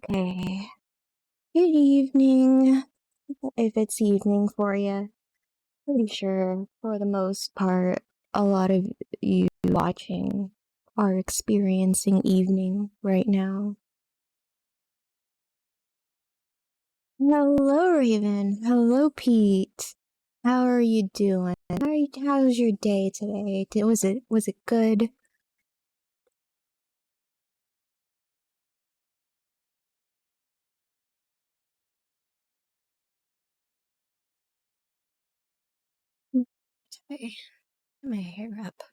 Okay. Good evening. If it's evening for you, pretty sure for the most part, a lot of you watching are experiencing evening right now. Hello, Raven. Hello, Pete. How are you doing? How's your day today? Was it good? Okay, get my hair up.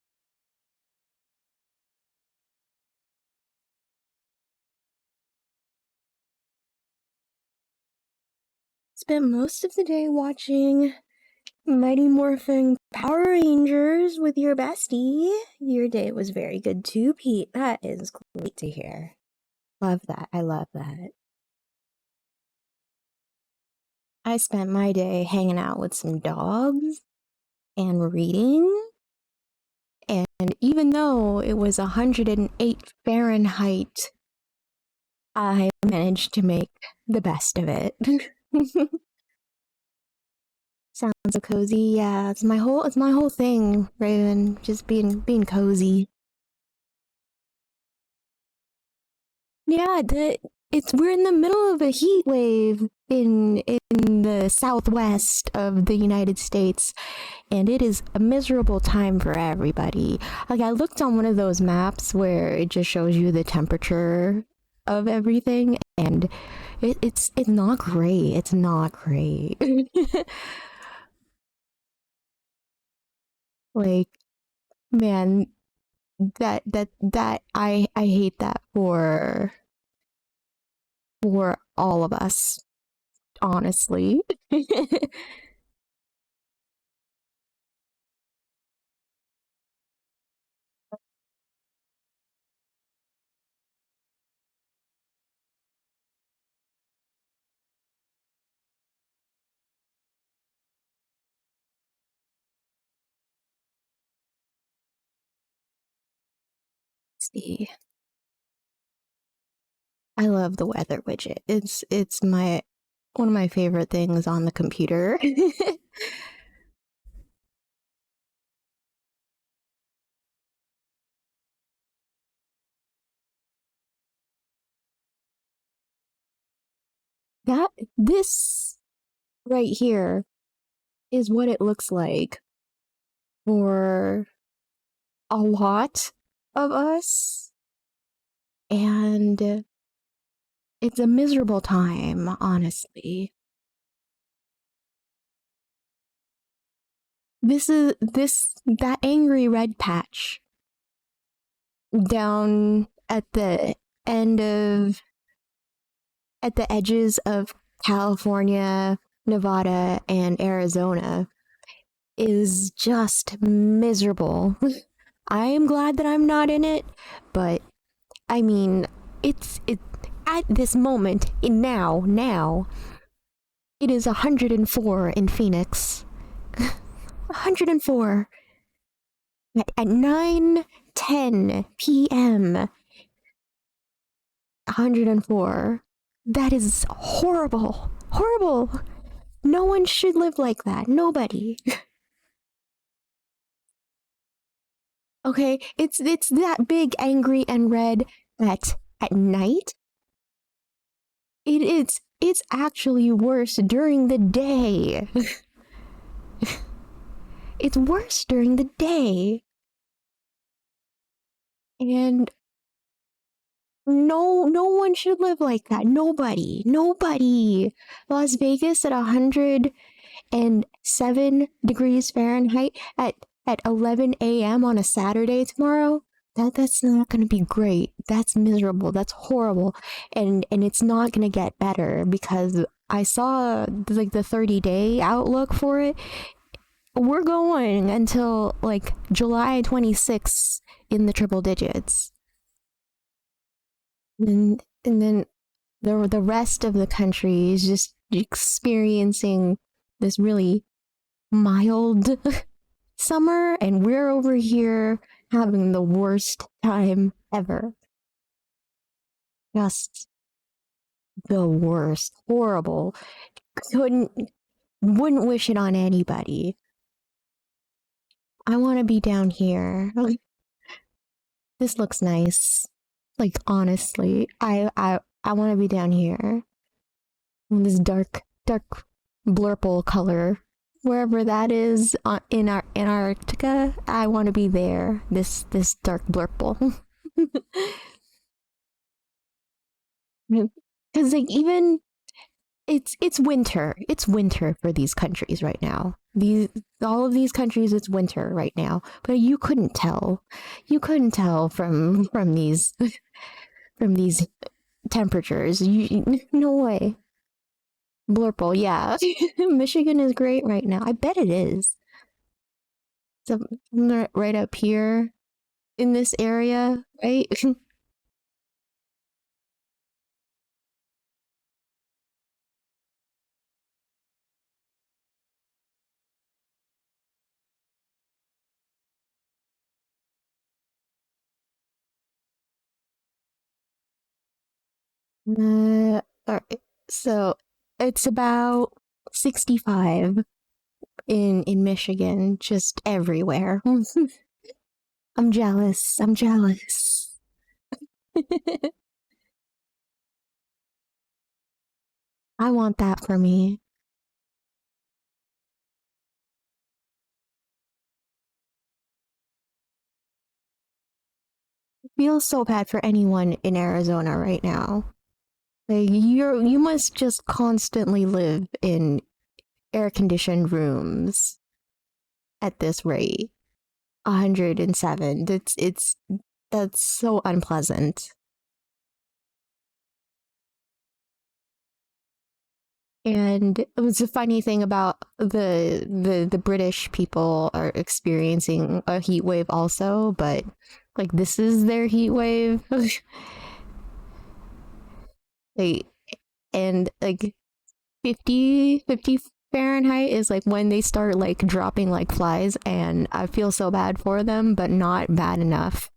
Spent most of the day watching Mighty Morphin Power Rangers with your bestie. Your day was very good too, Pete. That is great to hear. Love that. I love that. I spent my day hanging out with some dogs and reading. And even though it was 108 Fahrenheit, I managed to make the best of it. Sounds so cozy. Yeah, it's my whole thing, Raven. Just being cozy. Yeah, we're in the middle of a heat wave in the southwest of the United States, and it is a miserable time for everybody. Like I looked on one of those maps where it just shows you the temperature of everything, and it's not great. It's not great. Like man, that I hate that for all of us, honestly. See, I love the weather widget. It's my one of my favorite things on the computer. That this right here is what it looks like for a lot of us, and it's a miserable time, honestly. This that angry red patch down end of at the edges of California, Nevada, and Arizona is just miserable. I am glad that I'm not in it, but I mean, it at this moment in now it is 104 in Phoenix. 104 at 9:10 p.m. 104. That is horrible. Horrible. No one should live like that. Nobody. Okay, it's that big, angry, and red that at night it's actually worse during the day. It's worse during the day, and no one should live like that. Nobody. Las Vegas at 107 degrees Fahrenheit at 11 a.m. on a Saturday tomorrow. That's not gonna be great. That's miserable. That's horrible. And it's not gonna get better because I saw like the 30-day outlook for it. We're going until like July 26th in the triple digits. And then the rest of the country is just experiencing this really mild summer, and we're over here having the worst time ever. Just the worst. Horrible. Wouldn't wish it on anybody. I want to be down here. This looks nice. Like, honestly, I want to be down here. This dark blurple color. Wherever that is in Antarctica, I want to be there. This dark blurple. Because like even it's winter. It's winter for these countries right now. All of these countries, it's winter right now. But you couldn't tell. You couldn't tell from these from these temperatures. No way. Blurple, yeah. Michigan is great right now. I bet it is. So right up here in this area, right? Alright. So it's about 65 in Michigan, just everywhere. I'm jealous. I'm jealous. I want that for me. I feel so bad for anyone in Arizona right now. Like you must just constantly live in air conditioned rooms at this rate. 107. That's so unpleasant. And it was a funny thing about the British people are experiencing a heat wave also, but like this is their heat wave. Like and like 50 Fahrenheit is like when they start like dropping like flies, and I feel so bad for them, but not bad enough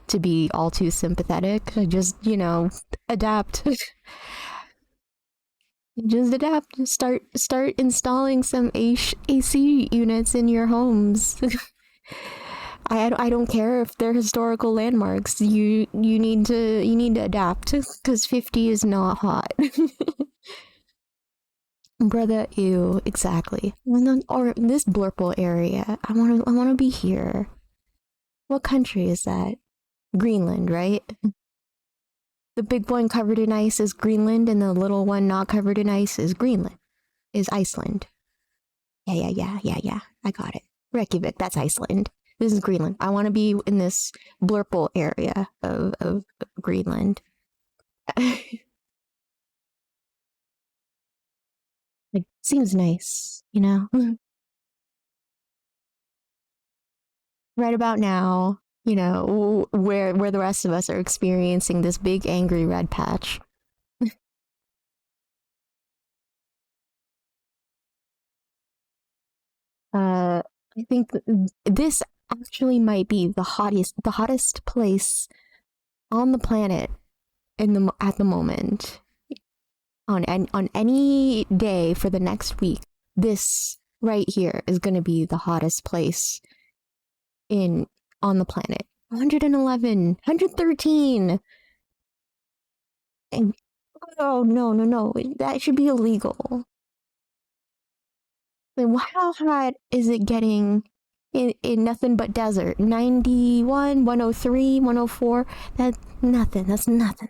to be all too sympathetic. I just, adapt. Just adapt. Start installing some AC units in your homes. I don't care if they're historical landmarks. You need to adapt because 50 is not hot. Brother, ew, exactly. Or this blurple area. I wanna be here. What country is that? Greenland, right? The big one covered in ice is Greenland, and the little one not covered in ice is Iceland. Yeah. I got it. Reykjavik, that's Iceland. This is Greenland. I want to be in this blurple area of Greenland. It seems nice, right about now, where the rest of us are experiencing this big angry red patch. I think this actually might be the hottest place on the planet at the moment. On any day for the next week, this right here is going to be the hottest place on the planet. 111, 113. And oh no, that should be illegal. Then how hot is it getting in nothing but desert? 91, 103, 104. That's nothing. That's nothing.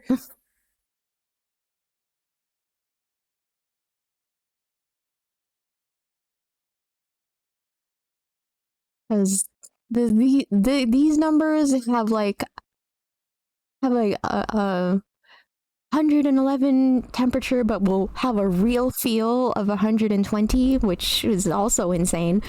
Because these numbers have like a 111 temperature, but will have a real feel of 120, which is also insane.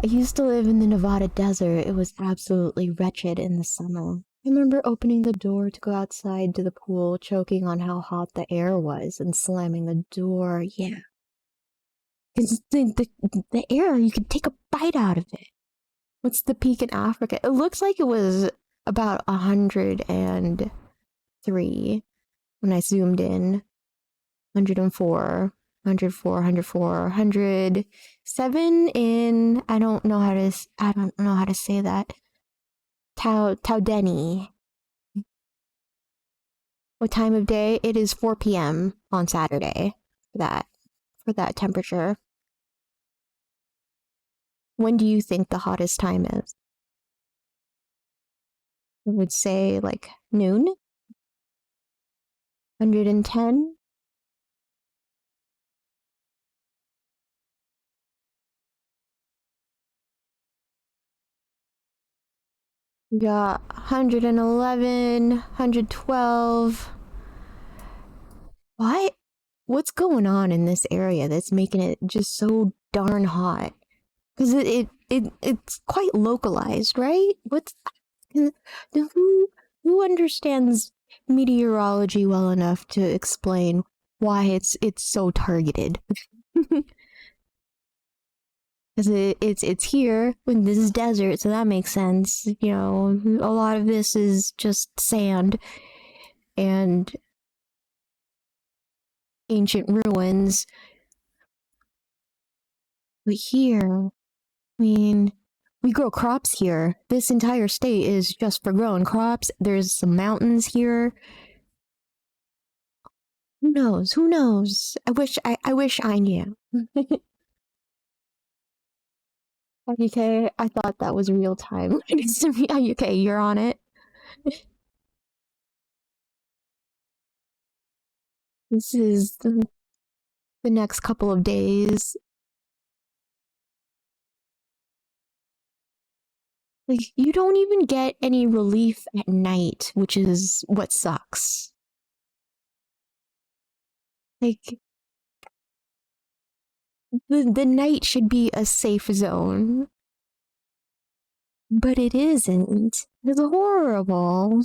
I used to live in the Nevada desert. It was absolutely wretched in the summer. I remember opening the door to go outside to the pool, choking on how hot the air was, and slamming the door. Yeah. Because the air, you could take a bite out of it. What's the peak in Africa? It looks like it was about 103 when I zoomed in. 104, 104, 104, 107 in I don't know how to say that. Taudeni. What time of day? It is 4 p.m. on Saturday for that temperature. When do you think the hottest time is? I would say like noon? 110? We got 111, 112. What? What's going on in this area that's making it just so darn hot? Because it's quite localized, right? Who understands meteorology well enough to explain why it's so targeted? Because it's here when this is desert, so that makes sense. You know, a lot of this is just sand and ancient ruins. But here, I mean, we grow crops here. This entire state is just for growing crops. There's some mountains here. Who knows? Who knows? I wish I knew. Okay, I thought that was real time. Okay, you're on it. This is the next couple of days. Like, you don't even get any relief at night, which is what sucks. Like, the night should be a safe zone. But it isn't. It's horrible.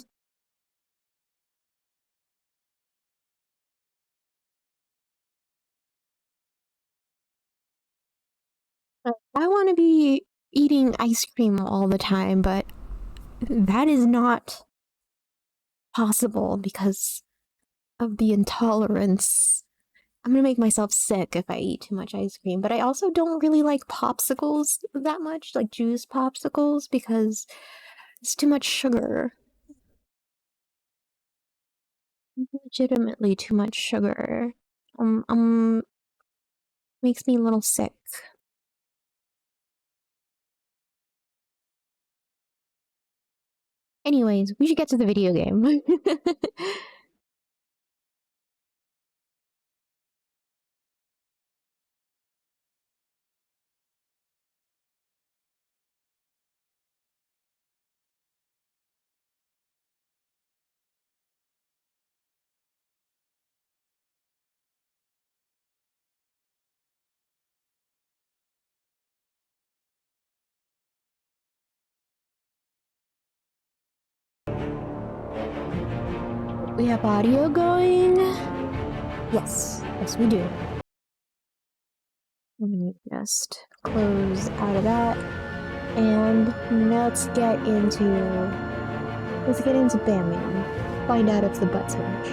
I want to be eating ice cream all the time, but that is not possible because of the intolerance. I'm gonna make myself sick if I eat too much ice cream, but I also don't really like popsicles that much, like juice popsicles, because it's too much sugar. Legitimately too much sugar. Makes me a little sick. Anyways, we should get to the video game. We have audio going? Yes, yes we do. Let me just close out of that. And let's get into Batman. Find out if the butt smash.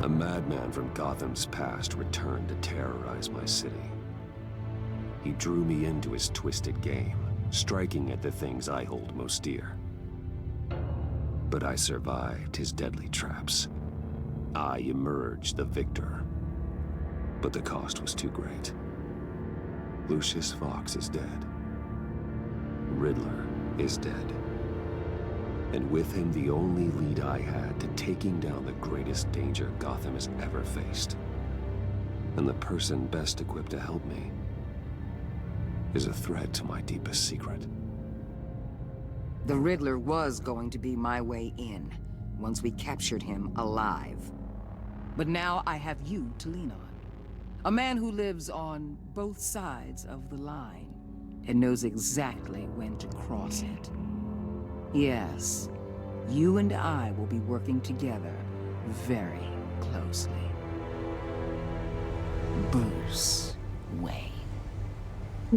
A madman from Gotham's past returned to terrorize my city. He drew me into his twisted game, striking at the things I hold most dear. But I survived his deadly traps. I emerged the victor. But the cost was too great. Lucius Fox is dead. Riddler is dead. And with him, the only lead I had to taking down the greatest danger Gotham has ever faced. And the person best equipped to help me is a threat to my deepest secret. The Riddler was going to be my way in, once we captured him alive. But now I have you to lean on. A man who lives on both sides of the line and knows exactly when to cross it. Yes, you and I will be working together very closely. Bruce Wayne.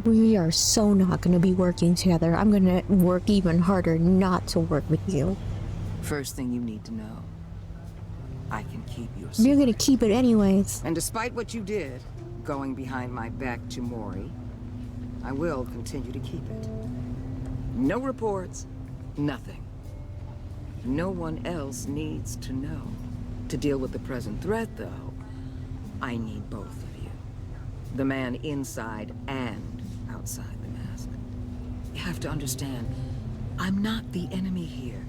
We are so not going to be working together. I'm going to work even harder not to work with you. First thing you need to know, I can keep your You're secret. going to keep it anyways. And despite what you did, going behind my back to Mori, I will continue to keep it. No reports, nothing. No one else needs to know. To deal with the present threat, though, I need both of you. The man inside and outside the mask. You have to understand, I'm not the enemy here.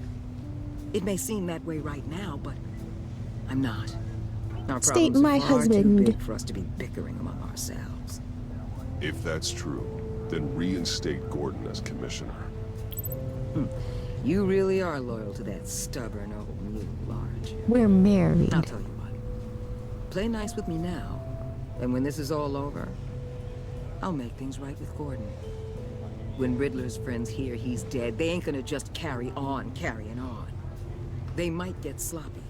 It may seem that way right now, but I'm not. Our State problems my are far husband. too big for us to be bickering among ourselves. If that's true, then reinstate Gordon as commissioner. You really are loyal to that stubborn old mule, aren't you? We're married. I'll tell you what. Play nice with me now, and when this is all over, I'll make things right with Gordon. When Riddler's friends hear he's dead, they ain't gonna just carry on carrying on. They might get sloppy.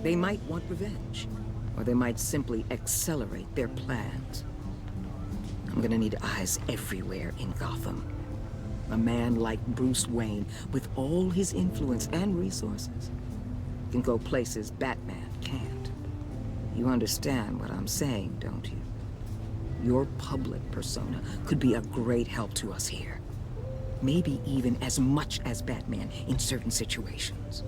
They might want revenge, or they might simply accelerate their plans. I'm gonna need eyes everywhere in Gotham. A man like Bruce Wayne, with all his influence and resources, can go places Batman can't. You understand what I'm saying, don't you? Your public persona could be a great help to us here. Maybe even as much as Batman in certain situations.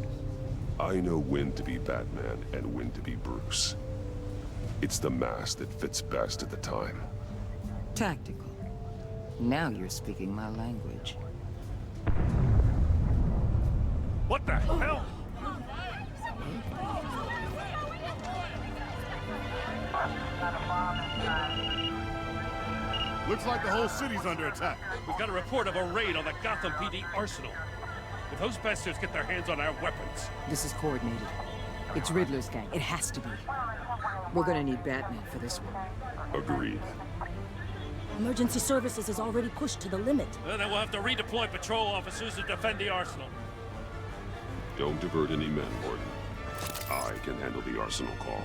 I know when to be Batman and when to be Bruce. It's the mask that fits best at the time. Tactical. Now you're speaking my language. What the hell? Looks like the whole city's under attack. We've got a report of a raid on the Gotham PD arsenal. If those bastards get their hands on our weapons... This is coordinated. It's Riddler's gang. It has to be. We're gonna need Batman for this one. Agreed. Emergency services is already pushed to the limit. Then we'll have to redeploy patrol officers to defend the arsenal. Don't divert any men, Gordon. I can handle the arsenal call.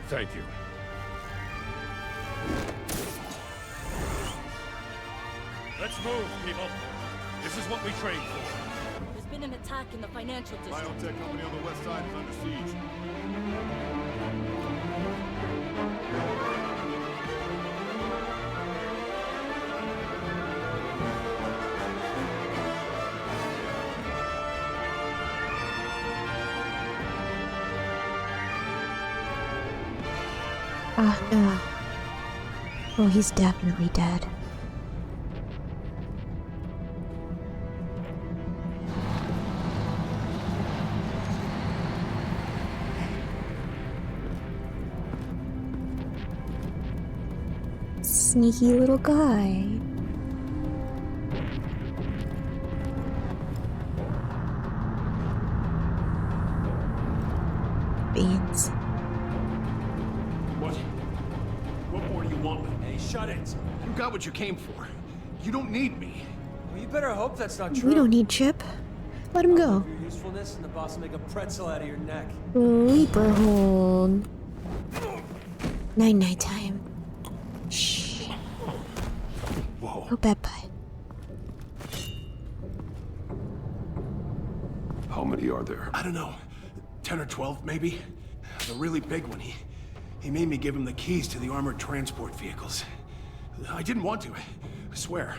Thank you. Let's move, people. This is what we trained for. There's been an attack in the financial district. Biotech company on the west side is under siege. Oh no. Oh, he's definitely dead. Sneaky little guy. Beans. What more do you want with me? Hey, shut it. You got what you came for. You don't need me. Well, you better hope that's not true. We don't need Chip. Let him go. Your usefulness and the boss will make a pretzel out of your neck. Sleeper hold. Night time. Shh. Whoa. Go bed, bud. How many are there? I don't know. 10 or 12, maybe? The really big one. He made me give him the keys to the armored transport vehicles. I didn't want to, I swear.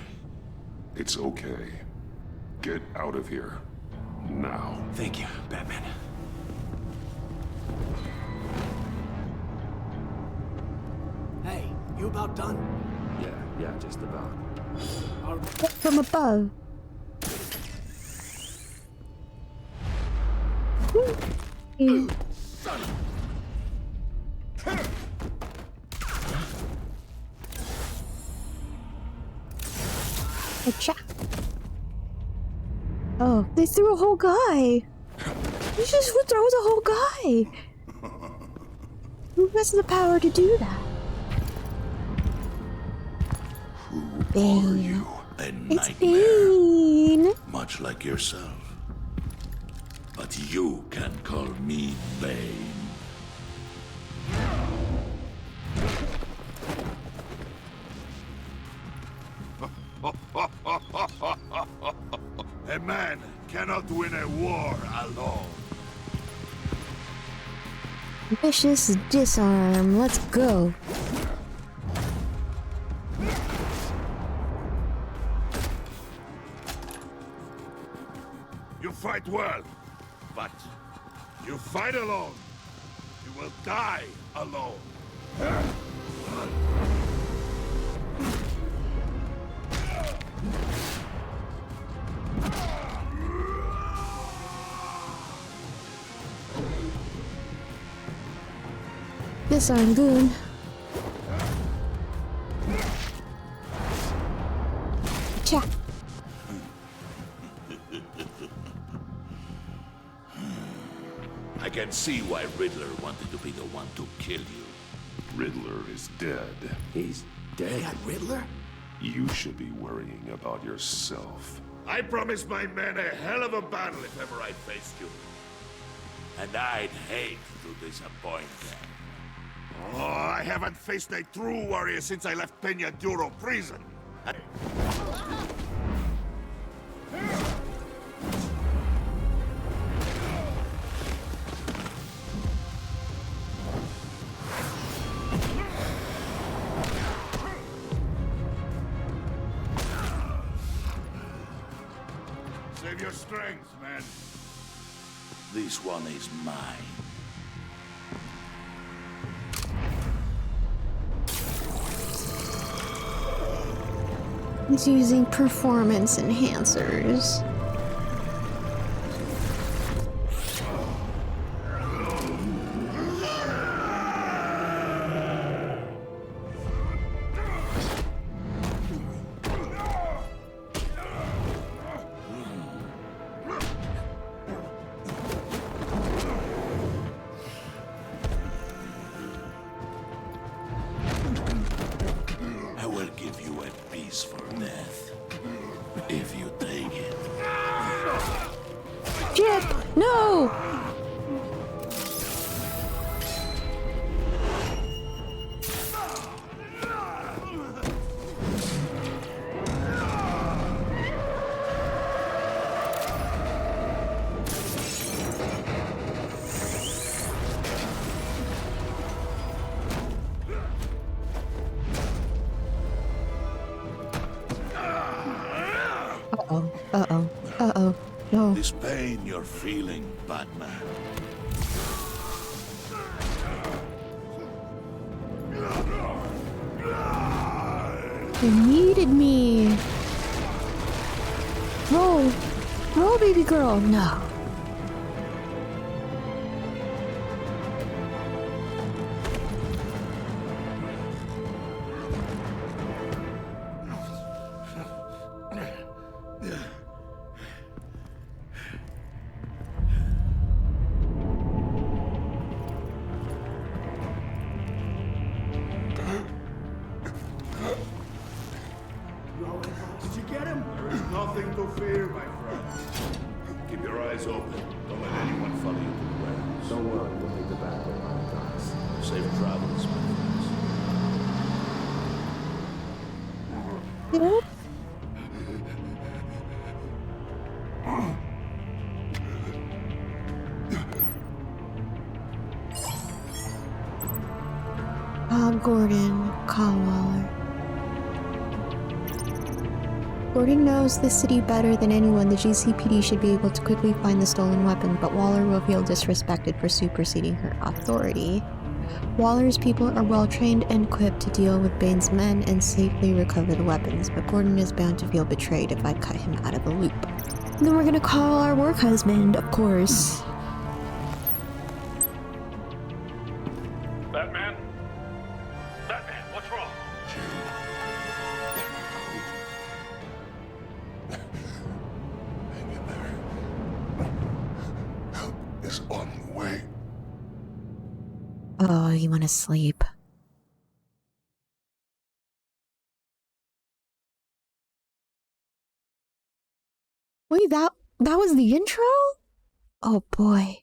It's okay. Get out of here. Now. Thank you, Batman. Hey, you about done? Yeah, just about. From above. Acha. Oh, they threw a whole guy. You just throw the whole guy. Who has the power to do that? Are you a It's nightmare, Bane. much like yourself? But you can call me Bane. A man cannot win a war alone. Vicious disarm. Let's go. You fight well, but you fight alone. You will die alone. Disarm goon. Cha. I can see why Riddler wanted to be the one to kill you. Riddler is dead. He's dead. Riddler? You should be worrying about yourself. I promised my men a hell of a battle if ever I faced you. And I'd hate to disappoint them. Oh, I haven't faced a true warrior since I left Peña Duro prison. Save your strength, man. This one is mine. He's using performance enhancers. I will give you a piece for death. If you take it. Chip! No! Uh-oh. Uh-oh. Uh-oh. No. This pain you're feeling, Batman. You needed me. Roll. Roll, baby girl. No. Did you get him? There's nothing to fear, my friend. Keep your eyes open. Don't let anyone follow you to the warehouse. Don't worry, we'll make the back way on the Safe travels, my friends. You know? Gordon Kyle. Gordon knows the city better than anyone. The GCPD should be able to quickly find the stolen weapon, but Waller will feel disrespected for superseding her authority. Waller's people are well trained and equipped to deal with Bane's men and safely recover the weapons, but Gordon is bound to feel betrayed if I cut him out of the loop. And then we're gonna call our work husband, of course. Batman? Batman, what's wrong? Hang in there. Help is on the way. Oh, you wanna sleep. Wait, that was the intro? Oh boy.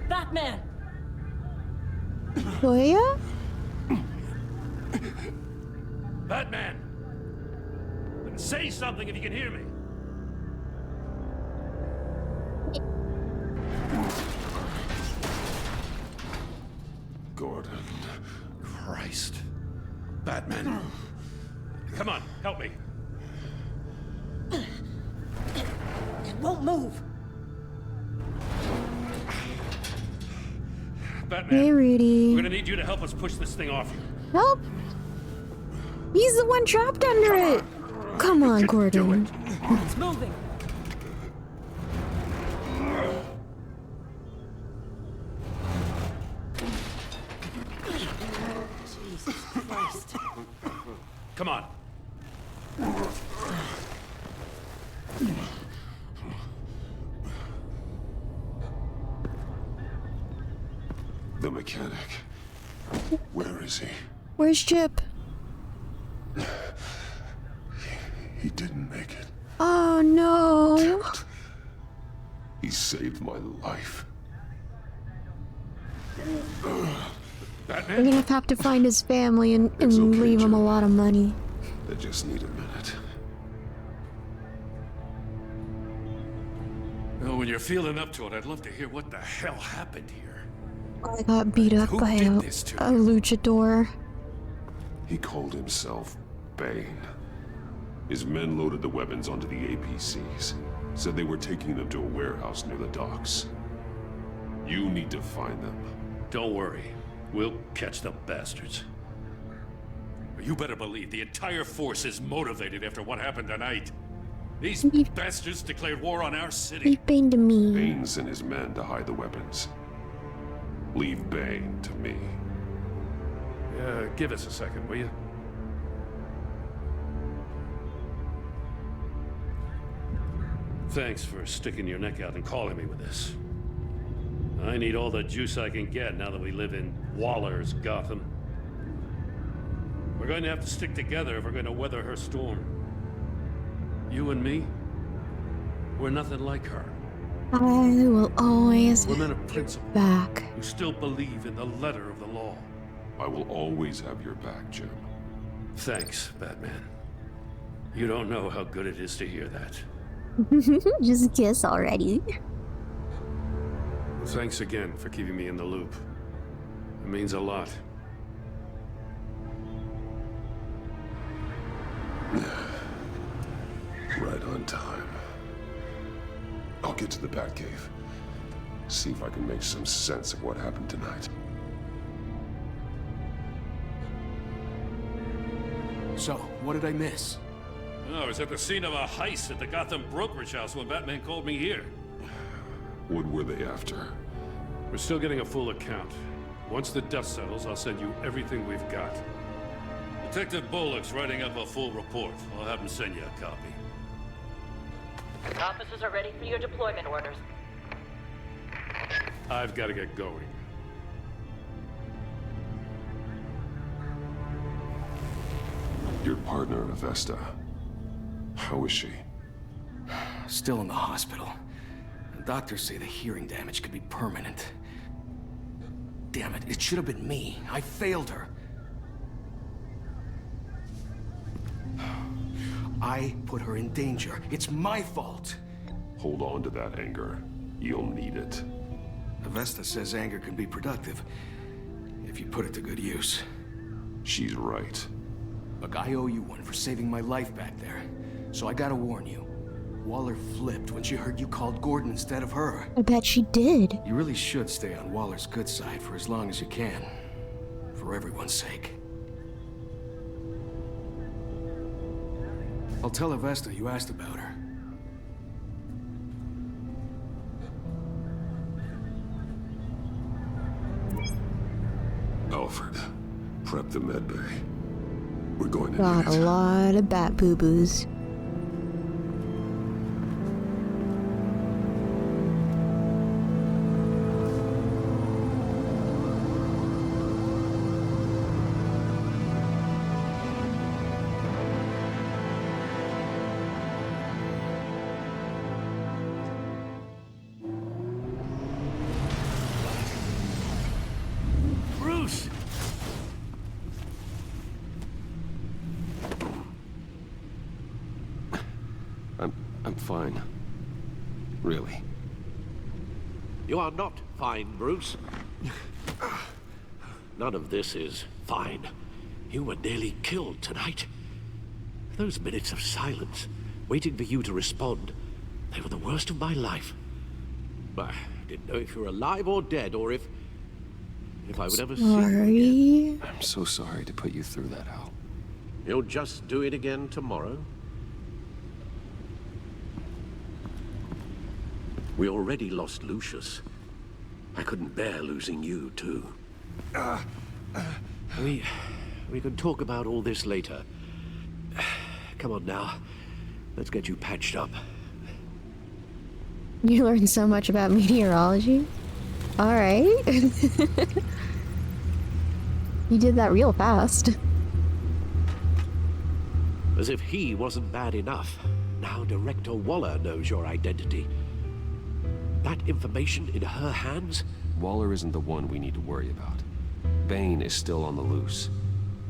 Batman! Toya? Batman! Say something if you can hear me. Gordon. Christ. Batman. Come on, help me. It won't move! Batman. Hey, Rudy. We're gonna need you to help us push this thing off you. Help! He's the one trapped under it! Come on, Gordon. It's moving! Jesus Christ. Come on. The mechanic. Where is he? Where's Chip? He didn't make it. Oh no. He saved my life. We're Batman? gonna have to find his family and It's okay, leave him a Joe. lot of money. They just need a minute. Well, when you're feeling up to it, I'd love to hear what the hell happened here. I got beat up Who by did a this to luchador. He called himself Bane. His men loaded the weapons onto the APCs. Said they were taking them to a warehouse near the docks. You need to find them. Don't worry. We'll catch the bastards. You better believe the entire force is motivated after what happened tonight. These bastards declared war on our city. Leave Bane to me. Bane sent his men to hide the weapons. Leave Bane to me. Give us a second, will you? Thanks for sticking your neck out and calling me with this. I need all the juice I can get now that we live in Waller's Gotham. We're going to have to stick together if we're going to weather her storm. You and me, we're nothing like her. I will always We're men of principle back. who still believe in the letter of the law. I will always have your back, Jim. Thanks, Batman. You don't know how good it is to hear that. Just kiss already. Thanks again for keeping me in the loop. It means a lot. Right on time. I'll get to the Batcave. See if I can make some sense of what happened tonight. So, what did I miss? Oh, I was at the scene of a heist at the Gotham brokerage house when Batman called me here. What were they after? We're still getting a full account. Once the dust settles, I'll send you everything we've got. Detective Bullock's writing up a full report. I'll have him send you a copy. Officers are ready for your deployment orders. I've got to get going. Your partner, Avesta. How is she? Still in the hospital. The doctors say the hearing damage could be permanent. Damn it, it should have been me. I failed her. I put her in danger. It's my fault. Hold on to that anger. You'll need it. Avesta says anger can be productive, if you put it to good use. She's right. Look, I owe you one for saving my life back there. So I gotta warn you. Waller flipped when she heard you called Gordon instead of her. I bet she did. You really should stay on Waller's good side for as long as you can. For everyone's sake. I'll tell Avesta you asked about her. Alfred, prep the medbay. We're going to Got need a it. lot of bat boo-boos. Bruce! I'm fine. Really. You are not fine, Bruce. None of this is fine. You were nearly killed tonight. Those minutes of silence, waiting for you to respond, they were the worst of my life. I didn't know if you were alive or dead, or if I would ever see you again. I'm so sorry to put you through that, Al. You'll just do it again tomorrow? We already lost Lucius. I couldn't bear losing you, too. We can talk about all this later. Come on now. Let's get you patched up. You learned so much about meteorology? Alright. You did that real fast. As if he wasn't bad enough. Now Director Waller knows your identity. That information in her hands? Waller isn't the one we need to worry about. Bane is still on the loose,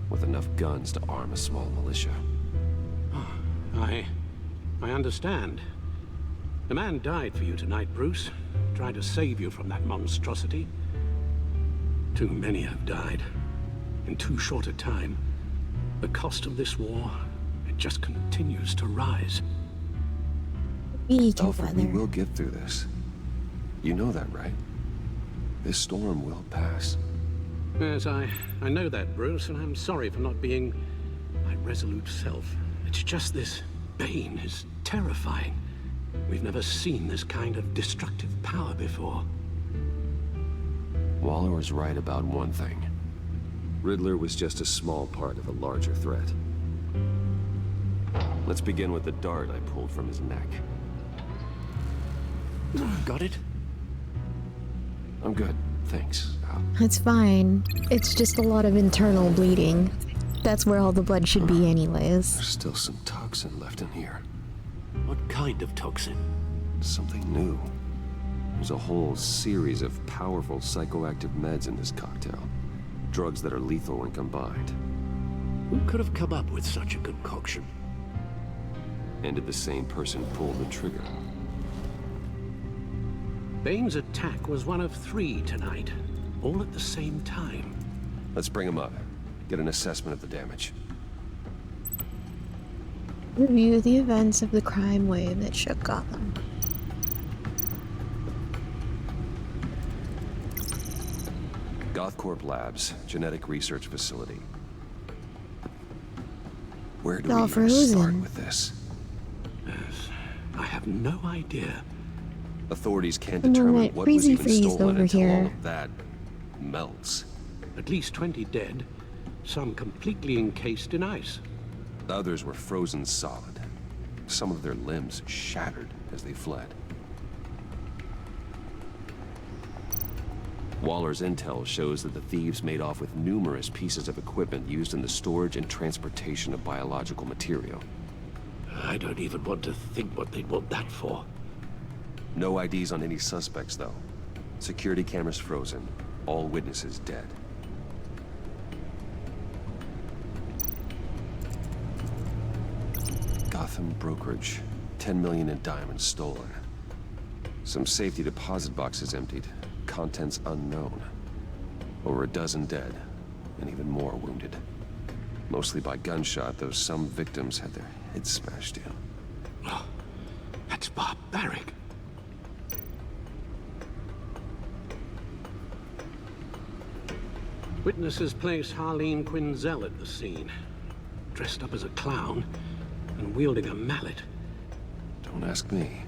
with enough guns to arm a small militia. I understand. The man died for you tonight, Bruce. Tried to save you from that monstrosity. Too many have died. In too short a time. The cost of this war, it just continues to rise. Alfred, we will get through this. You know that, right? This storm will pass. Yes, I know that, Bruce, and I'm sorry for not being my resolute self. It's just this Bane is terrifying. We've never seen this kind of destructive power before. Waller was right about one thing. Riddler was just a small part of a larger threat. Let's begin with the dart I pulled from his neck. Got it? I'm good, thanks, Al. It's fine. It's just a lot of internal bleeding. That's where all the blood should be anyways. There's still some toxin left in here. What kind of toxin? Something new. There's a whole series of powerful psychoactive meds in this cocktail. Drugs that are lethal when combined. Who could have come up with such a concoction? And did the same person pull the trigger? Bane's attack was one of 3 tonight, all at the same time. Let's bring him up. Get an assessment of the damage. Review the events of the crime wave that shook Gotham. Gothcorp Labs, genetic research facility. Where do It's all we even start frozen. with this? Yes, I have no idea. Authorities can't And then determine that what was freezy even freeze stolen over until all here. of that melts. At least 20 dead, some completely encased in ice. Others were frozen solid. Some of their limbs shattered as they fled. Waller's intel shows that the thieves made off with numerous pieces of equipment used in the storage and transportation of biological material. I don't even want to think what they'd want that for. No IDs on any suspects, though. Security cameras frozen. All witnesses dead. Gotham brokerage. 10 million in diamonds stolen. Some safety deposit boxes emptied. Contents unknown. Over a dozen dead, and even more wounded. Mostly by gunshot, though some victims had their heads smashed in. Oh, that's barbaric. Witnesses place Harleen Quinzel at the scene, dressed up as a clown and wielding a mallet. Don't ask me.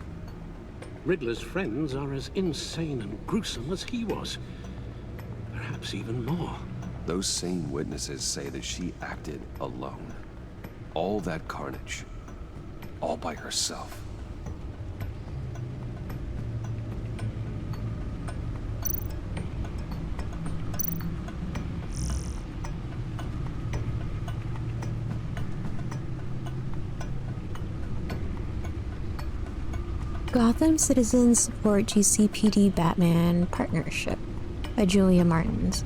Riddler's friends are as insane and gruesome as he was. Perhaps even more. Those same witnesses say that she acted alone. All that carnage. All by herself. Gotham Citizens Support GCPD Batman Partnership by Julia Martins.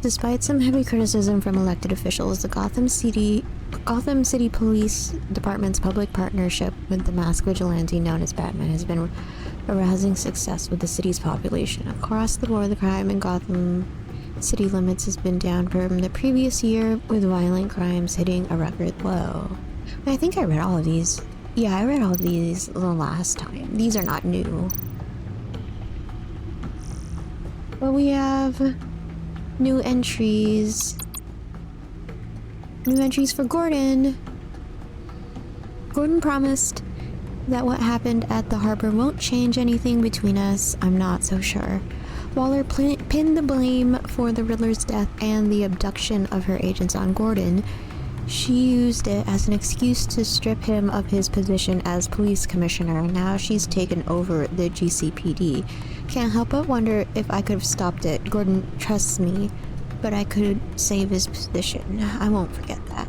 Despite some heavy criticism from elected officials, the Gotham City Police Department's public partnership with the masked vigilante known as Batman has been a rousing success with the city's population. Across the board, the crime in Gotham city limits has been down from the previous year, with violent crimes hitting a record low. I think I read all of these. Yeah, I read all of these the last time. These are not new. But we have new entries. New entries for Gordon. Gordon promised that what happened at the harbor won't change anything between us. I'm not so sure. Waller pinned the blame for the Riddler's death and the abduction of her agents on Gordon. She used it as an excuse to strip him of his position as police commissioner. Now she's taken over the GCPD. Can't help but wonder if I could have stopped it. Gordon trusts me, but I could save his position. I won't forget that.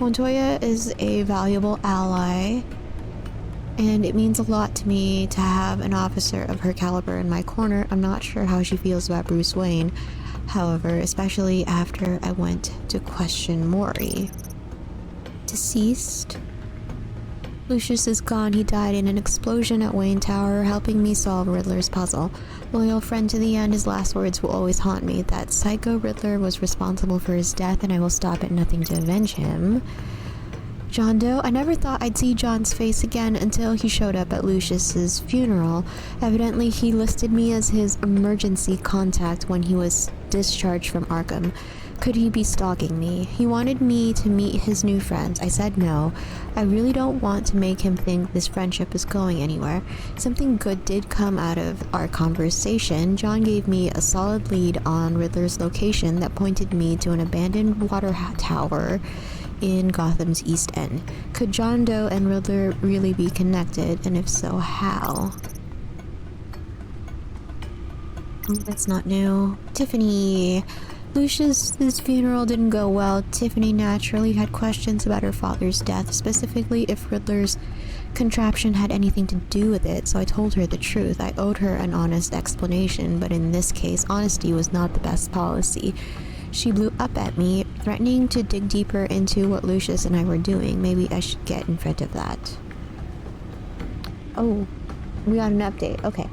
Montoya is a valuable ally, and it means a lot to me to have an officer of her caliber in my corner. I'm not sure how she feels about Bruce Wayne, however, especially after I went to question Mori. Deceased? Lucius is gone. He died in an explosion at Wayne Tower, helping me solve Riddler's puzzle. Loyal friend to the end, his last words will always haunt me. That psycho Riddler was responsible for his death, and I will stop at nothing to avenge him. John Doe. I never thought I'd see John's face again until he showed up at Lucius's funeral. Evidently, he listed me as his emergency contact when he was discharged from Arkham. Could he be stalking me? He wanted me to meet his new friends. I said no. I really don't want to make him think this friendship is going anywhere. Something good did come out of our conversation. John gave me a solid lead on Riddler's location that pointed me to an abandoned water tower in Gotham's East End. Could John Doe and Riddler really be connected, and if so, how? That's not new. Tiffany. Lucius's funeral didn't go well. Tiffany naturally had questions about her father's death, specifically if Riddler's contraption had anything to do with it, so I told her the truth. I owed her an honest explanation, but in this case, honesty was not the best policy. She blew up at me, threatening to dig deeper into what Lucius and I were doing. Maybe I should get in front of that. Oh, we got an update. Okay.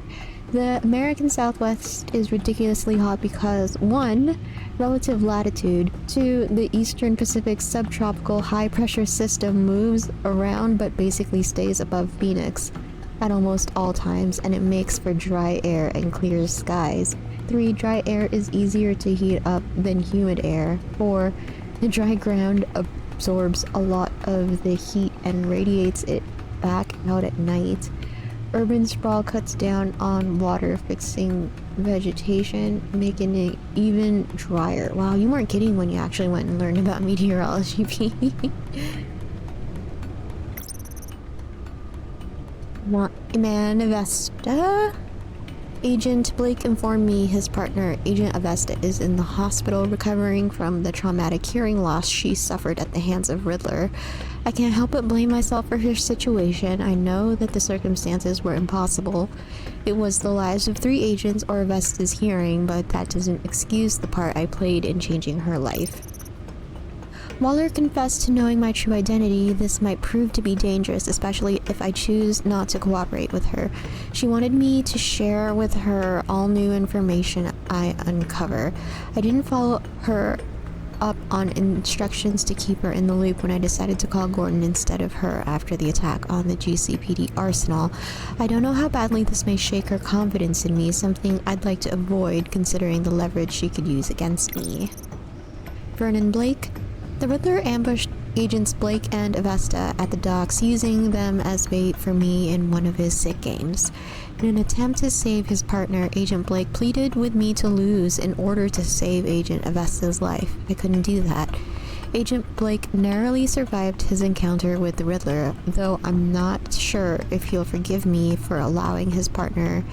The American Southwest is ridiculously hot because 1. Relative latitude, 2. The Eastern Pacific subtropical high-pressure system moves around but basically stays above Phoenix at almost all times, and it makes for dry air and clear skies. 3. Dry air is easier to heat up than humid air. 4. The dry ground absorbs a lot of the heat and radiates it back out at night. Urban sprawl cuts down on water, fixing vegetation, making it even drier. Wow, you weren't kidding when you actually went and learned about meteorology, P. Man Avesta? Agent Blake informed me his partner, Agent Avesta, is in the hospital recovering from the traumatic hearing loss she suffered at the hands of Riddler. I can't help but blame myself for her situation. I know that the circumstances were impossible. It was the lives of 3 agents or Avesta's hearing, but that doesn't excuse the part I played in changing her life. Waller confessed to knowing my true identity. This might prove to be dangerous, especially if I choose not to cooperate with her. She wanted me to share with her all new information I uncover. I didn't follow her up on instructions to keep her in the loop when I decided to call Gordon instead of her after the attack on the GCPD arsenal. I don't know how badly this may shake her confidence in me, something I'd like to avoid considering the leverage she could use against me. Vernon Blake? The Riddler ambushed Agents Blake and Avesta at the docks, using them as bait for me in one of his sick games. In an attempt to save his partner, Agent Blake pleaded with me to lose in order to save Agent Avesta's life. I couldn't do that. Agent Blake narrowly survived his encounter with the Riddler, though I'm not sure if he'll forgive me for allowing his partner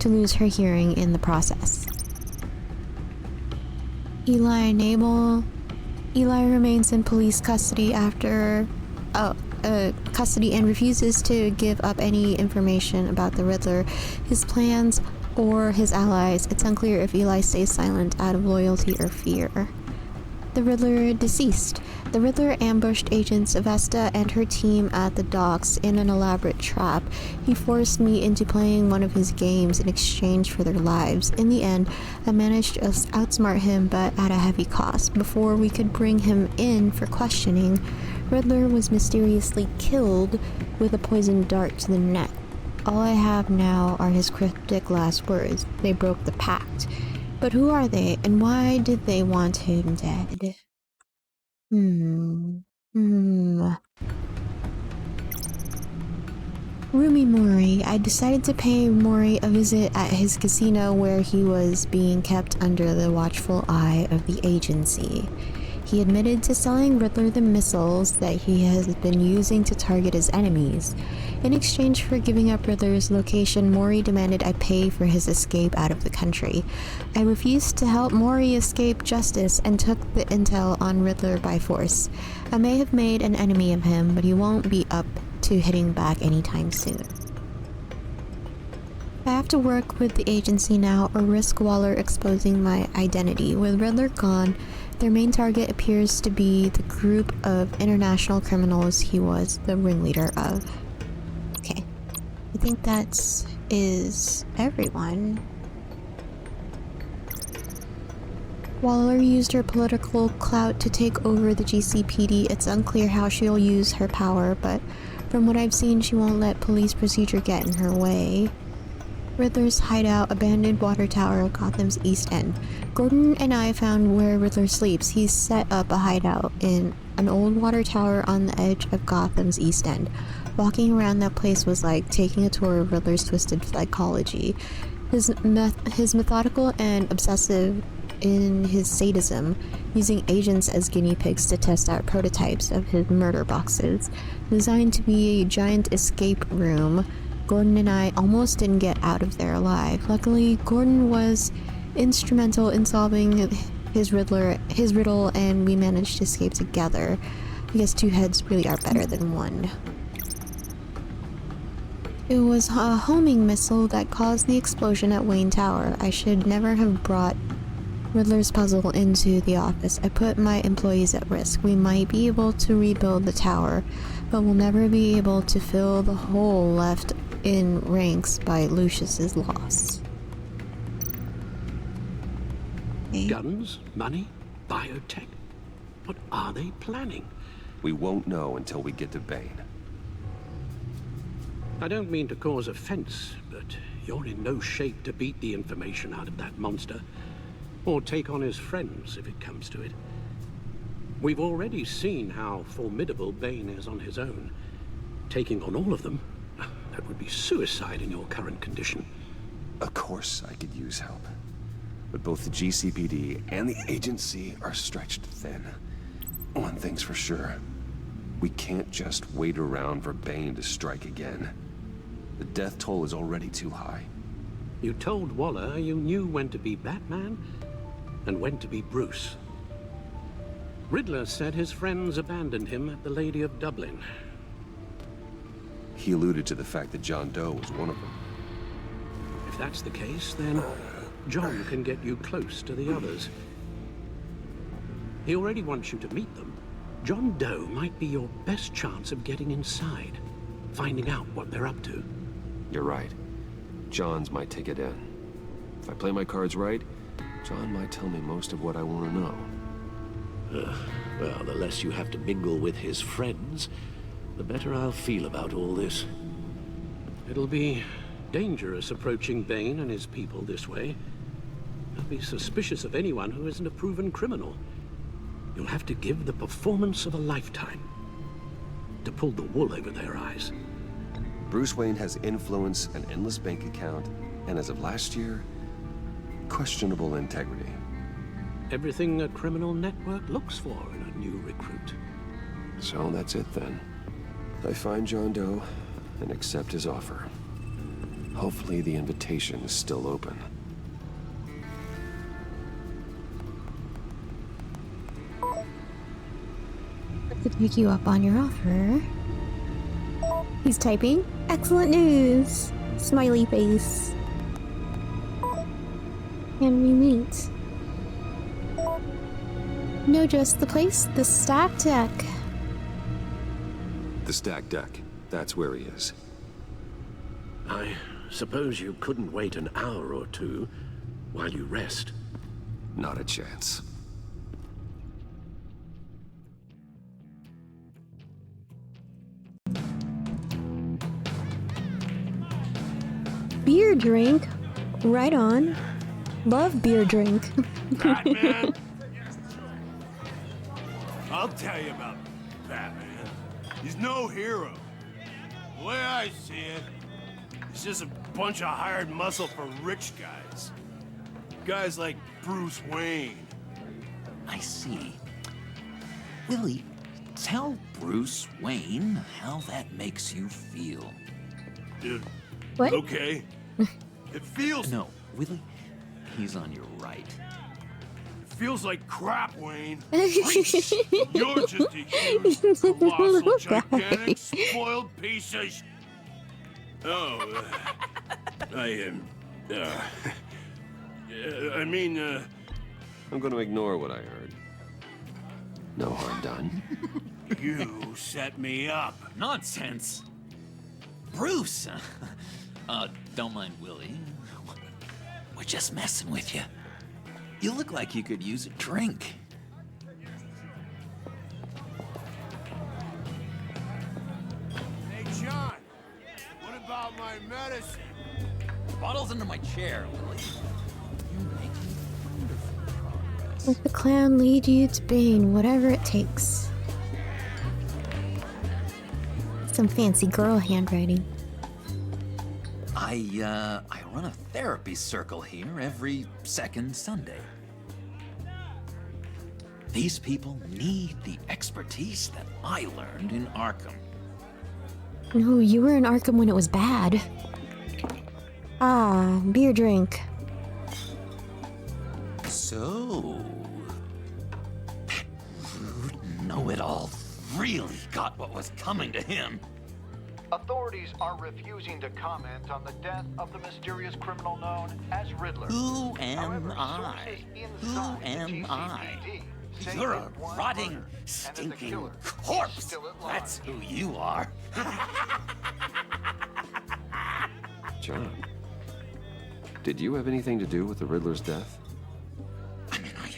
to lose her hearing in the process. Eli Nabel. Eli remains in police custody custody and refuses to give up any information about the Riddler, his plans, or his allies. It's unclear if Eli stays silent out of loyalty or fear. The Riddler deceased. The Riddler ambushed Agents Avesta and her team at the docks in an elaborate trap. He forced me into playing one of his games in exchange for their lives. In the end, I managed to outsmart him, but at a heavy cost. Before we could bring him in for questioning, Riddler was mysteriously killed with a poisoned dart to the neck. All I have now are his cryptic last words. They broke the pact. But who are they, and why did they want him dead? Rumi Mori. I decided to pay Mori a visit at his casino where he was being kept under the watchful eye of the agency. He admitted to selling Riddler the missiles that he has been using to target his enemies. In exchange for giving up Riddler's location, Mori demanded I pay for his escape out of the country. I refused to help Mori escape justice and took the intel on Riddler by force. I may have made an enemy of him, but he won't be up to hitting back anytime soon. I have to work with the agency now or risk Waller exposing my identity. With Riddler gone, their main target appears to be the group of international criminals he was the ringleader of. Okay, I think that is everyone. Waller used her political clout to take over the GCPD. It's unclear how she'll use her power, but from what I've seen, she won't let police procedure get in her way. Riddler's hideout, abandoned water tower of Gotham's East End. Gordon and I found where Riddler sleeps. He's set up a hideout in an old water tower on the edge of Gotham's East End. Walking around that place was like taking a tour of Riddler's twisted psychology. His methodical and obsessive in his sadism, using agents as guinea pigs to test out prototypes of his murder boxes. Designed to be a giant escape room, Gordon and I almost didn't get out of there alive. Luckily, Gordon was instrumental in solving his riddle, and we managed to escape together. I guess two heads really are better than one. It was a homing missile that caused the explosion at Wayne Tower. I should never have brought Riddler's puzzle into the office. I put my employees at risk. We might be able to rebuild the tower, but we'll never be able to fill the hole left in ranks by Lucius's loss. Okay. Guns, money, biotech. What are they planning? We won't know until we get to Bane. I don't mean to cause offense, but you're in no shape to beat the information out of that monster, or take on his friends if it comes to it. We've already seen how formidable Bane is on his own. Taking on all of them, that would be suicide in your current condition. Of course I could use help. But both the GCPD and the agency are stretched thin. One thing's for sure. We can't just wait around for Bane to strike again. The death toll is already too high. You told Waller you knew when to be Batman and when to be Bruce. Riddler said his friends abandoned him at the Lady of Dublin. He alluded to the fact that John Doe was one of them. If that's the case, then John can get you close to the others. He already wants you to meet them. John Doe might be your best chance of getting inside, finding out what they're up to. You're right. John's my ticket in. If I play my cards right, John might tell me most of what I want to know. Well, the less you have to mingle with his friends, the better I'll feel about all this. It'll be dangerous approaching Bane and his people this way. They'll be suspicious of anyone who isn't a proven criminal. You'll have to give the performance of a lifetime to pull the wool over their eyes. Bruce Wayne has influence, an endless bank account, and as of last year, questionable integrity. Everything a criminal network looks for in a new recruit. So that's it then. I find John Doe and accept his offer. Hopefully the invitation is still open. To pick you up on your offer. He's typing. Excellent news! Smiley face. Can we meet? No, just the place, the stack deck. The stack deck. That's where he is. I suppose you couldn't wait an hour or two while you rest. Not a chance. Beer drink. Right on. Love beer drink. Batman! I'll tell you about Batman. He's no hero. The way I see it, he's just a bunch of hired muscle for rich guys. Guys like Bruce Wayne. I see. Willie, tell Bruce Wayne how that makes you feel. What? Okay. It feels... No, Willie, he's on your right. It feels like crap, Wayne. You're just a huge, colossal, gigantic, spoiled piece of... Oh, I'm going to ignore what I heard. No harm done. You set me up. Nonsense! Bruce! Don't mind Willie. We're just messing with you. You look like you could use a drink. Hey, John. What about my medicine? Bottle's under my chair, Willie. You're making wonderful progress. Let the clown lead you to Bane, whatever it takes. Some fancy girl handwriting. I run a therapy circle here every second Sunday. These people need the expertise that I learned in Arkham. No, you were in Arkham when it was bad. Ah, beer drink. So, that rude know-it-all really got what was coming to him. Authorities are refusing to comment on the death of the mysterious criminal known as Riddler. Who am However, I? sources Who inside the am I? GCPD say You're it a was rotting, murdered, and that the stinking killer is corpse. still at large. That's who you are. John, did you have anything to do with the Riddler's death? I mean, I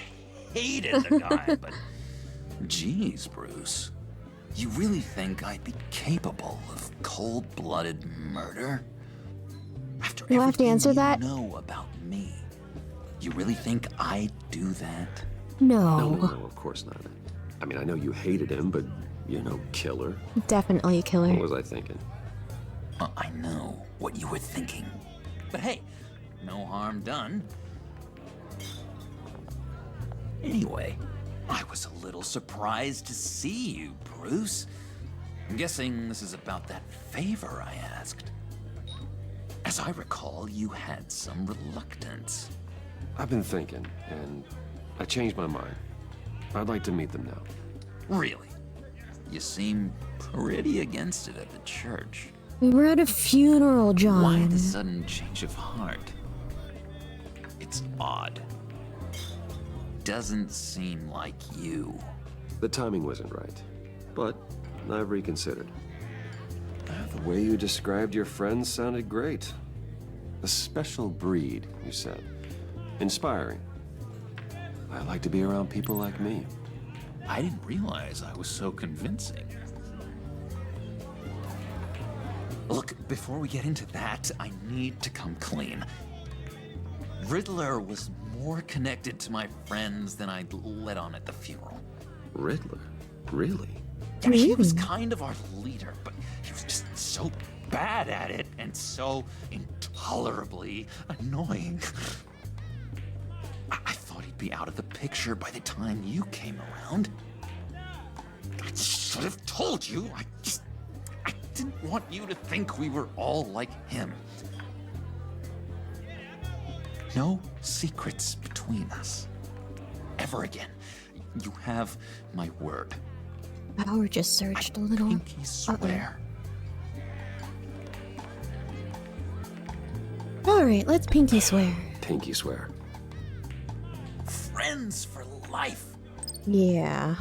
hated the guy, but... Geez, Bruce. You really think I'd be capable of cold-blooded murder? After You'll have to answer that? You know about me, you really think I'd do that? No. No, of course not. I mean, I know you hated him, but, you know, killer. Definitely a killer. What was I thinking? I know what you were thinking. But hey, no harm done. Anyway, I was a little surprised to see you, Bruce. I'm guessing this is about that favor I asked. As I recall, you had some reluctance. I've been thinking, and I changed my mind. I'd like to meet them now. Really? You seem pretty against it at the church. We were at a funeral, John. Why the sudden change of heart? It's odd. Doesn't seem like you. The timing wasn't right, but I've reconsidered. The way you described your friends sounded great. A special breed, you said. Inspiring. I like to be around people like me. I didn't realize I was so convincing. Look, before we get into that, I need to come clean. Riddler was more connected to my friends than I'd let on at the funeral. Riddler? Really? Yeah, he was kind of our leader, but he was just so bad at it and so intolerably annoying. I thought he'd be out of the picture by the time you came around. I should have told you. I didn't want you to think we were all like him. No secrets between us. Ever again. You have my word. Power just surged a little. Pinky swear. Alright, let's pinky swear. Pinky swear. Friends for life. Yeah.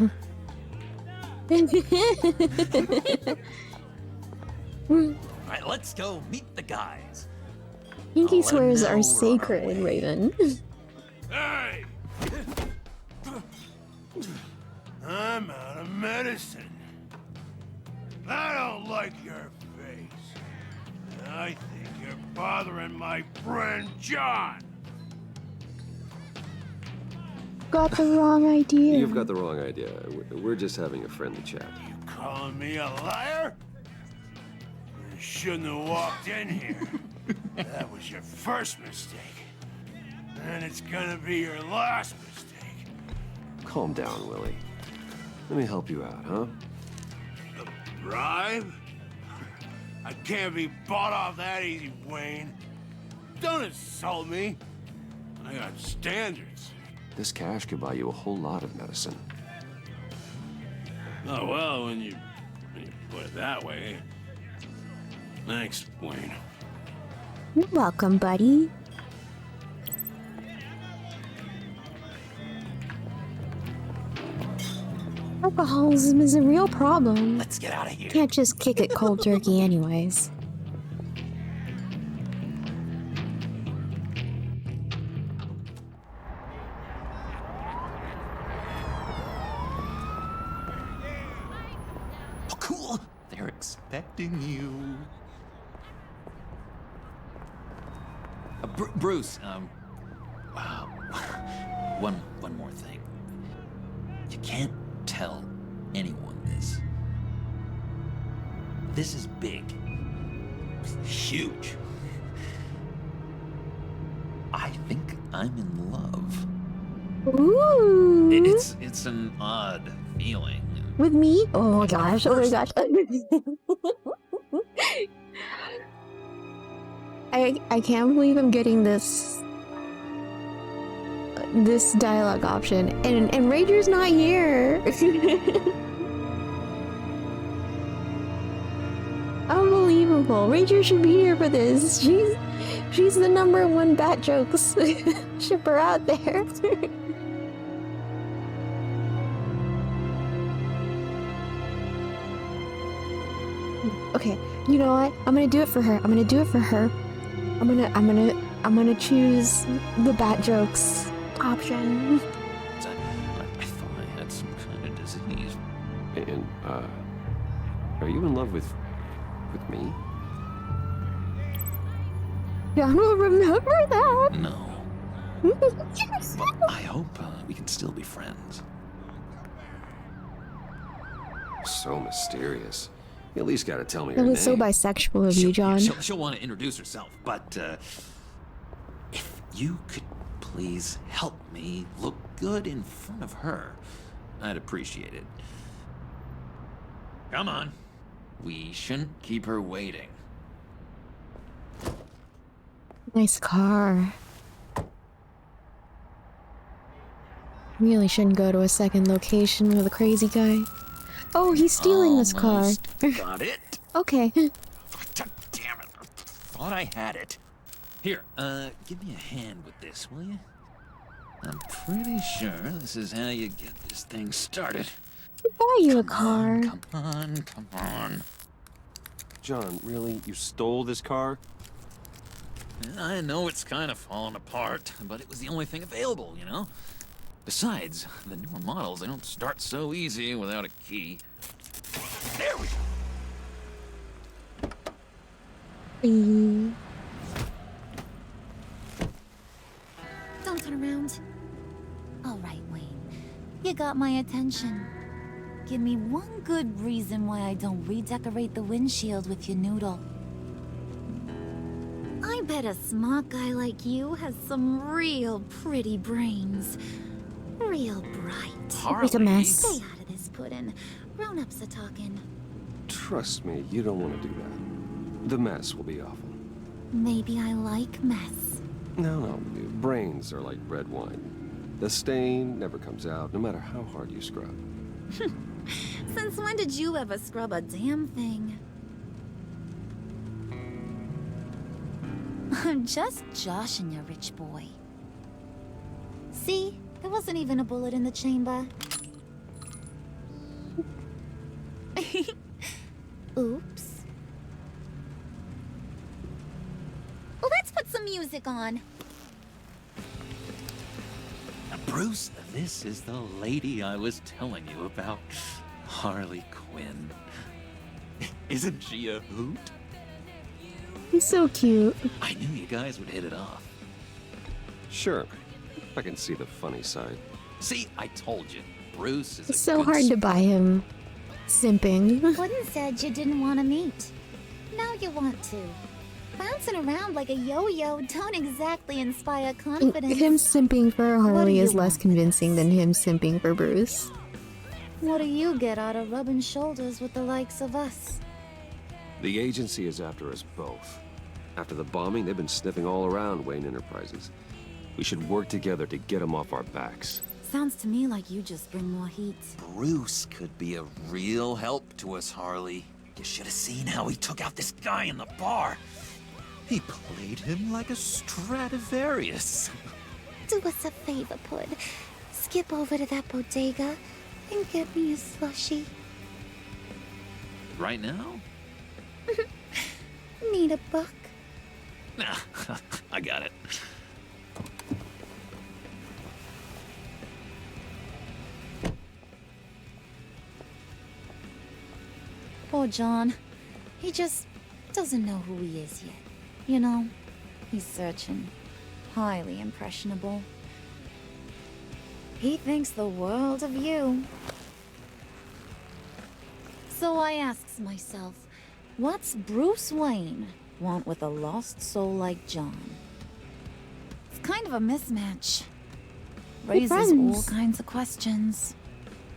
Alright, let's go meet the guys. Pinky I'll let 'em swears know are we're on our sacred, way. Raven. Hey! I'm out of medicine. I don't like your face. I think you're bothering my friend John. Got the wrong idea. You've got the wrong idea. We're just having a friendly chat. Calling me a liar? You shouldn't have walked in here. That was your first mistake. And it's gonna be your last mistake. Calm down, Willie. Let me help you out, huh? A bribe? I can't be bought off that easy, Wayne. Don't insult me. I got standards. This cash could buy you a whole lot of medicine. Oh, well, when you put it that way. Thanks, Wayne. You're welcome, buddy. Alcoholism is a real problem. Let's get out of here. Can't just kick it cold turkey anyways. Oh, cool. They're expecting you. Bruce, one more thing. You can't tell anyone this. This is big. Huge. I think I'm in love. Ooh. It's an odd feeling. With me? Oh my gosh, oh my gosh. I can't believe I'm getting this dialogue option, and Rager's not here. Unbelievable. Rager should be here for this. She's the #1 bat jokes shipper out there. Okay, you know what? I'm gonna do it for her. I'm gonna do it for her. I'm gonna choose the bat jokes option. I thought I had some kind of disease. And, are you in love with me? I don't remember that. No. But I hope we can still be friends. So mysterious. You at least gotta tell me That her was so name. bisexual of you, John. She'll want to introduce herself, but if you could please help me look good in front of her, I'd appreciate it. Come on. We shouldn't keep her waiting. Nice car. Really shouldn't go to a second location with a crazy guy. Oh, he's stealing this car. Almost got it. Okay. Damn it. Thought I had it. Here, give me a hand with this, will you? I'm pretty sure this is how you get this thing started. buy you a car. Come on. John, really? You stole this car? I know it's kind of falling apart, but it was the only thing available, you know? Besides, the newer models, they don't start so easy without a key. There we go! Don't turn around. All right, Wayne. You got my attention. Give me one good reason why I don't redecorate the windshield with your noodle. I bet a smart guy like you has some real pretty brains. Real bright. Harley. A mess. Stay out of this, Puddin'. Grown-ups are talking. Trust me, you don't want to do that. The mess will be awful. Maybe I like mess. No, brains are like red wine. The stain never comes out, no matter how hard you scrub. Since when did you ever scrub a damn thing? I'm just joshing you, rich boy. See? There wasn't even a bullet in the chamber. Oops. Well, let's put some music on. Bruce, this is the lady I was telling you about. Harley Quinn. Isn't she a hoot? He's so cute. I knew you guys would hit it off. Sure. I can see the funny side. See, I told you. Bruce is It's so hard to buy him. Simping. Puddin' said you didn't want to meet. Now you want to. Bouncing around like a yo-yo don't exactly inspire confidence. Him simping for Harley is less convincing than him simping for Bruce. What do you get out of rubbing shoulders with the likes of us? The agency is after us both. After the bombing, they've been sniffing all around Wayne Enterprises. We should work together to get them off our backs. Sounds to me like you just bring more heat. Bruce could be a real help to us, Harley. You should have seen how he took out this guy in the bar. He played him like a Stradivarius. Do us a favor, Pud. Skip over to that bodega and get me a slushie. Right now? Need a buck? Nah, I got it. Poor John. He just doesn't know who he is yet. You know, he's searching. Highly impressionable. He thinks the world of you. So I asks myself, what's Bruce Wayne want with a lost soul like John? It's kind of a mismatch. Raises all kinds of questions.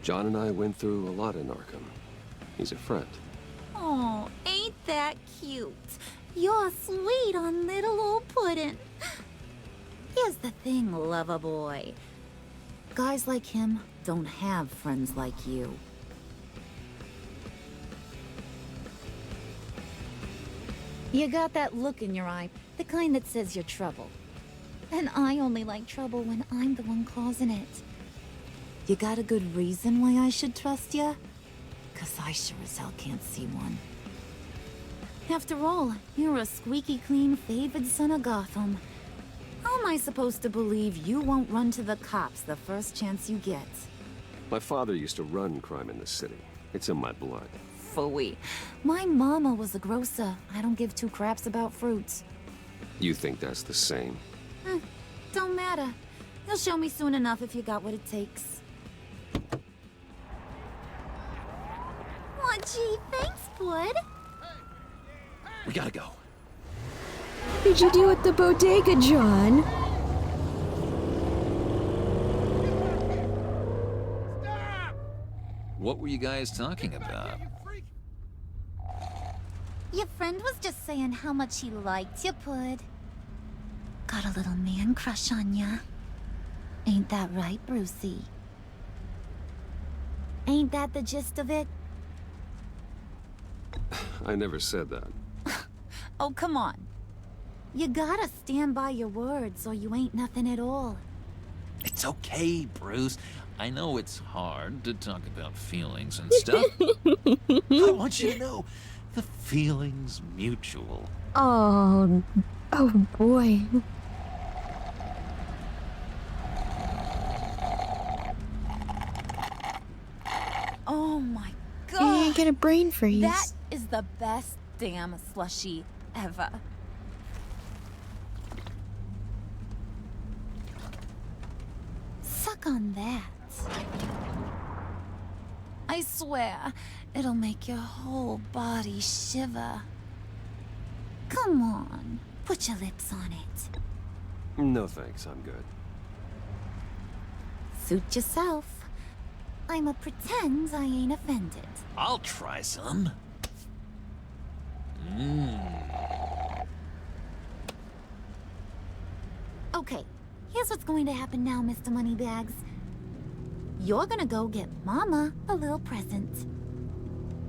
John and I went through a lot in Arkham. He's a friend. Oh, ain't that cute? You're sweet on little old Puddin'. Here's the thing, lover boy. Guys like him don't have friends like you. You got that look in your eye, the kind that says you're trouble. And I only like trouble when I'm the one causing it. You got a good reason why I should trust you? 'Cause I sure as hell can't see one. After all, you're a squeaky clean favored son of Gotham. How am I supposed to believe you won't run to the cops the first chance you get? My father used to run crime in the city. It's in my blood. Phooey. My mama was a grocer. I don't give two craps about fruits. You think that's the same? Don't matter. You'll show me soon enough if you got what it takes. Aw, gee, thanks, Bud. We gotta go. What did you do at the bodega, John? What were you guys talking about? Your friend was just saying how much he liked you, Pud. Got a little man crush on ya. Ain't that right, Brucey? Ain't that the gist of it? I never said that. Oh, come on. You gotta stand by your words or you ain't nothing at all. It's okay, Bruce. I know it's hard to talk about feelings and stuff. I want you to know the feeling's mutual. Oh, oh boy. Oh my god. You ain't get a brain freeze. That is the best damn slushie ever. Suck on that. I swear, it'll make your whole body shiver. Come on, put your lips on it. No thanks, I'm good. Suit yourself. I'ma pretend I ain't offended. I'll try some. Okay, here's what's going to happen now, Mr. Moneybags. You're gonna go get Mama a little present.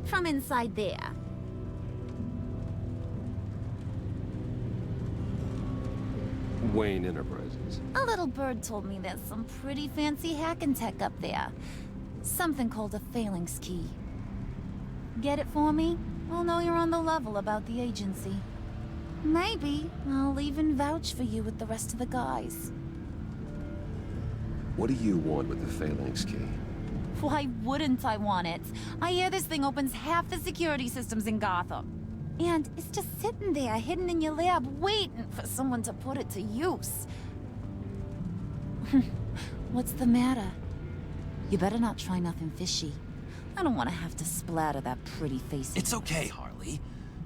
From inside there. Wayne Enterprises. A little bird told me there's some pretty fancy hacking tech up there. Something called a phalanx key. Get it for me? We'll know you're on the level about the agency. Maybe I'll even vouch for you with the rest of the guys. What do you want with the phalanx key? Why wouldn't I want it? I hear this thing opens half the security systems in Gotham. And it's just sitting there, hidden in your lab, waiting for someone to put it to use. What's the matter? You better not try nothing fishy. I don't want to have to splatter that pretty face. It's okay, Harley.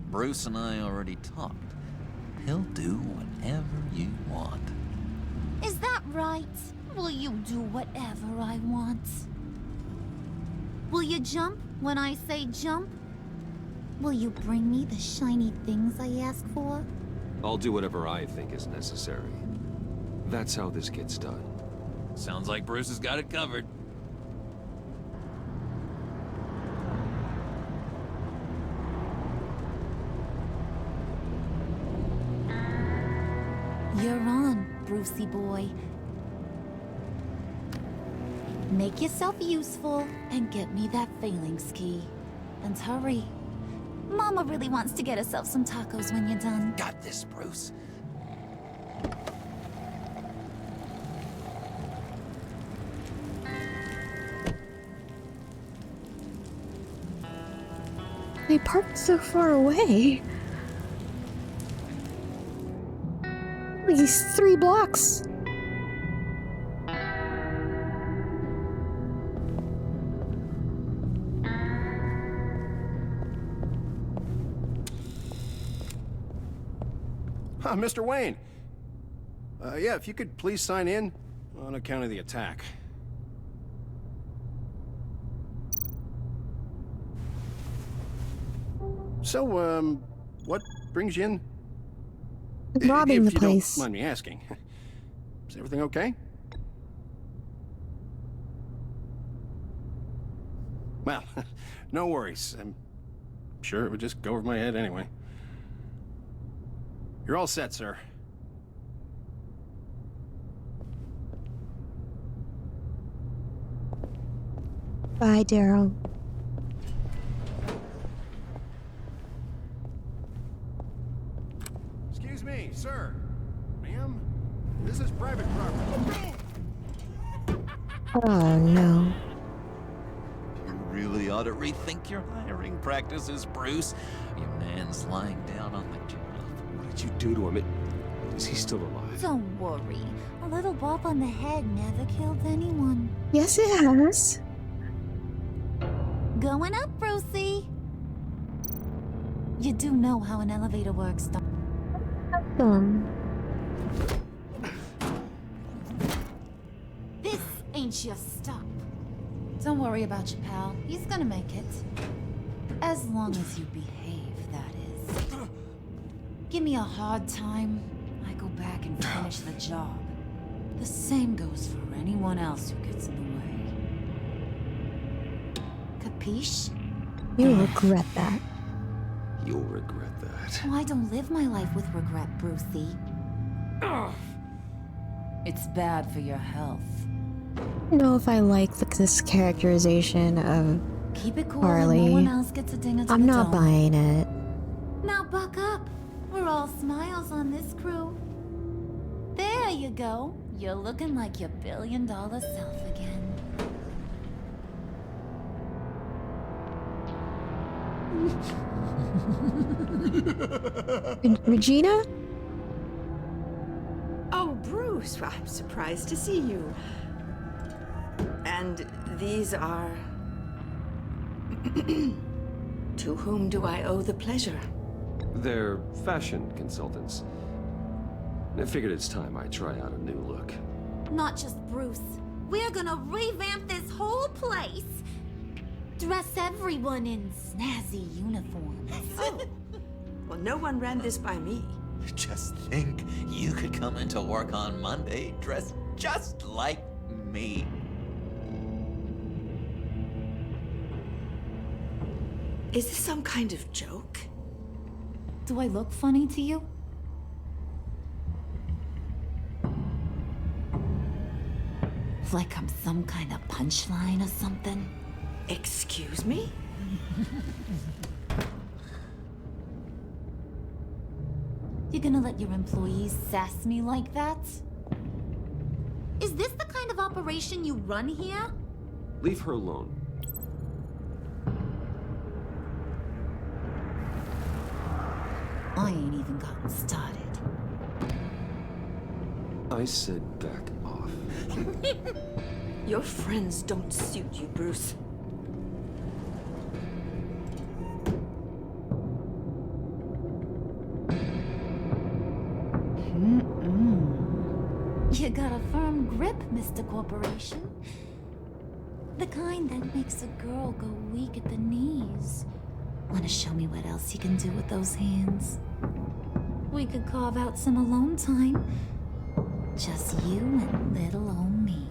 Bruce and I already talked. He'll do whatever you want. Is that right? Will you do whatever I want? Will you jump when I say jump? Will you bring me the shiny things I ask for? I'll do whatever I think is necessary. That's how this gets done. Sounds like Bruce has got it covered. You're on, Brucey boy. Make yourself useful and get me that phalanx key. And hurry. Mama really wants to get herself some tacos when you're done. Got this, Bruce. They parked so far away. These 3 blocks. Mr. Wayne. Yeah, if you could please sign in on account of the attack. So, what brings you in? Robbing if the place. Don't mind me asking. Is everything okay? Well, no worries. I'm sure it would just go over my head anyway. You're all set, sir. Bye, Daryl. Excuse me, sir. Ma'am? This is private property. Oh, no. You really ought to rethink your hiring practices, Bruce. Your man's lying down on the job. What did you do to him? Is he still alive? Don't worry. A little bump on the head never killed anyone. Yes, it has. Going up, Brucey. You do know how an elevator works, don't you? This ain't your stop. Don't worry about your pal. He's gonna make it. As long as you behave, that is. Give me a hard time, I go back and finish the job. The same goes for anyone else who gets in the way. Capiche? You'll regret that. You'll regret that. Oh, I don't live my life with regret, Brucey. It's bad for your health. don't know if I like this characterization of Keep it cool Harley. and no one else gets a ding to I'm the not dome. buying it. Now buck up. We're all smiles on this crew. There you go. You're looking like your billion-dollar self again. Regina? Oh, Bruce, well, I'm surprised to see you. And these are... To whom do I owe the pleasure? They're fashion consultants. I figured it's time I try out a new look. Not just Bruce. We're gonna revamp this whole place. Dress everyone in snazzy uniforms. Oh. Well, no one ran this by me. Just think, you could come into work on Monday dressed just like me. Is this some kind of joke? Do I look funny to you? Like I'm some kind of punchline or something? Excuse me? You gonna let your employees sass me like that? Is this the kind of operation you run here? Leave her alone. I ain't even gotten started. I said back off. Your friends don't suit you, Bruce. You got a firm grip, Mr. Corporation. The kind that makes a girl go weak at the knees. Wanna show me what else you can do with those hands? We could carve out some alone time. Just you and little old me.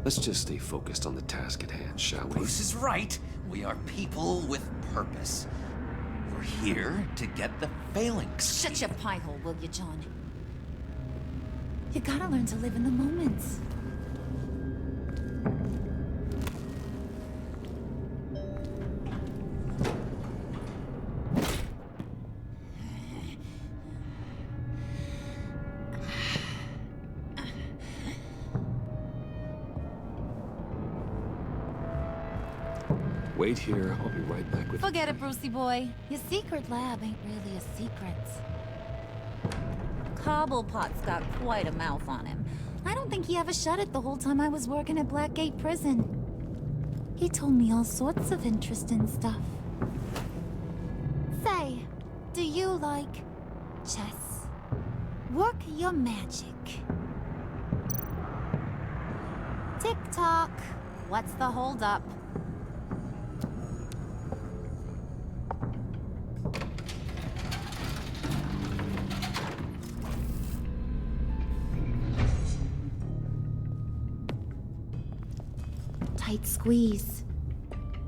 Let's just stay focused on the task at hand, shall we? Bruce is right. We are people with purpose. We're here to get the phalanx. Shut your pie hole, will you, John? You gotta learn to live in the moment. Wait here, I'll be right back with Forget it, Brucey boy. Your secret lab ain't really a secret. Cobblepot's got quite a mouth on him. I don't think he ever shut it the whole time I was working at Blackgate Prison. He told me all sorts of interesting stuff. Say, do you like chess? Work your magic. Tick-tock. What's the holdup? Tight squeeze.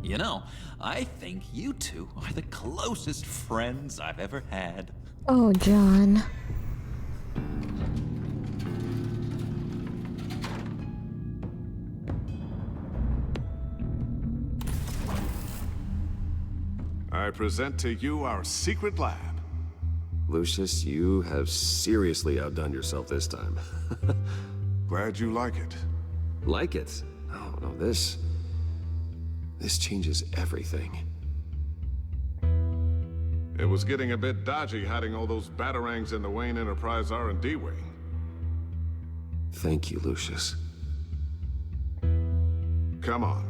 You know, I think you two are the closest friends I've ever had. Oh, John. I present to you our secret lab. Lucius, you have seriously outdone yourself this time. Glad you like it. Like it? Oh, no, this changes everything. It was getting a bit dodgy hiding all those batarangs in the Wayne Enterprise R&D wing. Thank you, Lucius. Come on.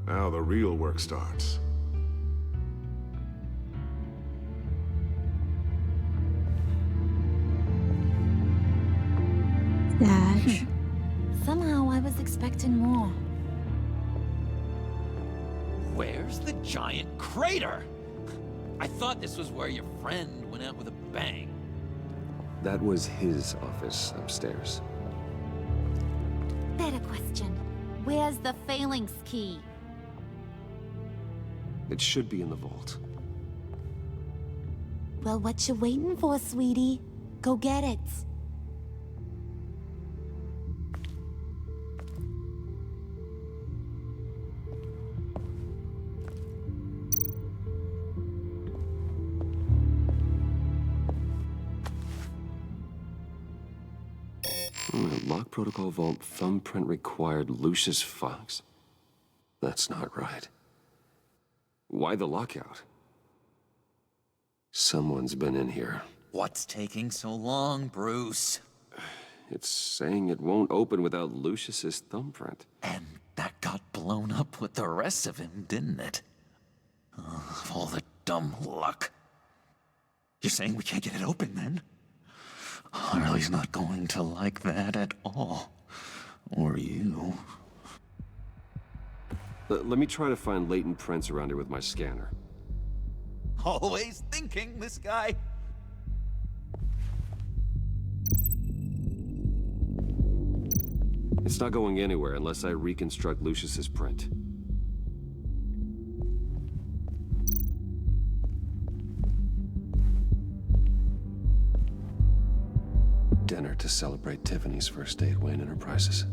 Now the real work starts. Dash. Somehow I was expecting more. Where's the giant crater? I thought this was where your friend went out with a bang. That was his office upstairs. Better question. Where's the phalanx key? It should be in the vault. Well, what you waiting for, sweetie? Go get it. Lock protocol vault thumbprint required Lucius Fox. That's not right. Why the lockout? Someone's been in here. What's taking so long, Bruce? It's saying it won't open without Lucius's thumbprint. And that got blown up with the rest of him, didn't it? Oh, all the dumb luck. You're saying we can't get it open, then? Harley's not going to like that at all. Or you. Let me try to find latent prints around here with my scanner. Always thinking, this guy. It's not going anywhere unless I reconstruct Lucius's print. Dinner to celebrate Tiffany's first day at Wayne Enterprises.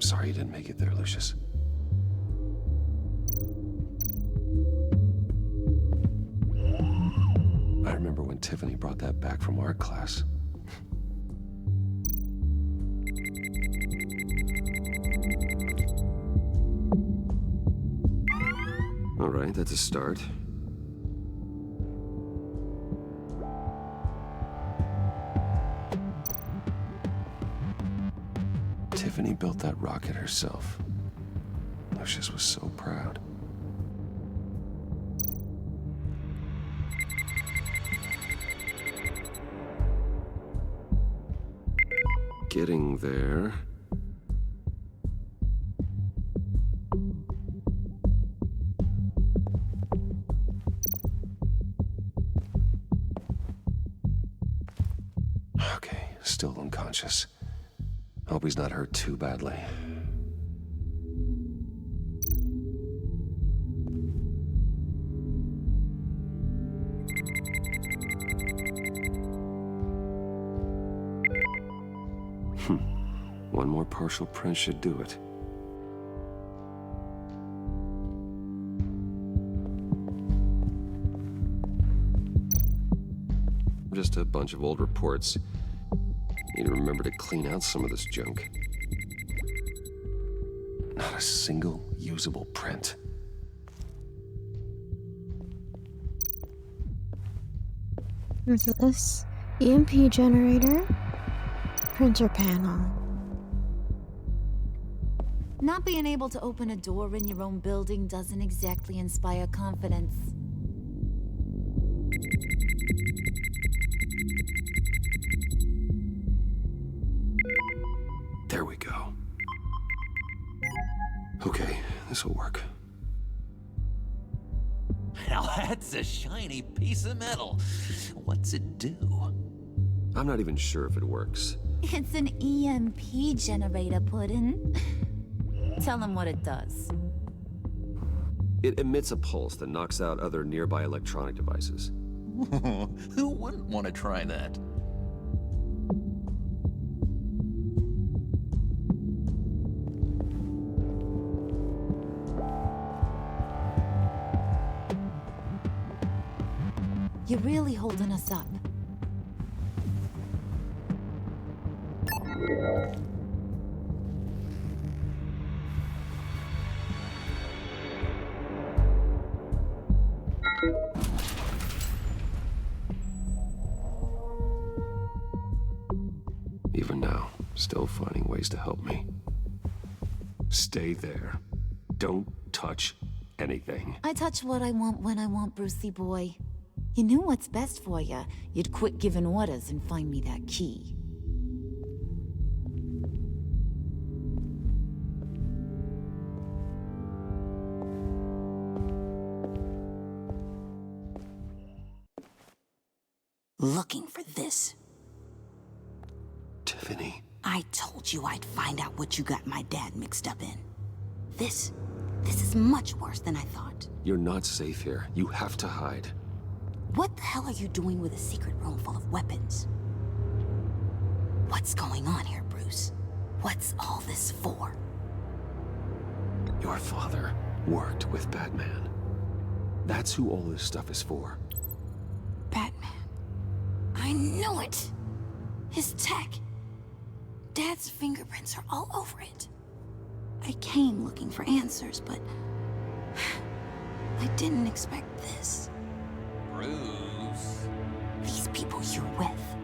Sorry you didn't make it there, Lucius. I remember when Tiffany brought that back from art class. All right, that's a start. Tiffany built that rocket herself. Lucius was so proud. Getting there. Okay, still unconscious. Hope he's not hurt too badly. One more partial print should do it. Just a bunch of old reports. Need to remember to clean out some of this junk. Not a single usable print. What's this? EMP generator. Printer panel. Not being able to open a door in your own building doesn't exactly inspire confidence. There we go. Okay, this'll work. Now that's a shiny piece of metal. What's it do? I'm not even sure if it works. It's an EMP generator, Puddin'. Tell him what it does. It emits a pulse that knocks out other nearby electronic devices. Who wouldn't want to try that? You're really holding us up. Even now, still finding ways to help me. Stay there. Don't touch anything. I touch what I want when I want, Brucey boy. You knew what's best for you. You'd quit giving orders and find me that key. Looking for this. Tiffany. I told you I'd find out what you got my dad mixed up in. This is much worse than I thought. You're not safe here. You have to hide. What the hell are you doing with a secret room full of weapons? What's going on here, Bruce? What's all this for? Your father worked with Batman. That's who all this stuff is for. Batman. I knew it! His tech. Dad's fingerprints are all over it. I came looking for answers, but I didn't expect this. Bruce. These people you're with.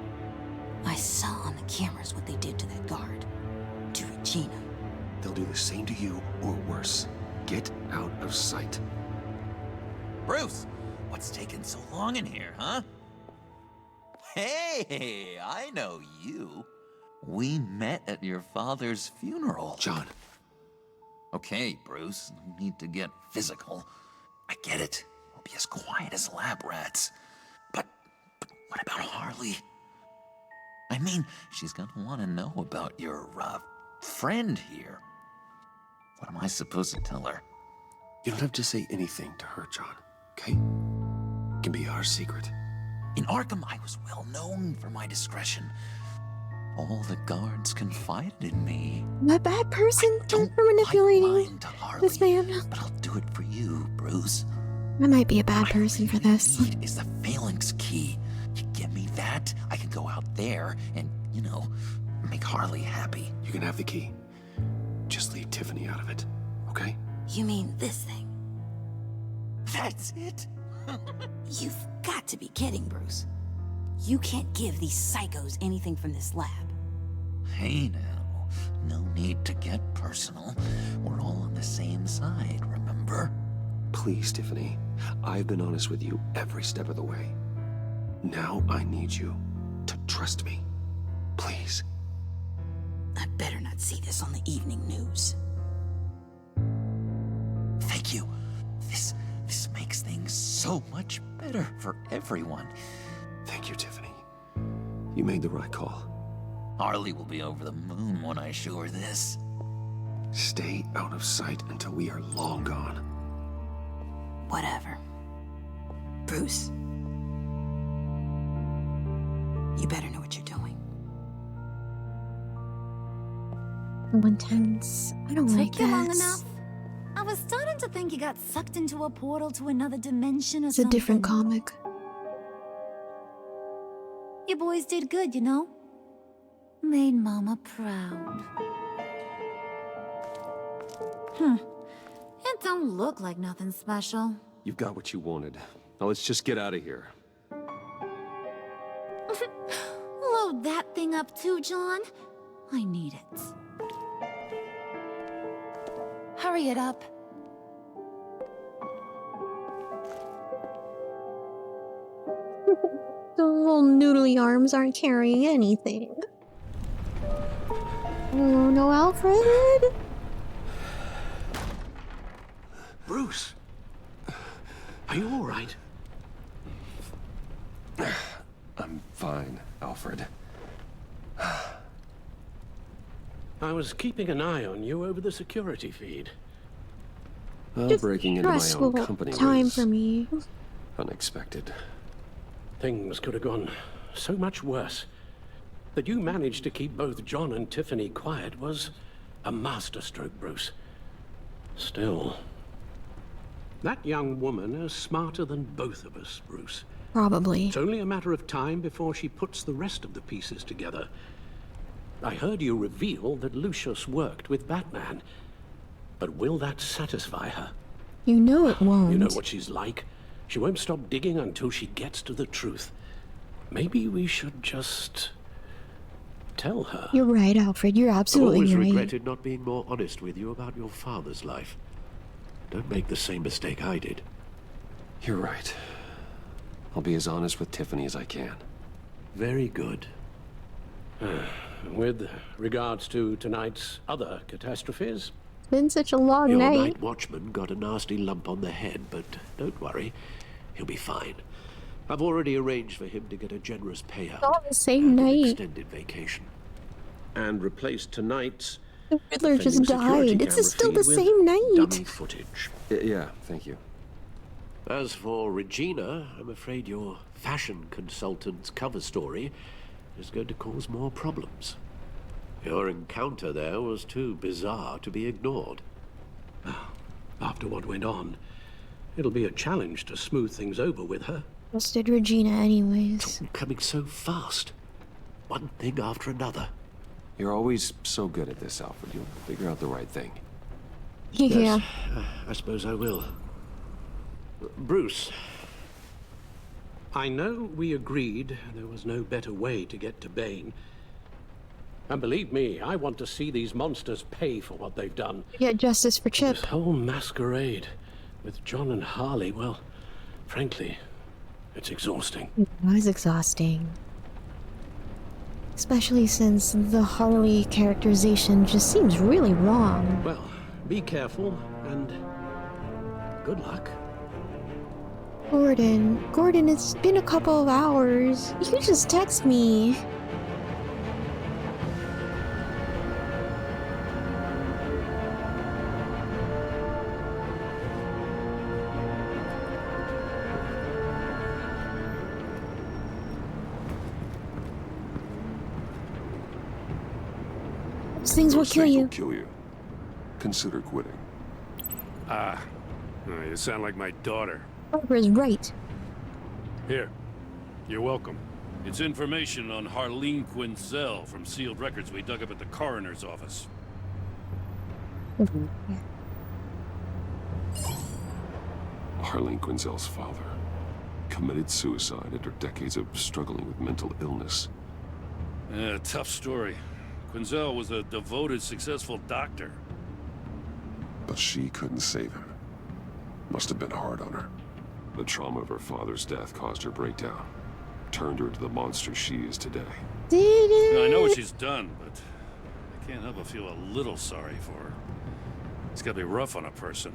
I saw on the cameras what they did to that guard. To Regina. They'll do the same to you, or worse. Get out of sight. Bruce, what's taking so long in here, huh? Hey, I know you. We met at your father's funeral. John. Okay, Bruce, no need to get physical. I get it. We'll be as quiet as lab rats. But what about Harley? I mean, she's gonna want to know about your, friend here. What am I supposed to tell her? You don't have to say anything to her, John, okay? It can be our secret. In Arkham, I was well known for my discretion. All the guards confided in me. I'm a bad person for manipulating this man. But I'll do it for you, Bruce. I might be a bad person for this. What I need is the phalanx key. You give me that, I can go out there and, you know, make Harley happy. You can have the key. Just leave Tiffany out of it, okay? You mean this thing? That's it? You've got to be kidding, Bruce. You can't give these psychos anything from this lab. Hey now, no need to get personal. We're all on the same side, remember? Please, Tiffany. I've been honest with you every step of the way. Now I need you to trust me. Please. I better not see this on the evening news. Thank you. This makes things so much better for everyone. Thank you, Tiffany. You made the right call. Harley will be over the moon when I show her this. Stay out of sight until we are long gone. Whatever. Bruce. You better know what you're doing. One tense. I don't like Took you long this. enough? I was starting to think you got sucked into a portal to another dimension or It's a something. different comic. You boys did good, you know? Made Mama proud. It don't look like nothing special. You've got what you wanted. Now let's just get out of here. Load that thing up too, John. I need it. Hurry it up. The little noodly arms aren't carrying anything. Oh no, Alfred! Bruce! Are you all right? I'm fine, Alfred. I was keeping an eye on you over the security feed. Well, Just breaking into my own stressful company time was for me. unexpected. Things could have gone so much worse. That you managed to keep both John and Tiffany quiet was a masterstroke, Bruce. Still, that young woman is smarter than both of us, Bruce. Probably. It's only a matter of time before she puts the rest of the pieces together. I heard you reveal that Lucius worked with Batman. But will that satisfy her? You know it won't. You know what she's like. She won't stop digging until she gets to the truth. Maybe we should just tell her. You're right, Alfred. You're absolutely I've always right. regretted not being more honest with you about your father's life. Don't make the same mistake I did. You're right. I'll be as honest with Tiffany as I can. Very good. With regards to tonight's other catastrophes, It's been such a long your night. night watchman got a nasty lump on the head, but don't worry, he'll be fine. I've already arranged for him to get a generous payout. All the same and an night. extended vacation. And replace tonight's The Riddler just security died. It's camera still the feed with same night. dummy footage. Yeah, thank you. As for Regina, I'm afraid your fashion consultant's cover story is going to cause more problems. Your encounter there was too bizarre to be ignored. After what went on, it'll be a challenge to smooth things over with her. Trusted Regina anyways. Coming so fast. One thing after another. You're always so good at this, Alfred. You'll figure out the right thing. Yeah. Yes, I suppose I will. Bruce, I know we agreed there was no better way to get to Bane. And believe me, I want to see these monsters pay for what they've done. Get justice for Chip. This whole masquerade with John and Harley, well, frankly, it's exhausting. It was exhausting. Especially since the Harley characterization just seems really wrong. Well, be careful, and good luck. Gordon, it's been a couple of hours. You just text me. Those things will kill you. Kill you. Consider quitting. Ah, you sound like my daughter. Barbara's right. Here, you're welcome. It's information on Harleen Quinzel from sealed records we dug up at the coroner's office. Harleen Quinzel's father committed suicide after decades of struggling with mental illness. Yeah, tough story. Quinzel was a devoted, successful doctor. But she couldn't save him. Must have been hard on her. The trauma of her father's death caused her breakdown. Turned her into the monster she is today. I know what she's done, but I can't help but feel a little sorry for her. It's gotta be rough on a person,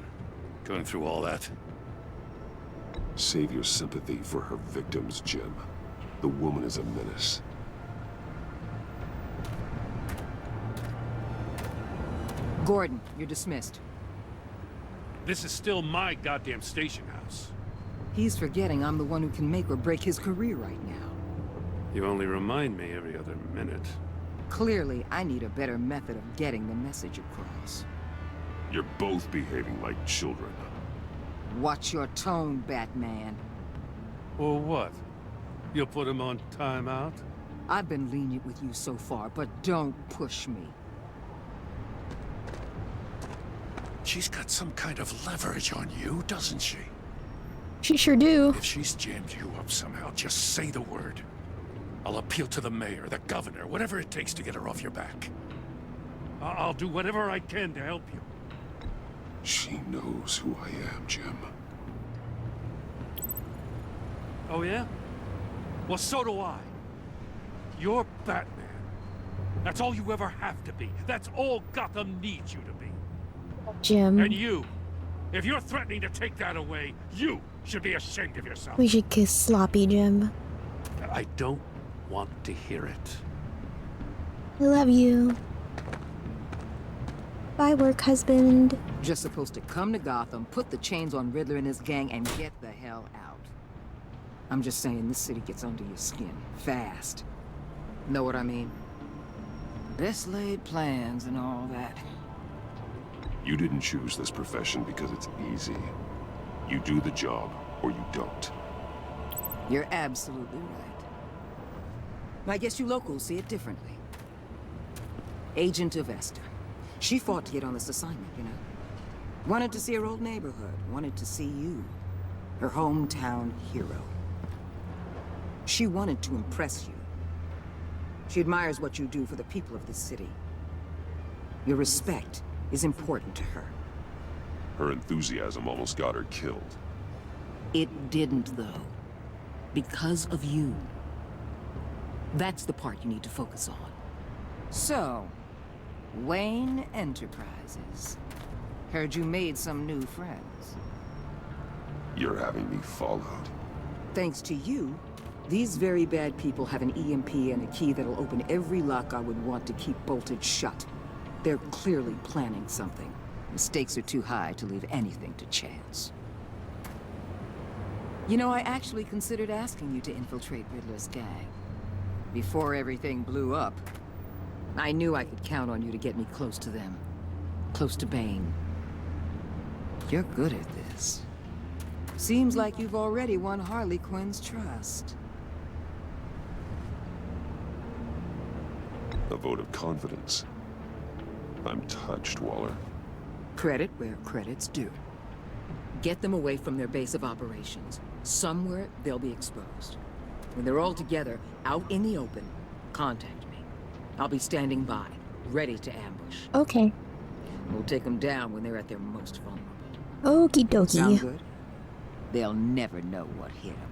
going through all that. Save your sympathy for her victims, Jim. The woman is a menace. Gordon, you're dismissed. This is still my goddamn station house. He's forgetting I'm the one who can make or break his career right now. You only remind me every other minute. Clearly, I need a better method of getting the message across. You're both behaving like children. Watch your tone, Batman. Or what? You'll put him on timeout? I've been lenient with you so far, but don't push me. She's got some kind of leverage on you, doesn't she? She sure do. If she's jammed you up somehow, just say the word. I'll appeal to the mayor, the governor, whatever it takes to get her off your back. I'll do whatever I can to help you. She knows who I am, Jim. Oh yeah? Well, so do I. You're Batman. That's all you ever have to be. That's all Gotham needs you to be. Jim. And you, if you're threatening to take that away, you should be ashamed of yourself. We should kiss Sloppy Jim. I don't want to hear it. I love you. Bye, work husband. Just supposed to come to Gotham, put the chains on Riddler and his gang, and get the hell out. I'm just saying, this city gets under your skin. Fast. Know what I mean? Best laid plans and all that. You didn't choose this profession because it's easy. You do the job, or you don't. You're absolutely right. I guess you locals see it differently. Agent Avesta. She fought to get on this assignment, you know. Wanted to see her old neighborhood. Wanted to see you. Her hometown hero. She wanted to impress you. She admires what you do for the people of this city. Your respect is important to her. Her enthusiasm almost got her killed. It didn't, though. Because of you. That's the part you need to focus on. So, Wayne Enterprises. Heard you made some new friends. You're having me followed. Thanks to you, these very bad people have an EMP and a key that'll open every lock I would want to keep bolted shut. They're clearly planning something. The stakes are too high to leave anything to chance. You know, I actually considered asking you to infiltrate Riddler's gang. Before everything blew up, I knew I could count on you to get me close to them. Close to Bane. You're good at this. Seems like you've already won Harley Quinn's trust. A vote of confidence. I'm touched, Waller. Credit where credit's due. Get them away from their base of operations. Somewhere they'll be exposed. When they're all together, out in the open, contact me. I'll be standing by, ready to ambush. Okay. We'll take them down when they're at their most vulnerable. Okie dokie. Sound good? They'll never know what hit them.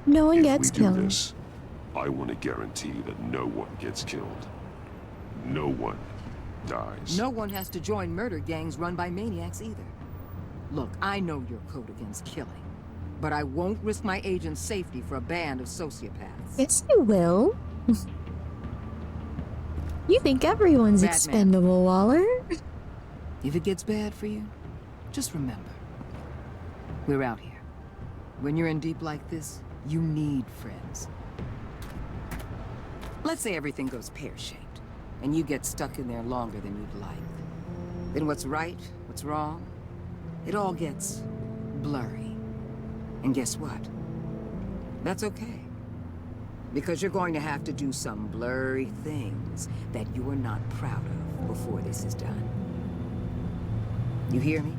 No one If gets we do killed. this, I want to guarantee that no one gets killed. No one dies. No one has to join murder gangs run by maniacs either. Look, I know your code against killing, but I won't risk my agent's safety for a band of sociopaths. Yes, you will. You think everyone's Batman. expendable, Waller? If it gets bad for you, just remember, we're out here. When you're in deep like this, you need friends. Let's say everything goes pear-shaped, and you get stuck in there longer than you'd like. Then what's right, what's wrong, it all gets blurry. And guess what? That's okay. Because you're going to have to do some blurry things that you are not proud of before this is done. You hear me?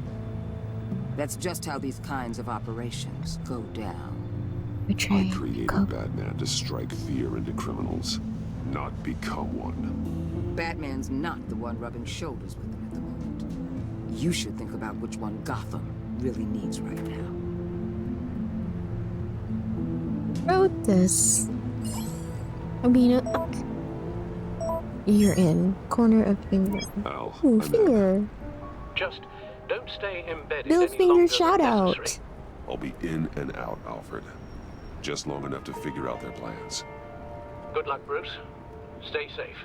That's just how these kinds of operations go down. I created Batman to strike fear into criminals, not become one. Batman's not the one rubbing shoulders with them at the moment. You should think about which one Gotham really needs right now. Wrote this. I mean, you're in. Corner of finger. Al, Ooh, I'm finger. Just don't stay embedded Bill any Finger longer shout than out. necessary. I'll be in and out, Alfred. Just long enough to figure out their plans. Good luck, Bruce. Stay safe.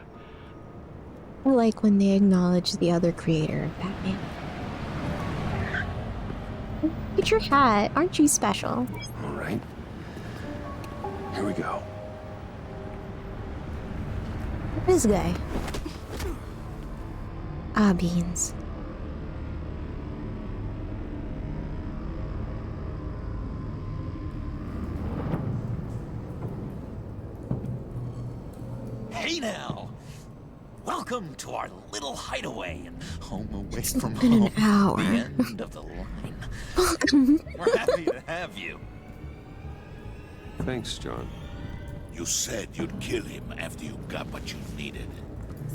I like when they acknowledge the other creator of Batman. Get your hat. Aren't you special? All right. Here we go. This guy. Ah, beans. Hey now! Welcome to our little hideaway and home away from been home. an hour. The end of the line. Welcome. We're happy to have you. Thanks, John. You said you'd kill him after you got what you needed.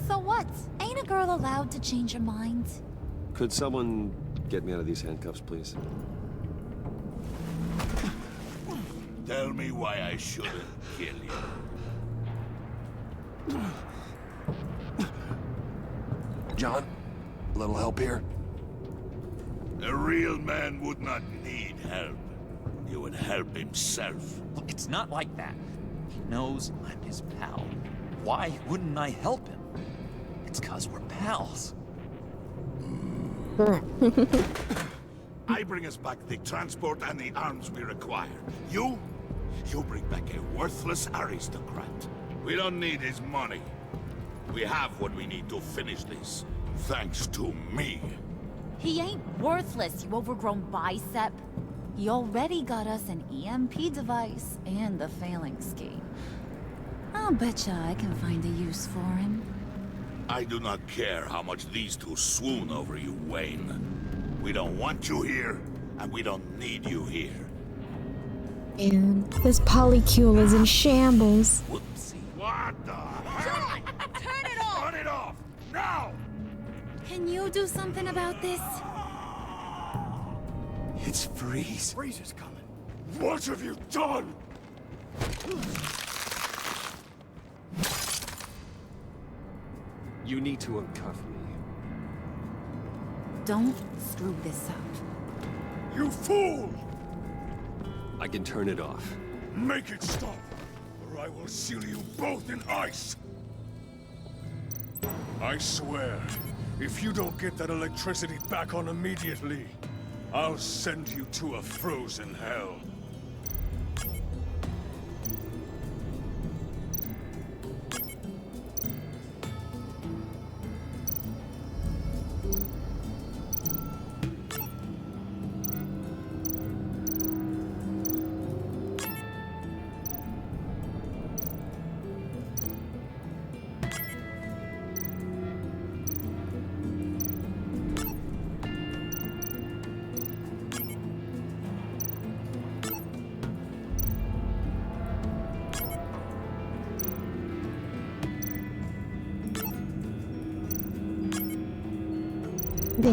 So what? Ain't a girl allowed to change her mind? Could someone get me out of these handcuffs, please? Tell me why I shouldn't kill you. John, a little help here? A real man would not need help. He would help himself. Look, it's not like that. He knows I'm his pal. Why wouldn't I help him? It's 'cause we're pals. I bring us back the transport and the arms we require. You bring back a worthless aristocrat. We don't need his money. We have what we need to finish this. Thanks to me. He ain't worthless, you overgrown bicep. He already got us an EMP device and the failing scheme. I'll betcha I can find a use for him. I do not care how much these two swoon over you, Wayne. We don't want you here, and we don't need you here. And this polycule is in shambles. Whoopsie. What the hell? Turn it off! Turn it off! Now! Can you do something about this? It's Freeze. Freeze is coming. What have you done? You need to uncuff me. Don't screw this up. You fool! I can turn it off. Make it stop, or I will seal you both in ice! I swear, if you don't get that electricity back on immediately, I'll send you to a frozen hell.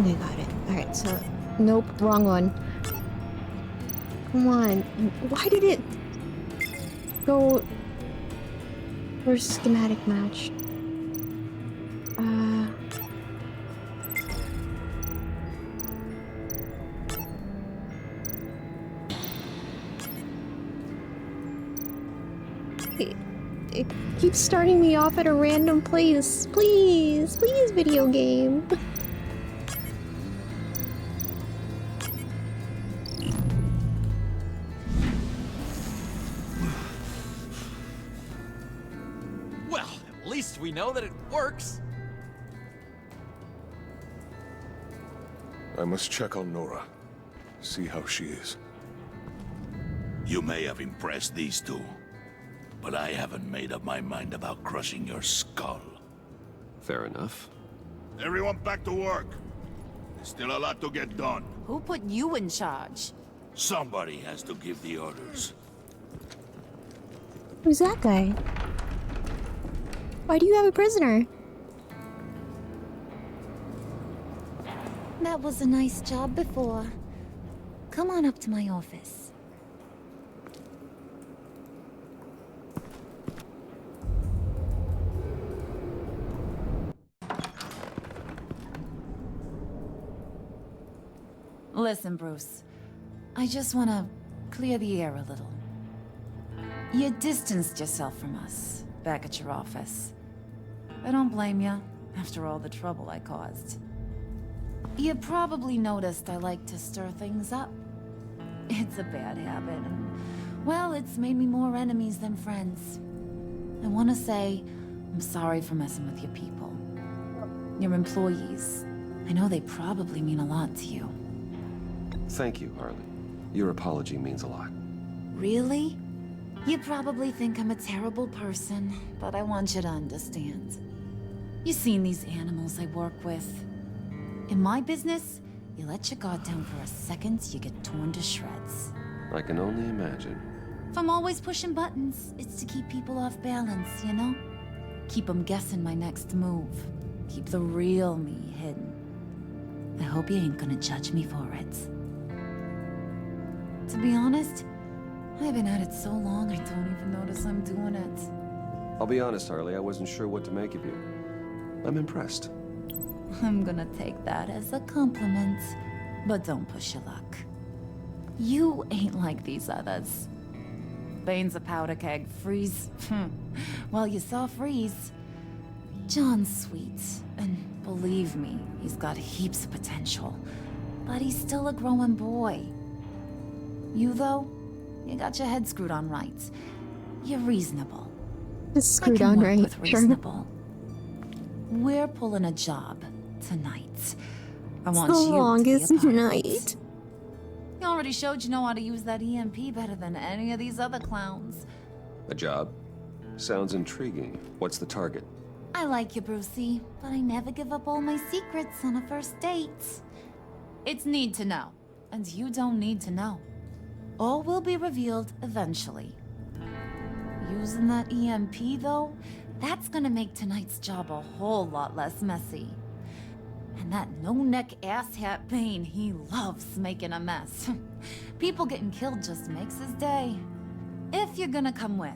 think I got it. Alright, so... Nope, wrong one. Come on. Why did it... go... for schematic match? It keeps starting me off at a random place. Please, please, video game. Well, at least we know that it works. I must check on Nora. See how she is. You may have impressed these two, but I haven't made up my mind about crushing your skull. Fair enough. Everyone back to work. There's still a lot to get done. Who put you in charge? Somebody has to give the orders. Who's that guy? Why do you have a prisoner? That was a nice job before. Come on up to my office. Listen, Bruce. I just want to clear the air a little. You distanced yourself from us, back at your office. I don't blame you, after all the trouble I caused. You probably noticed I like to stir things up. It's a bad habit, and, well, it's made me more enemies than friends. I want to say, I'm sorry for messing with your people. Your employees. I know they probably mean a lot to you. Thank you, Harley. Your apology means a lot. Really? You probably think I'm a terrible person, but I want you to understand. You've seen these animals I work with. In my business, you let your guard down for a second, you get torn to shreds. I can only imagine. If I'm always pushing buttons, it's to keep people off balance, you know? Keep them guessing my next move. Keep the real me hidden. I hope you ain't gonna judge me for it. To be honest, I've been at it so long I don't even notice I'm doing it. I'll be honest, Harley, I wasn't sure what to make of you. I'm impressed. I'm gonna take that as a compliment, but don't push your luck. You ain't like these others. Bane's a powder keg, Freeze. Well, you saw Freeze. John's sweet, and believe me, he's got heaps of potential. But he's still a growing boy. You, though, you got your head screwed on right. You're reasonable. It's screwed on right, with reasonable. We're pulling a job tonight. I want the you longest to be a part of night. it. You already showed you know how to use that EMP better than any of these other clowns. A job? Sounds intriguing. What's the target? I like you, Brucey, but I never give up all my secrets on a first date. It's need to know, and you don't need to know. All will be revealed eventually. Using that EMP, though, that's gonna make tonight's job a whole lot less messy. And that no-neck asshat Bane, he loves making a mess. People getting killed just makes his day. If you're gonna come with,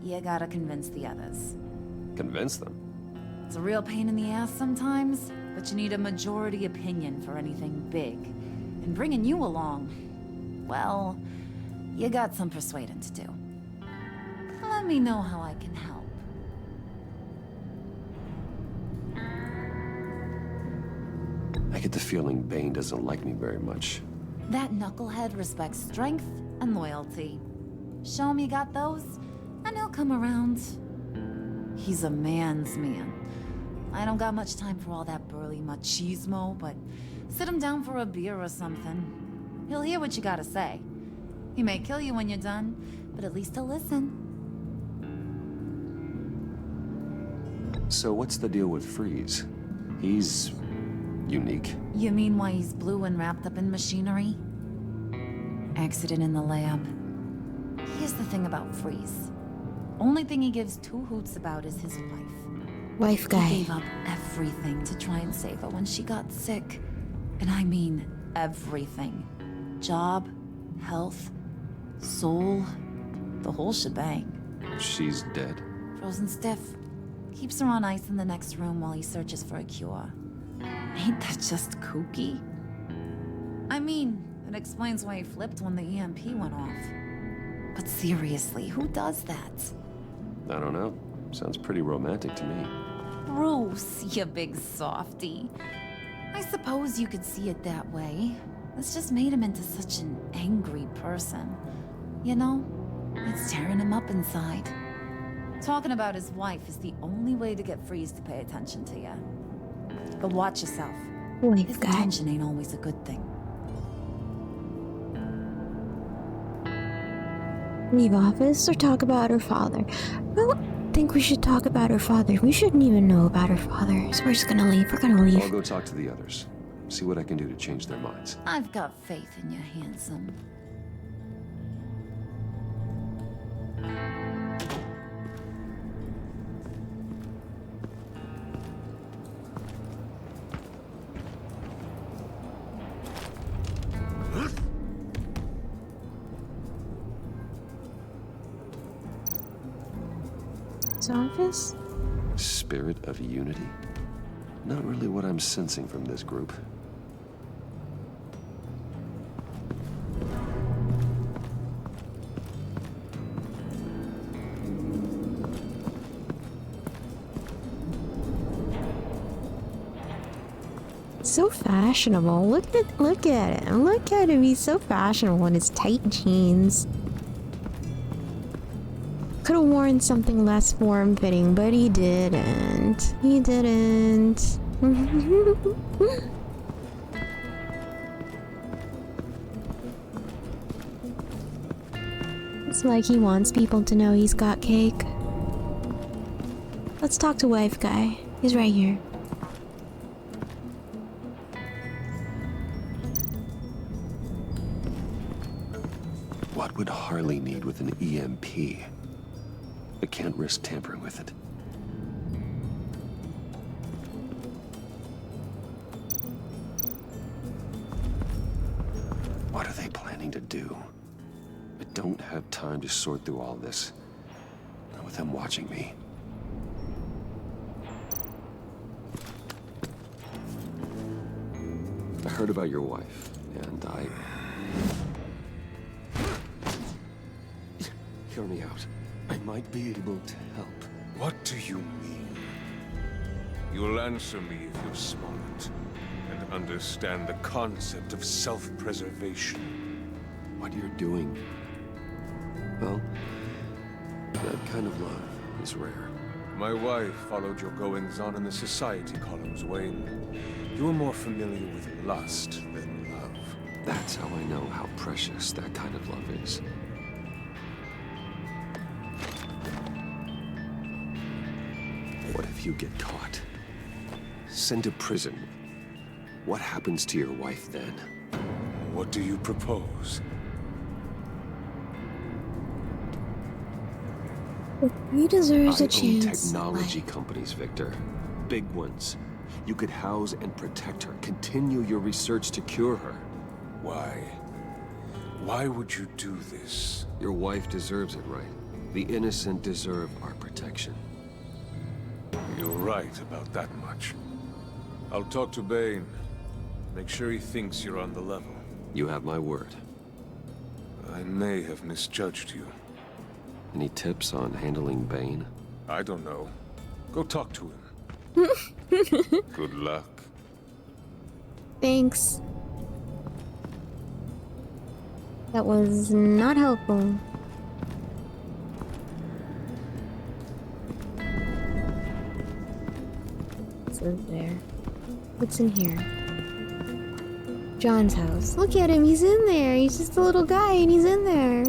you gotta convince the others. Convince them? It's a real pain in the ass sometimes, but you need a majority opinion for anything big. And bringing you along, well, you got some persuading to do. Let me know how I can help. I get the feeling Bane doesn't like me very much. That knucklehead respects strength and loyalty. Show him you got those, and he'll come around. He's a man's man. I don't got much time for all that burly machismo, but sit him down for a beer or something. He'll hear what you gotta say. He may kill you when you're done, but at least he'll listen. So what's the deal with Freeze? He's unique. You mean why he's blue and wrapped up in machinery? Accident in the lab. Here's the thing about Freeze. Only thing he gives two hoots about is his wife. Wife guy. He gave up everything to try and save her when she got sick. And I mean everything. Job, health, soul, the whole shebang. She's dead? Frozen stiff. Keeps her on ice in the next room while he searches for a cure. Ain't that just kooky? I mean, it explains why he flipped when the EMP went off. But seriously, who does that? I don't know. Sounds pretty romantic to me. Bruce, you big softy. I suppose you could see it that way. This just made him into such an angry person. You know, it's tearing him up inside. Talking about his wife is the only way to get Freeze to pay attention to you. But watch yourself. His attention ain't always a good thing. Leave office or talk about her father? I don't think we should talk about her father. We shouldn't even know about her father. So we're just gonna leave. We're gonna leave. I'll go talk to the others. See what I can do to change their minds. I've got faith in you, handsome. Office? Spirit of unity? Not really what I'm sensing from this group. So fashionable. Look at him. Look at him. He's so fashionable in his tight jeans. Could have worn something less form-fitting, but he didn't. He didn't. It's like he wants people to know he's got cake. Let's talk to wife guy. He's right here. What would Harley need with an EMP? I can't risk tampering with it. What are they planning to do? I don't have time to sort through all this. Not with them watching me. I heard about your wife, and Hear me out. I might be able to help. What do you mean? You'll answer me if you're smart and understand the concept of self-preservation. What you're doing, well, that kind of love is rare. My wife followed your goings-on in the society columns, Wayne. You're more familiar with lust than love. That's how I know how precious that kind of love is. What if you get caught? Sent to prison? What happens to your wife then? What do you propose? He deserves a chance. I own technology companies, Victor. Big ones. You could house and protect her. Continue your research to cure her. Why? Why would you do this? Your wife deserves it, right? The innocent deserve our protection. You're right about that much. I'll talk to Bane. Make sure he thinks you're on the level. You have my word. I may have misjudged you. Any tips on handling Bane? I don't know. Go talk to him. Good luck. Thanks. That was not helpful. What's in there? What's in here? John's house. Look at him, he's in there. He's just a little guy and he's in there.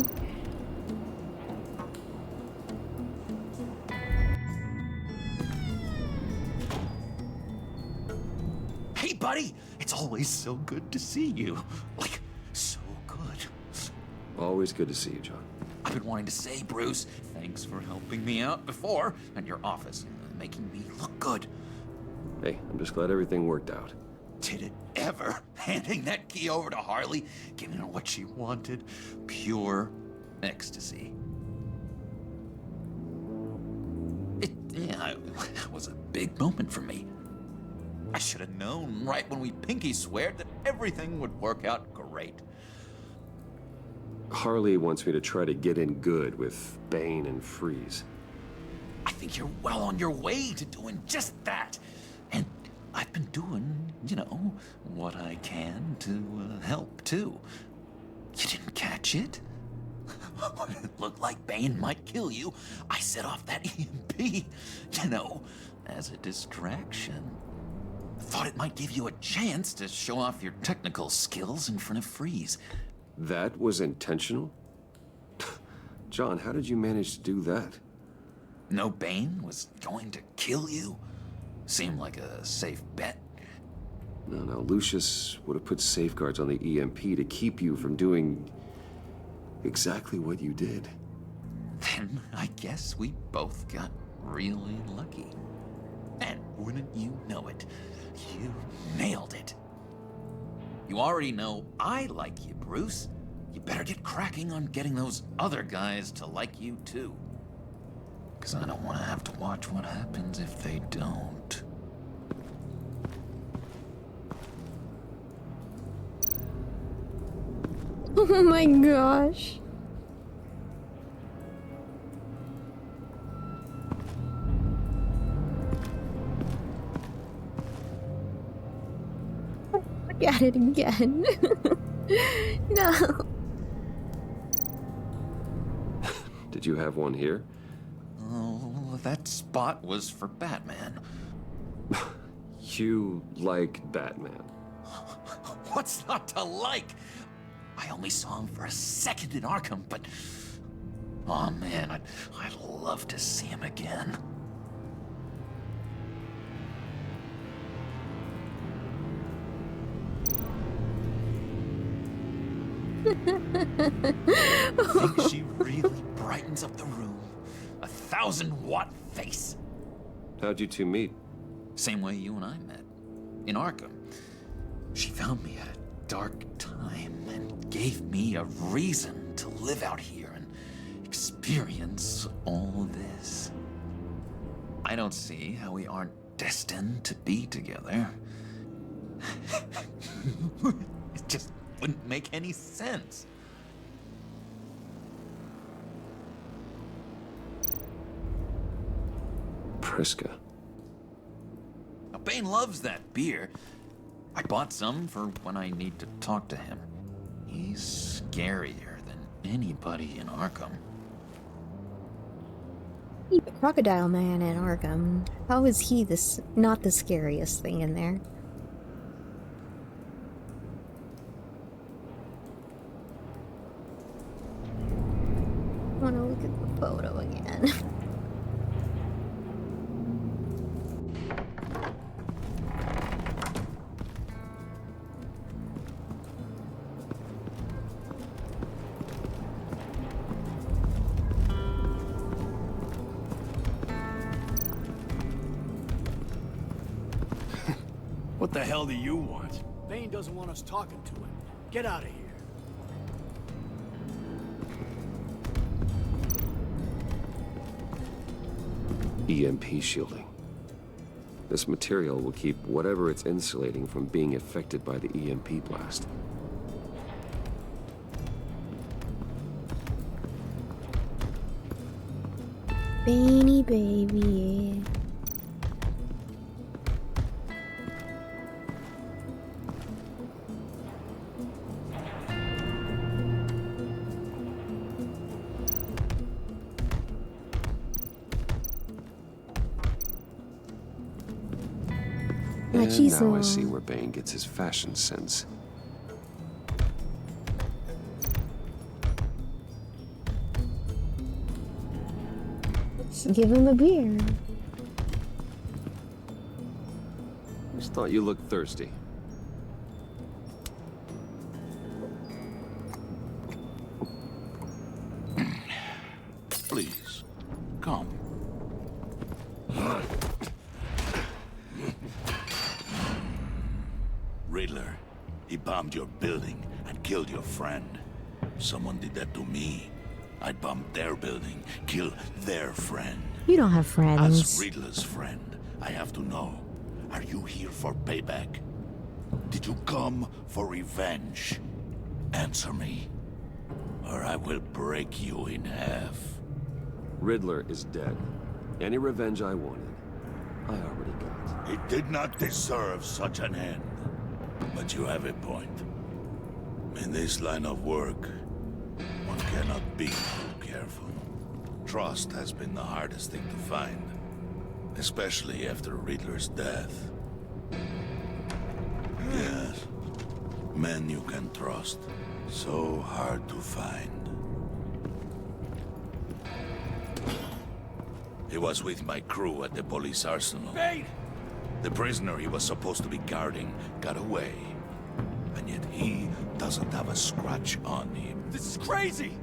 Hey, buddy! It's always so good to see you. Like, so good. Always good to see you, John. I've been wanting to say, Bruce, thanks for helping me out before, and your office, making me look good. Hey, I'm just glad everything worked out. Did it ever? Handing that key over to Harley, giving her what she wanted. Pure ecstasy. It was a big moment for me. I should have known right when we pinky sweared that everything would work out great. Harley wants me to try to get in good with Bane and Freeze. I think you're well on your way to doing just that. And I've been doing, what I can to help, too. You didn't catch it? When it looked like Bane might kill you, I set off that EMP, as a distraction. Thought it might give you a chance to show off your technical skills in front of Freeze. That was intentional? John, how did you manage to do that? No, Bane was going to kill you? Seemed like a safe bet. No, Lucius would have put safeguards on the EMP to keep you from doing exactly what you did. Then I guess we both got really lucky. And wouldn't you know it, you nailed it. You already know I like you, Bruce. You better get cracking on getting those other guys to like you, too. Because I don't want to have to watch what happens if they don't. Oh my gosh. Look at it again. No. Did you have one here? Oh, that spot was for Batman. You like Batman? What's not to like? I only saw him for a second in Arkham, but... Oh man, I'd love to see him again. I think she really brightens up the room. 1,000-watt face. How'd you two meet? Same way you and I met. In Arkham. She found me at a dark time and gave me a reason to live out here and experience all this. I don't see how we aren't destined to be together. It just wouldn't make any sense. Priska. Now, Bane loves that beer. I bought some for when I need to talk to him. He's scarier than anybody in Arkham. The Crocodile Man in Arkham. How is he not the scariest thing in there? I want to look at the photo again. What the hell do you want? Bane doesn't want us talking to him. Get out of here. EMP shielding. This material will keep whatever it's insulating from being affected by the EMP blast. Baney baby. And now I see where Bane gets his fashion sense. Let's give him a beer. Just thought you looked thirsty. Please, come. bombed your building and killed your friend. Someone did that to me. I'd bomb their building, kill their friend. You don't have friends. As Riddler's friend, I have to know. Are you here for payback? Did you come for revenge? Answer me, or I will break you in half. Riddler is dead. Any revenge I wanted, I already got. It did not deserve such an end. But you have a point. In this line of work, one cannot be too careful. Trust has been the hardest thing to find, especially after Riddler's death. Yes, men you can trust. So hard to find. He was with my crew at the police arsenal. Bane! The prisoner he was supposed to be guarding got away. And yet he doesn't have a scratch on him. This is crazy!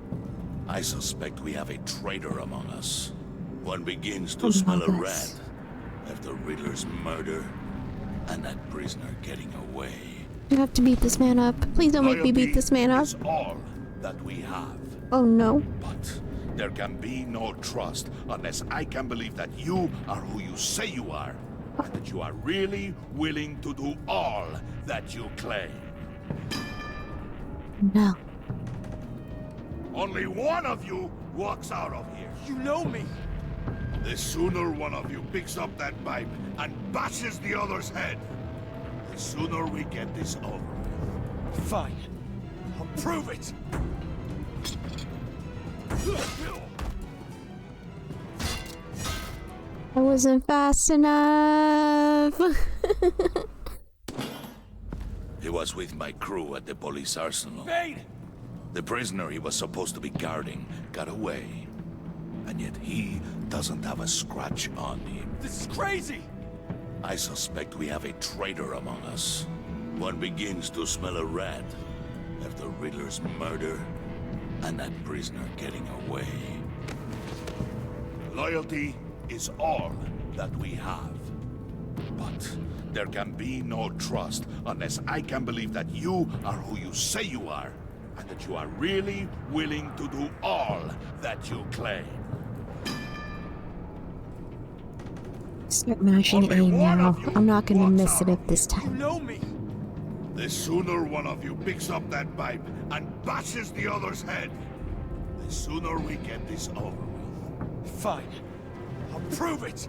I suspect we have a traitor among us. One begins to smell a rat after Riddler's murder and that prisoner getting away. You have to beat this man up. Please don't make me beat this man up. Is all that we have. Oh no. But there can be no trust unless I can believe that you are who you say you are. And that you are really willing to do all that you claim. No. Only one of you walks out of here. You know me. The sooner one of you picks up that pipe and bashes the other's head, the sooner we get this over with. Fine. I'll prove it. I wasn't fast enough. He was with my crew at the police arsenal. Bane! The prisoner he was supposed to be guarding got away. And yet he doesn't have a scratch on him. This is crazy! I suspect we have a traitor among us. One begins to smell a rat after Riddler's murder and that prisoner getting away. Loyalty is all that we have. But there can be no trust unless I can believe that you are who you say you are, and that you are really willing to do all that you claim. Start mashing A now. I'm not gonna miss it at this time. You know me. The sooner one of you picks up that pipe and bashes the other's head, the sooner we get this over with. Fine. I'll prove it.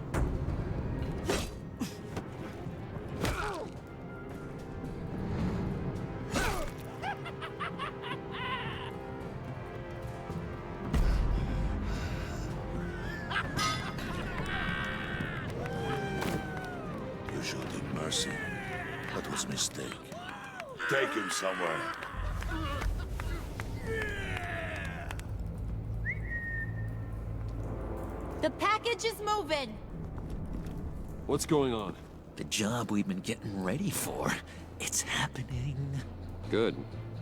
You showed him mercy. That was a mistake. Take him somewhere. The package is moving. What's going on? The job we've been getting ready for. It's happening. Good.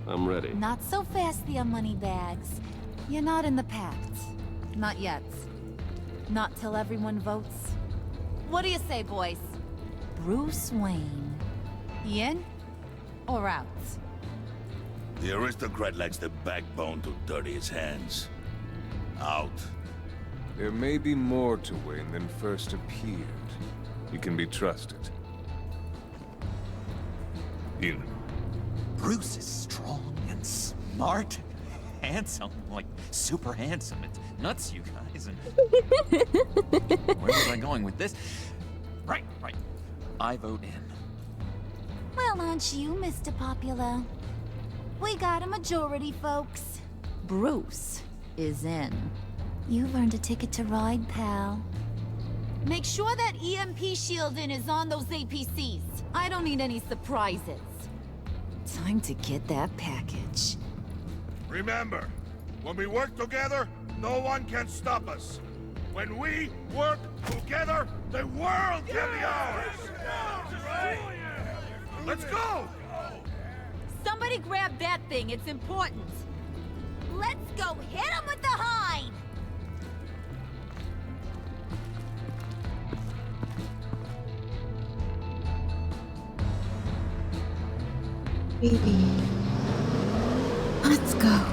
I'm ready. Not so fast, the Moneybags. You're not in the pact. Not yet. Not till everyone votes. What do you say, boys? Bruce Wayne. In or out? The aristocrat lacks the backbone to dirty his hands. Out. There may be more to Wayne than first appeared. He can be trusted. In. Bruce is strong and smart, handsome, like super handsome. It's nuts, you guys. And where was I going with this? Right. I vote in. Well, aren't you, Mr. Popular? We got a majority, folks. Bruce is in. You've earned a ticket to ride, pal. Make sure that EMP shielding is on those APCs. I don't need any surprises. Time to get that package. Remember, when we work together, no one can stop us. When we work together, the world can be ours! Let's go! Somebody grab that thing, it's important. Let's go hit him with the hide! Baby. Let's go.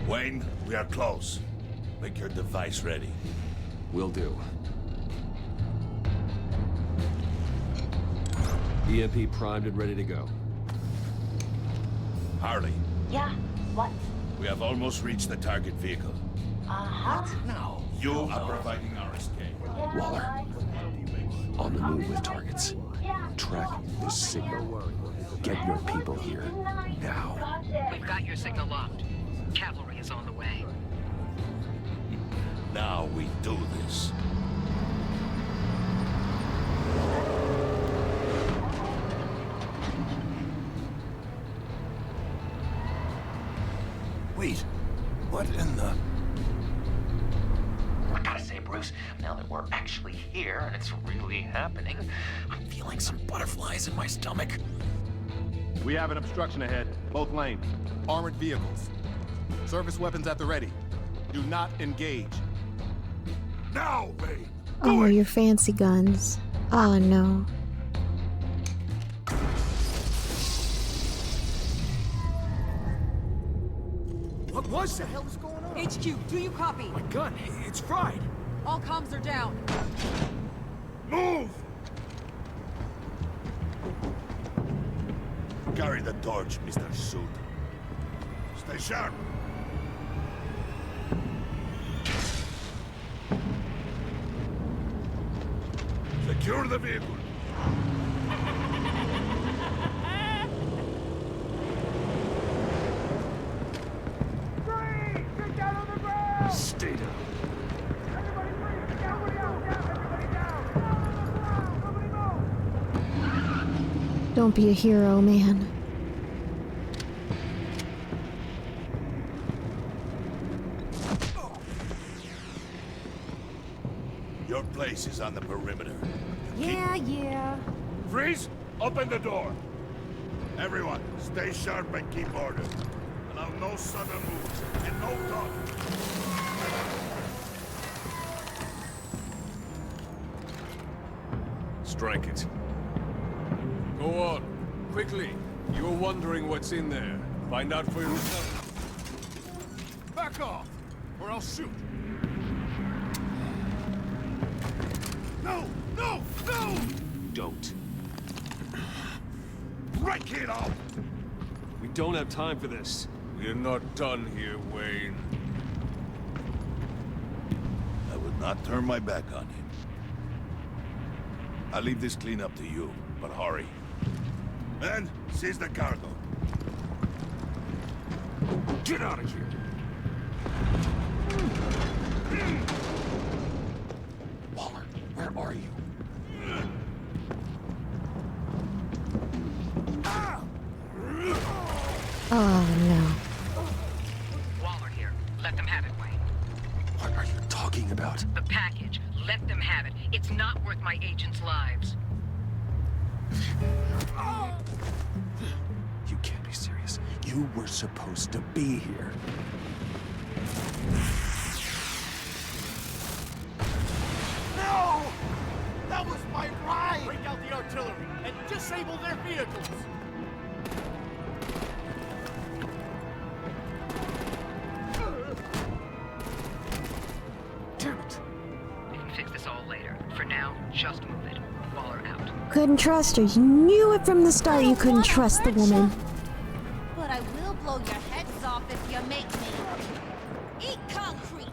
Wayne, we are close. Make your device ready. Will do. EMP primed and ready to go. Harley, Yeah? What? we have almost reached the target vehicle. Uh-huh. Now, you are providing our escape. Waller. On the move with targets. Track this signal. Get your people here. Now. We've got your signal locked. Cavalry is on the way. Now we do this. Wait, what in the... I gotta say, Bruce, now that we're actually here and it's really happening, I'm feeling some butterflies in my stomach. We have an obstruction ahead, both lanes. Armored vehicles. Service weapons at the ready. Do not engage. Now, Wayne! Oh, your fancy guns. Oh no. What was that? What the hell is going on? HQ, do you copy? My gun, it's fried. All comms are down. Move! Carry the torch, Mr. Suit. Stay sharp. Secure the vehicle. Stay down. Don't be a hero, man. Your place is on the perimeter. Yeah. Freeze! Open the door! Everyone, stay sharp and keep order. Allow no sudden moves and no talk. Strike it. Go on. Quickly. You were wondering what's in there. Find out for yourself. Back off, or I'll shoot. No! No! No! Don't. Break it off! We don't have time for this. We're not done here, Wayne. I would not turn my back on him. I'll leave this cleanup to you, but hurry. Men, seize the cargo. Get out of here! Waller, where are you? Oh no. Waller here. Let them have it, Wayne. What are you talking about? The package. Let them have it. It's not worth my agents' lives. You can't be serious. You were supposed to be here. No! That was my ride! Break out the artillery and disable their vehicles! Damn it. We can fix this all later. For now, just move it. Waller out. Couldn't trust her. You knew it from the start you couldn't trust the woman. But I will blow your heads off if you make me. Eat concrete!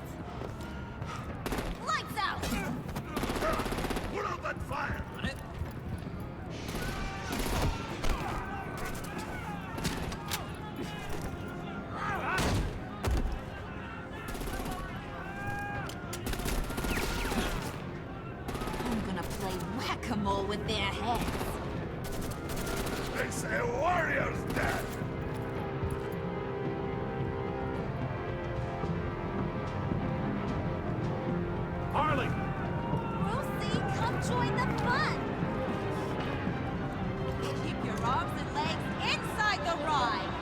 Lights out! Put out that fire! I'm gonna play whack-a-mole with their heads. They say a warrior's dead! Harley! Brucey, come join the fun! Keep your arms and legs inside the ride!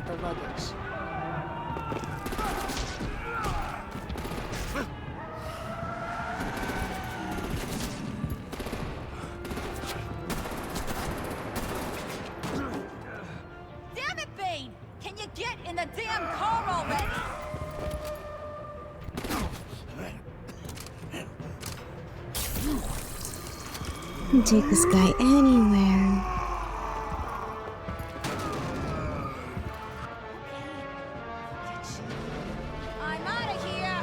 the luggage. Damn it, Bane! Can you get in the damn car already? You can take this guy anywhere. I'm out of here!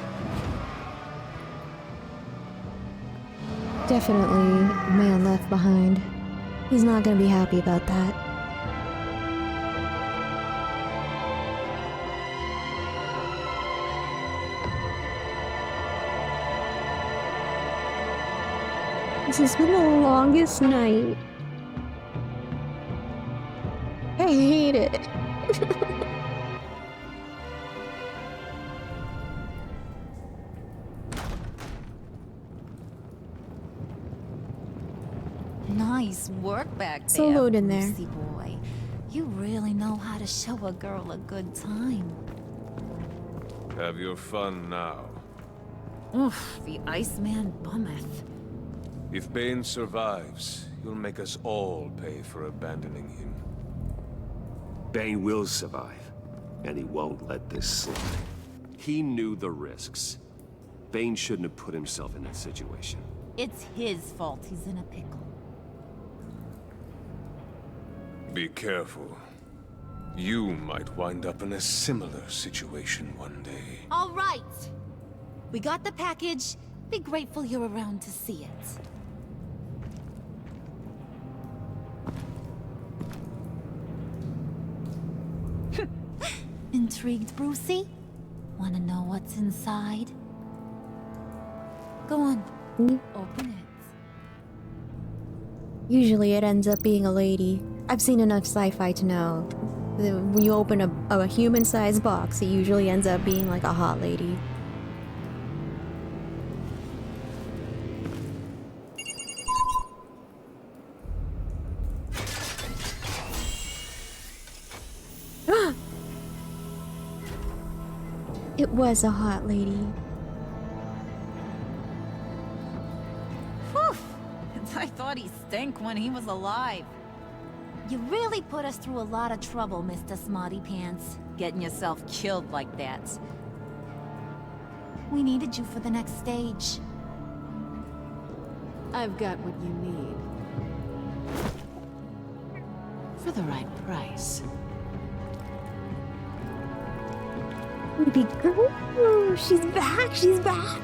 Definitely a man left behind. He's not gonna be happy about that. This has been the longest night. I hate it. Nice work back there, So load in there. Brucey boy. You really know how to show a girl a good time. Have your fun now. Oof, the Iceman bummeth. If Bane survives, you'll make us all pay for abandoning him. Bane will survive, and he won't let this slide. He knew the risks. Bane shouldn't have put himself in that situation. It's his fault he's in a pickle. Be careful. You might wind up in a similar situation one day. All right. We got the package. Be grateful you're around to see it. Intrigued, Brucey? Wanna know what's inside? Go on. Open it. Usually it ends up being a lady. I've seen enough sci-fi to know that when you open a human-sized box, it usually ends up being like a hot lady. It was a hot lady. Whew. I thought he stank when he was alive. You really put us through a lot of trouble, Mr. Smarty Pants, getting yourself killed like that. We needed you for the next stage. I've got what you need. For the right price. Baby girl, she's back, she's back.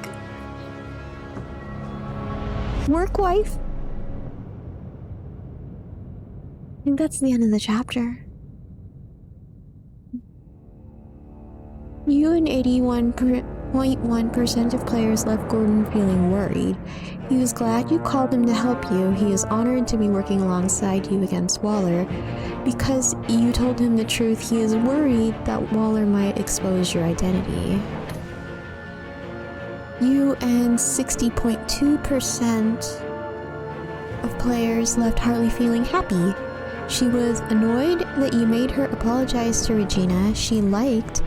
Work wife. I think that's the end of the chapter. You and 81.1% of players left Gordon feeling worried. He was glad you called him to help you. He is honored to be working alongside you against Waller. Because you told him the truth, he is worried that Waller might expose your identity. You and 60.2% of players left Harley feeling happy. She was annoyed that you made her apologize to Regina. She liked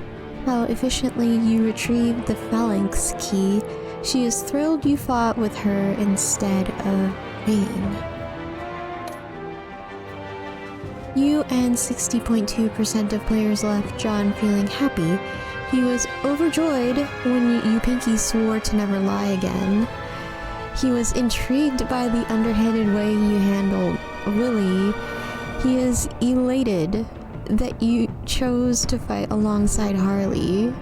how efficiently you retrieved the phalanx key. She is thrilled you fought with her instead of Bane. You and 60.2% of players left John feeling happy. He was overjoyed when you Pinky swore to never lie again. He was intrigued by the underhanded way you handled Lily. He is elated that you chose to fight alongside Harley.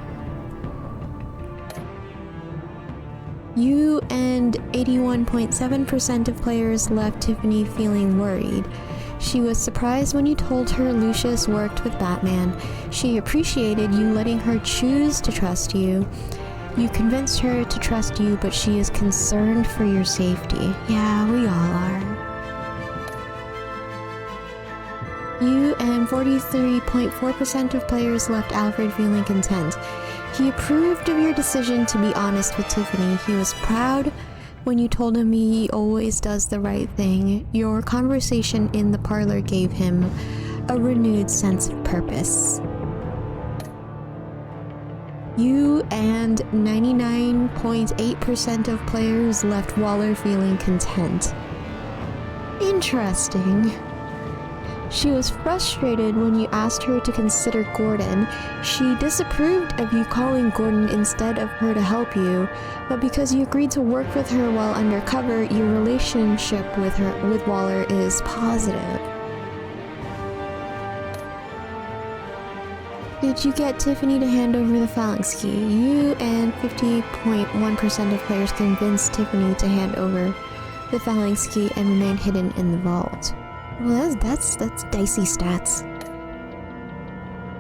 You and 81.7% of players left Tiffany feeling worried. She was surprised when you told her Lucius worked with Batman. She appreciated you letting her choose to trust you. You convinced her to trust you, but she is concerned for your safety. Yeah, we all are. You and 43.4% of players left Alfred feeling content. He approved of your decision to be honest with Tiffany. He was proud when you told him he always does the right thing. Your conversation in the parlor gave him a renewed sense of purpose. You and 99.8% of players left Waller feeling content. Interesting. She was frustrated when you asked her to consider Gordon. She disapproved of you calling Gordon instead of her to help you, but because you agreed to work with her while undercover, your relationship with Waller is positive. Did you get Tiffany to hand over the phalanx key? You and 50.1% of players convinced Tiffany to hand over the phalanx key and remain hidden in the vault. Well, that's dicey stats.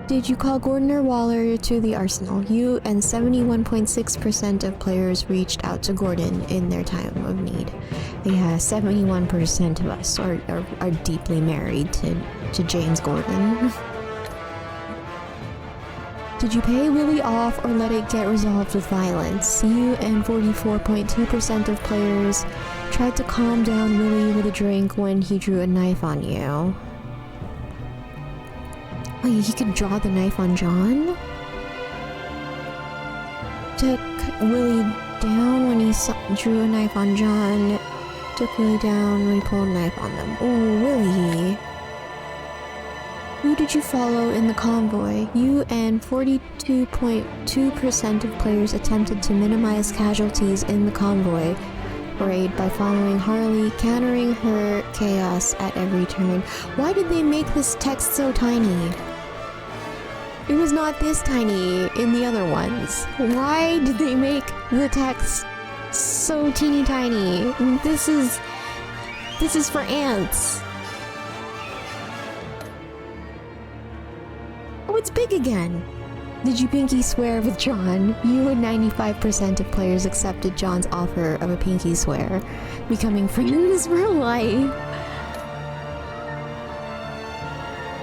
Did you call Gordon or Waller to the arsenal? You and 71.6% of players reached out to Gordon in their time of need. Yeah, 71% of us are deeply married to James Gordon. Did you pay Willie off or let it get resolved with violence? You and 44.2% of players tried to calm down Willie with a drink when he drew a knife on you. Oh, he could draw the knife on John? Took Willie down when he drew a knife on John. Took Willie down when he pulled a knife on them. Oh, Willie. Who did you follow in the convoy? You and 42.2% of players attempted to minimize casualties in the convoy parade by following Harley, countering her chaos at every turn. Why did they make this text so tiny? It was not this tiny in the other ones. Why did they make the text so teeny tiny? This is for ants. Oh, it's big again! Did you pinky swear with John? You and 95% of players accepted John's offer of a pinky swear, becoming friends for life.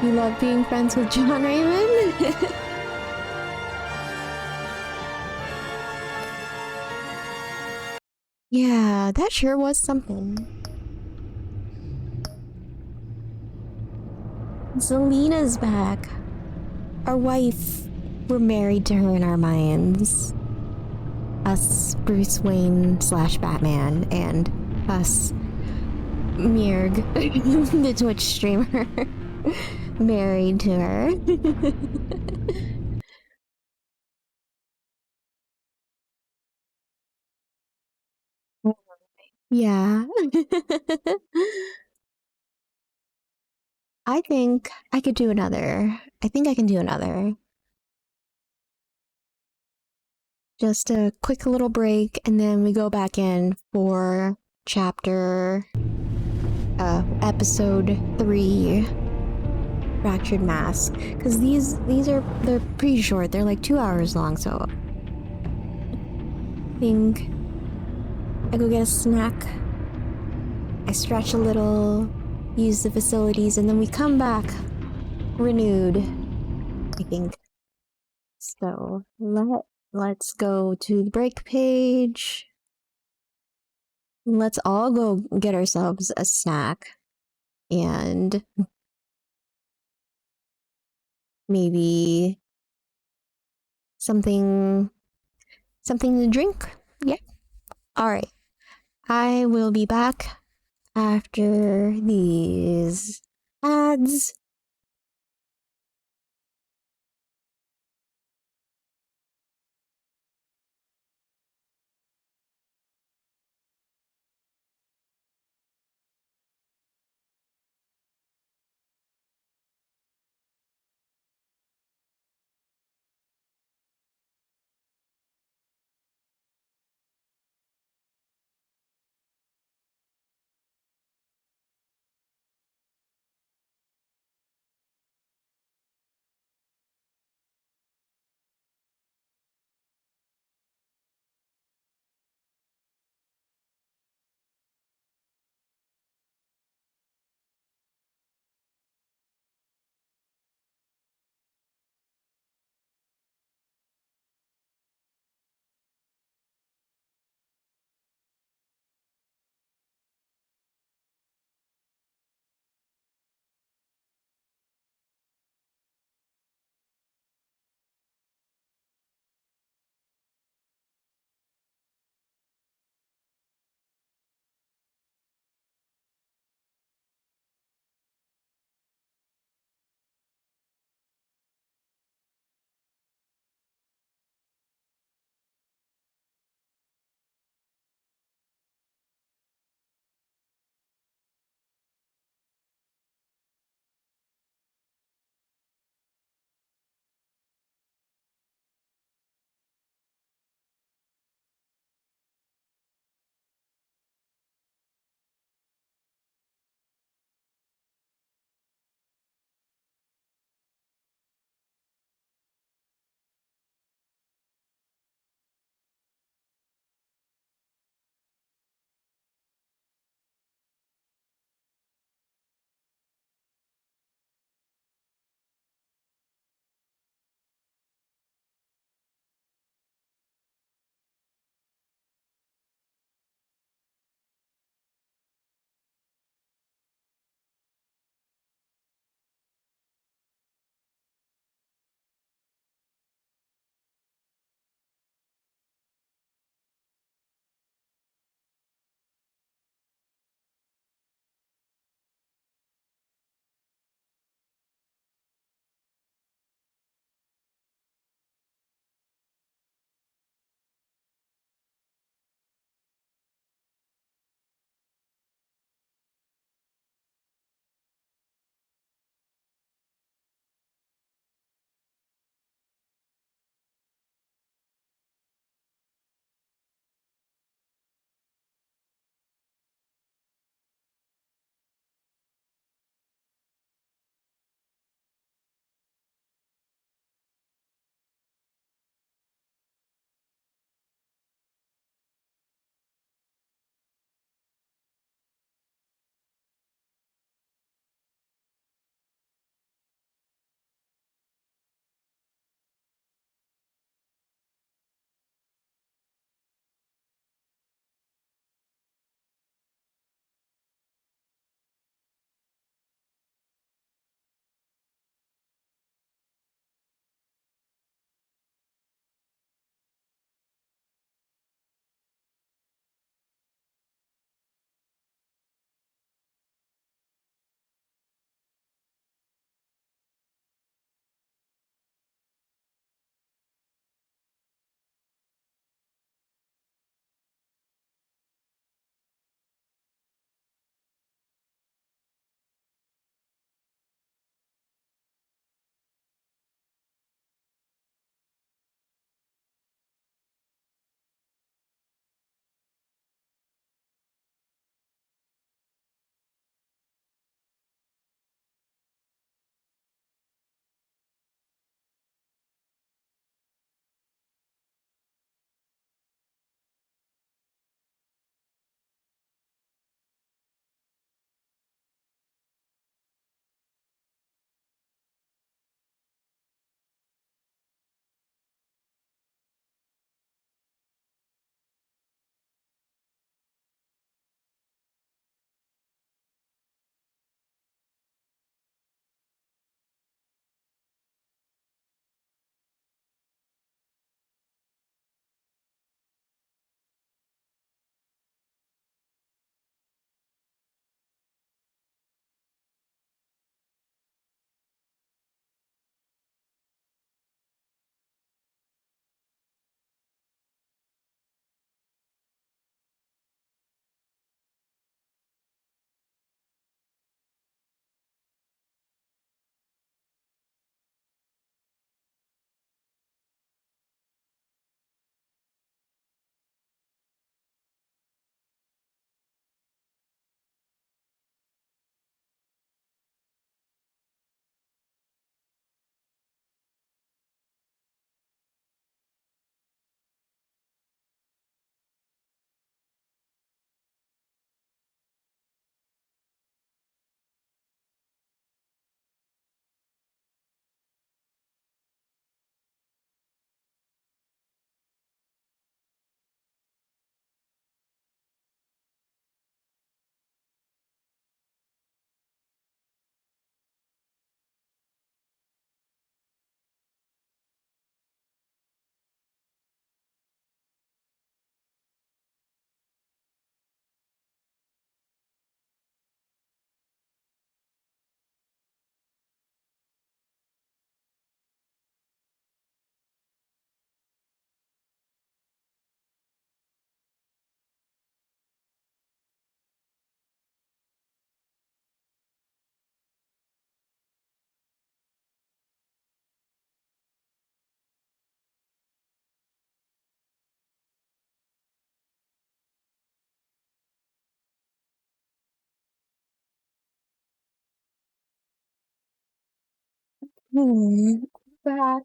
You love being friends with John Raymond? Yeah, that sure was something. Zelina's back. Our wife. We're married to her in our minds. Us, Bruce Wayne / Batman, and us, Mirg, the Twitch streamer, married to her. Yeah. I think I could do another. I think I can do another. Just a quick little break, and then we go back in for episode 3, Fractured Mask. Because they're pretty short. They're like 2 hours long, so I think I go get a snack, I stretch a little, use the facilities, and then we come back renewed, I think. So, let's go to the break page. Let's all go get ourselves a snack and maybe something to drink. Yeah. All right. I will be back after these ads. Back.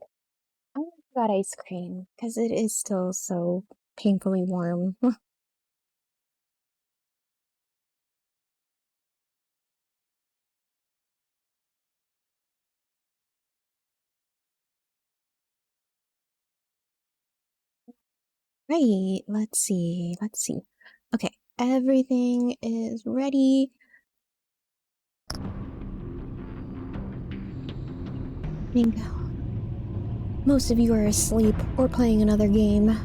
I got ice cream because it is still so painfully warm. Right, let's see. Okay, everything is ready. I think most of you are asleep or playing another game,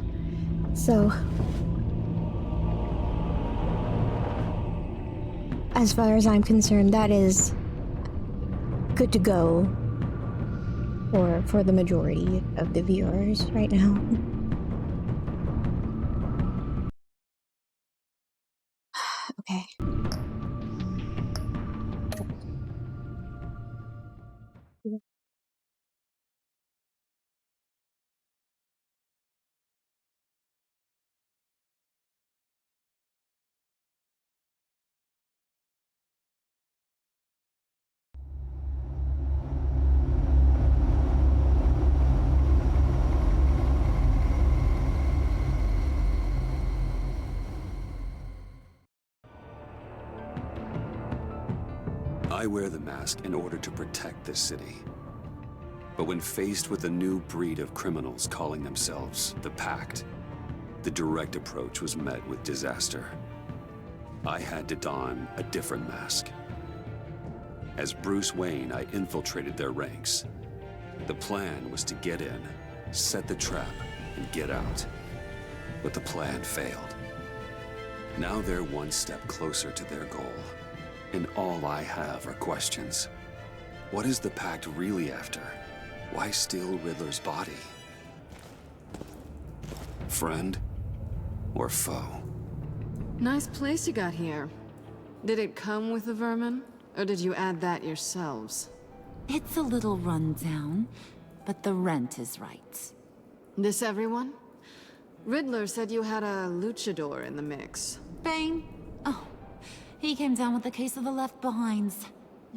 so as far as I'm concerned, that is good to go for the majority of the viewers right now. Okay. I wear the mask in order to protect this city. But when faced with a new breed of criminals calling themselves the Pact, the direct approach was met with disaster. I had to don a different mask. As Bruce Wayne, I infiltrated their ranks. The plan was to get in, set the trap, and get out. But the plan failed. Now they're one step closer to their goal. And all I have are questions. What is the Pact really after? Why steal Riddler's body? Friend or foe? Nice place you got here. Did it come with the vermin? Or did you add that yourselves? It's a little rundown, but the rent is right. This everyone? Riddler said you had a luchador in the mix. Bane? Oh, he came down with a case of the left behinds.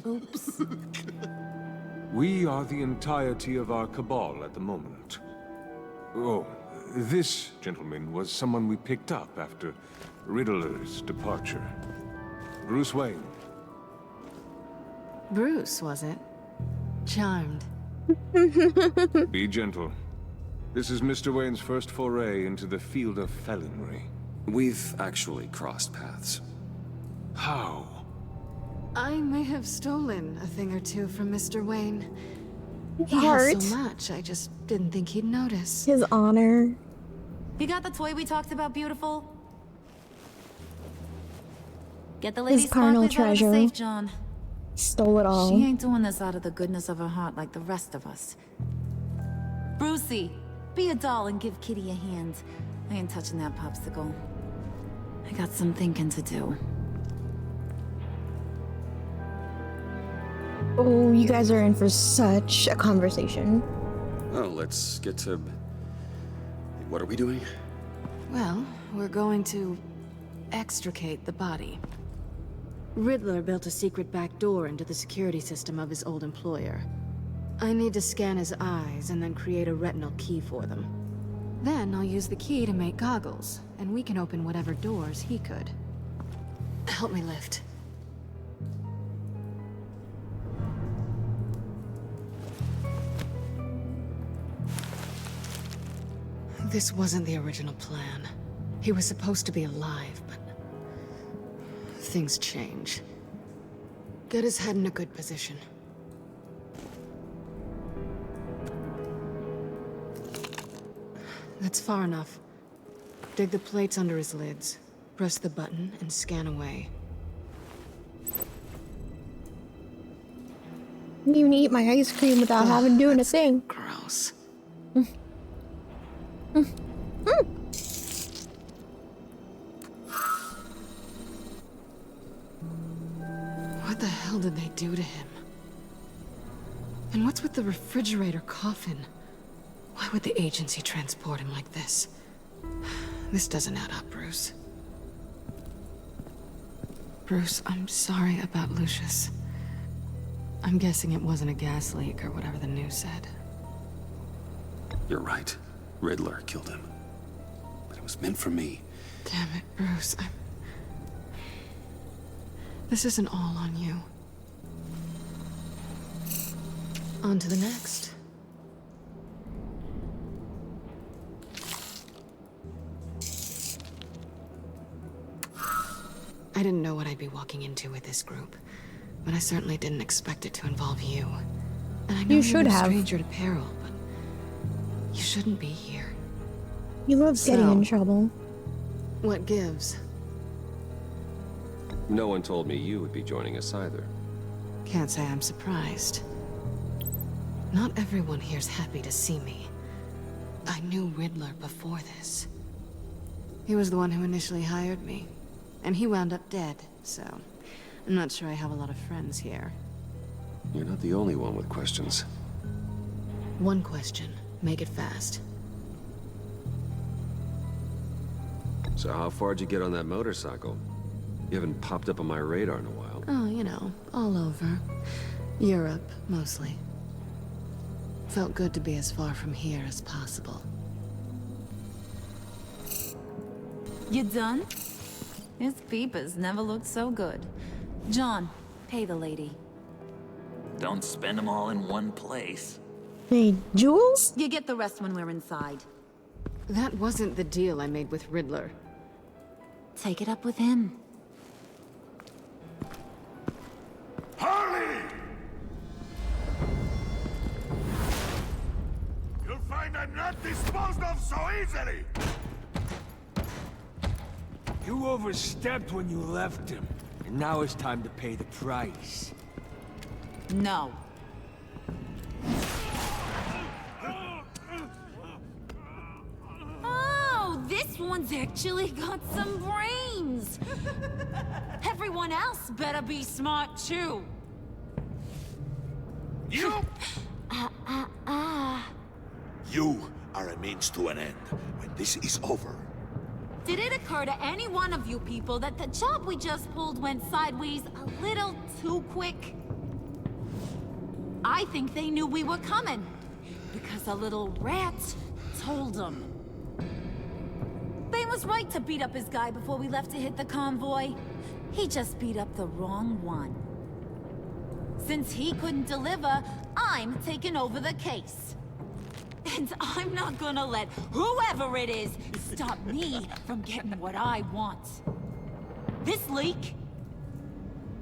Oops. We are the entirety of our cabal at the moment. Oh, this gentleman was someone we picked up after Riddler's departure. Bruce Wayne. Bruce, was it? Charmed. Be gentle. This is Mr. Wayne's first foray into the field of felonry. We've actually crossed paths. How? I may have stolen a thing or two from Mr. Wayne. He Heart. has so much, I just didn't think he'd notice. His honor. You got the toy we talked about, beautiful? Get the lady His carnal sparklies out of the treasure. safe, John. Stole it all. She ain't doing this out of the goodness of her heart like the rest of us. Brucey, be a doll and give Kitty a hand. I ain't touching that popsicle. I got some thinking to do. Oh, you guys are in for such a conversation. Oh, let's get to... What are we doing? Well, we're going to extricate the body. Riddler built a secret back door into the security system of his old employer. I need to scan his eyes and then create a retinal key for them. Then I'll use the key to make goggles, and we can open whatever doors he could. Help me lift. This wasn't the original plan. He was supposed to be alive, but things change. Get his head in a good position. That's far enough. Dig the plates under his lids. Press the button and scan away. I didn't even eat my ice cream without having doing a thing. Gross. What the hell did they do to him? And what's with the refrigerator coffin? Why would the agency transport him like this? This doesn't add up, Bruce. Bruce, I'm sorry about Lucius. I'm guessing it wasn't a gas leak or whatever the news said. You're right. Riddler killed him. But it was meant for me. Damn it, Bruce. This isn't all on you. On to the next. I didn't know what I'd be walking into with this group, but I certainly didn't expect it to involve you. And I know You should you're have. a stranger to peril, but you shouldn't be here. You love getting in trouble. What gives? No one told me you would be joining us either. Can't say I'm surprised. Not everyone here's happy to see me. I knew Riddler before this. He was the one who initially hired me, and he wound up dead, so I'm not sure I have a lot of friends here. You're not the only one with questions. One question. Make it fast. So how far'd you get on that motorcycle? You haven't popped up on my radar in a while. Oh, you know, all over. Europe, mostly. Felt good to be as far from here as possible. You done? His peepers never looked so good. John, pay the lady. Don't spend them all in one place. Hey, Jules? You get the rest when we're inside. That wasn't the deal I made with Riddler. Take it up with him. Harley! You'll find I'm not disposed of so easily! You overstepped when you left him, and now it's time to pay the price. No. Oh, this one's actually got some brains. Everyone else better be smart too. You! You are a means to an end. When this is over, Did it occur to any one of you people that the job we just pulled went sideways a little too quick? I think they knew we were coming, because a little rat told them. Bane was right to beat up his guy before we left to hit the convoy. He just beat up the wrong one. Since he couldn't deliver, I'm taking over the case. And I'm not gonna let whoever it is stop me from getting what I want. This leak,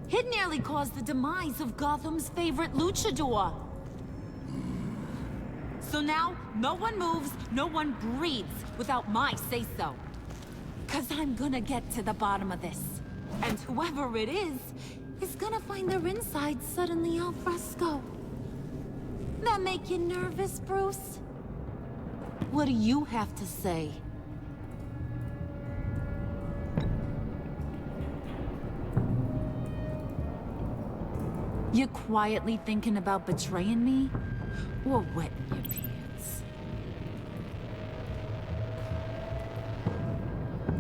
it nearly caused the demise of Gotham's favorite luchador. So now, no one moves, no one breathes without my say-so. 'Cause I'm gonna get to the bottom of this. And whoever it is gonna find their insides suddenly al fresco. That make you nervous, Bruce? What do you have to say? You quietly thinking about betraying me? Or wetting your pants?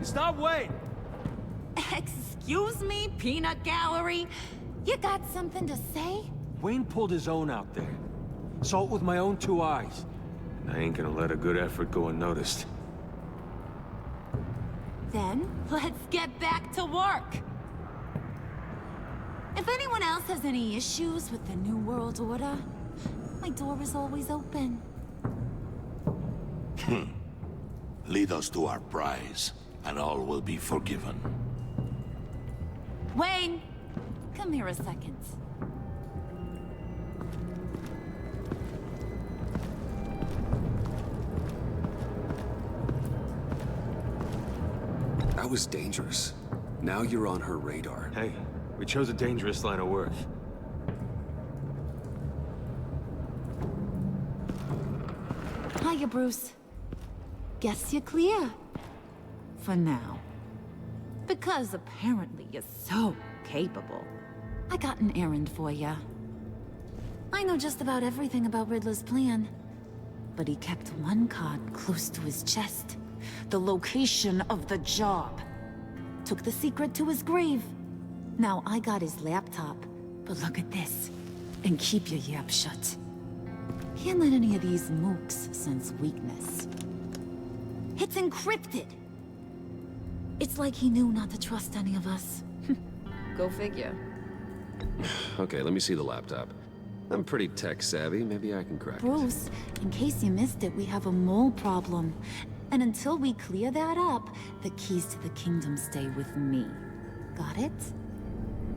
Stop waiting! Excuse me, peanut gallery? You got something to say? Wayne pulled his own out there. Saw it with my own two eyes. I ain't gonna let a good effort go unnoticed. Then, let's get back to work. If anyone else has any issues with the New World Order, my door is always open. Lead us to our prize, and all will be forgiven. Wayne, come here a second. That was dangerous. Now you're on her radar. Hey, we chose a dangerous line of work. Hiya, Bruce. Guess you're clear. For now. Because apparently you're so capable. I got an errand for you. I know just about everything about Riddler's plan. But he kept one card close to his chest. The location of the job. Took the secret to his grave. Now I got his laptop. But look at this. And keep your yap shut. Can't let any of these mooks sense weakness. It's encrypted! It's like he knew not to trust any of us. Go figure. Okay, let me see the laptop. I'm pretty tech savvy. Maybe I can crack it. Bruce, in case you missed it, we have a mole problem. And until we clear that up, the keys to the kingdom stay with me. Got it?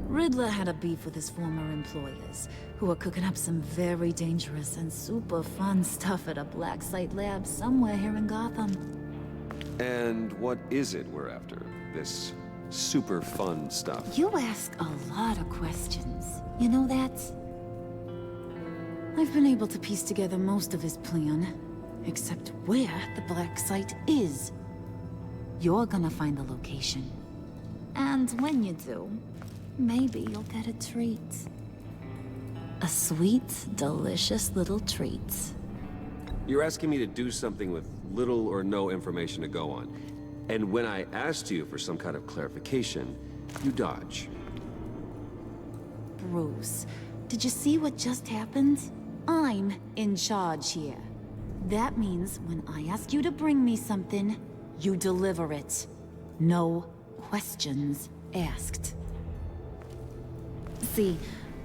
Riddler had a beef with his former employers, who were cooking up some very dangerous and super fun stuff at a black site lab somewhere here in Gotham. And what is it we're after? This super fun stuff? You ask a lot of questions. You know that? I've been able to piece together most of his plan, except where the black site is. You're gonna find the location. And when you do, maybe you'll get a treat. A sweet, delicious little treat. You're asking me to do something with little or no information to go on. And when I asked you for some kind of clarification, you dodge. Bruce, did you see what just happened? I'm in charge here. That means when I ask you to bring me something, you deliver it. No questions asked. See,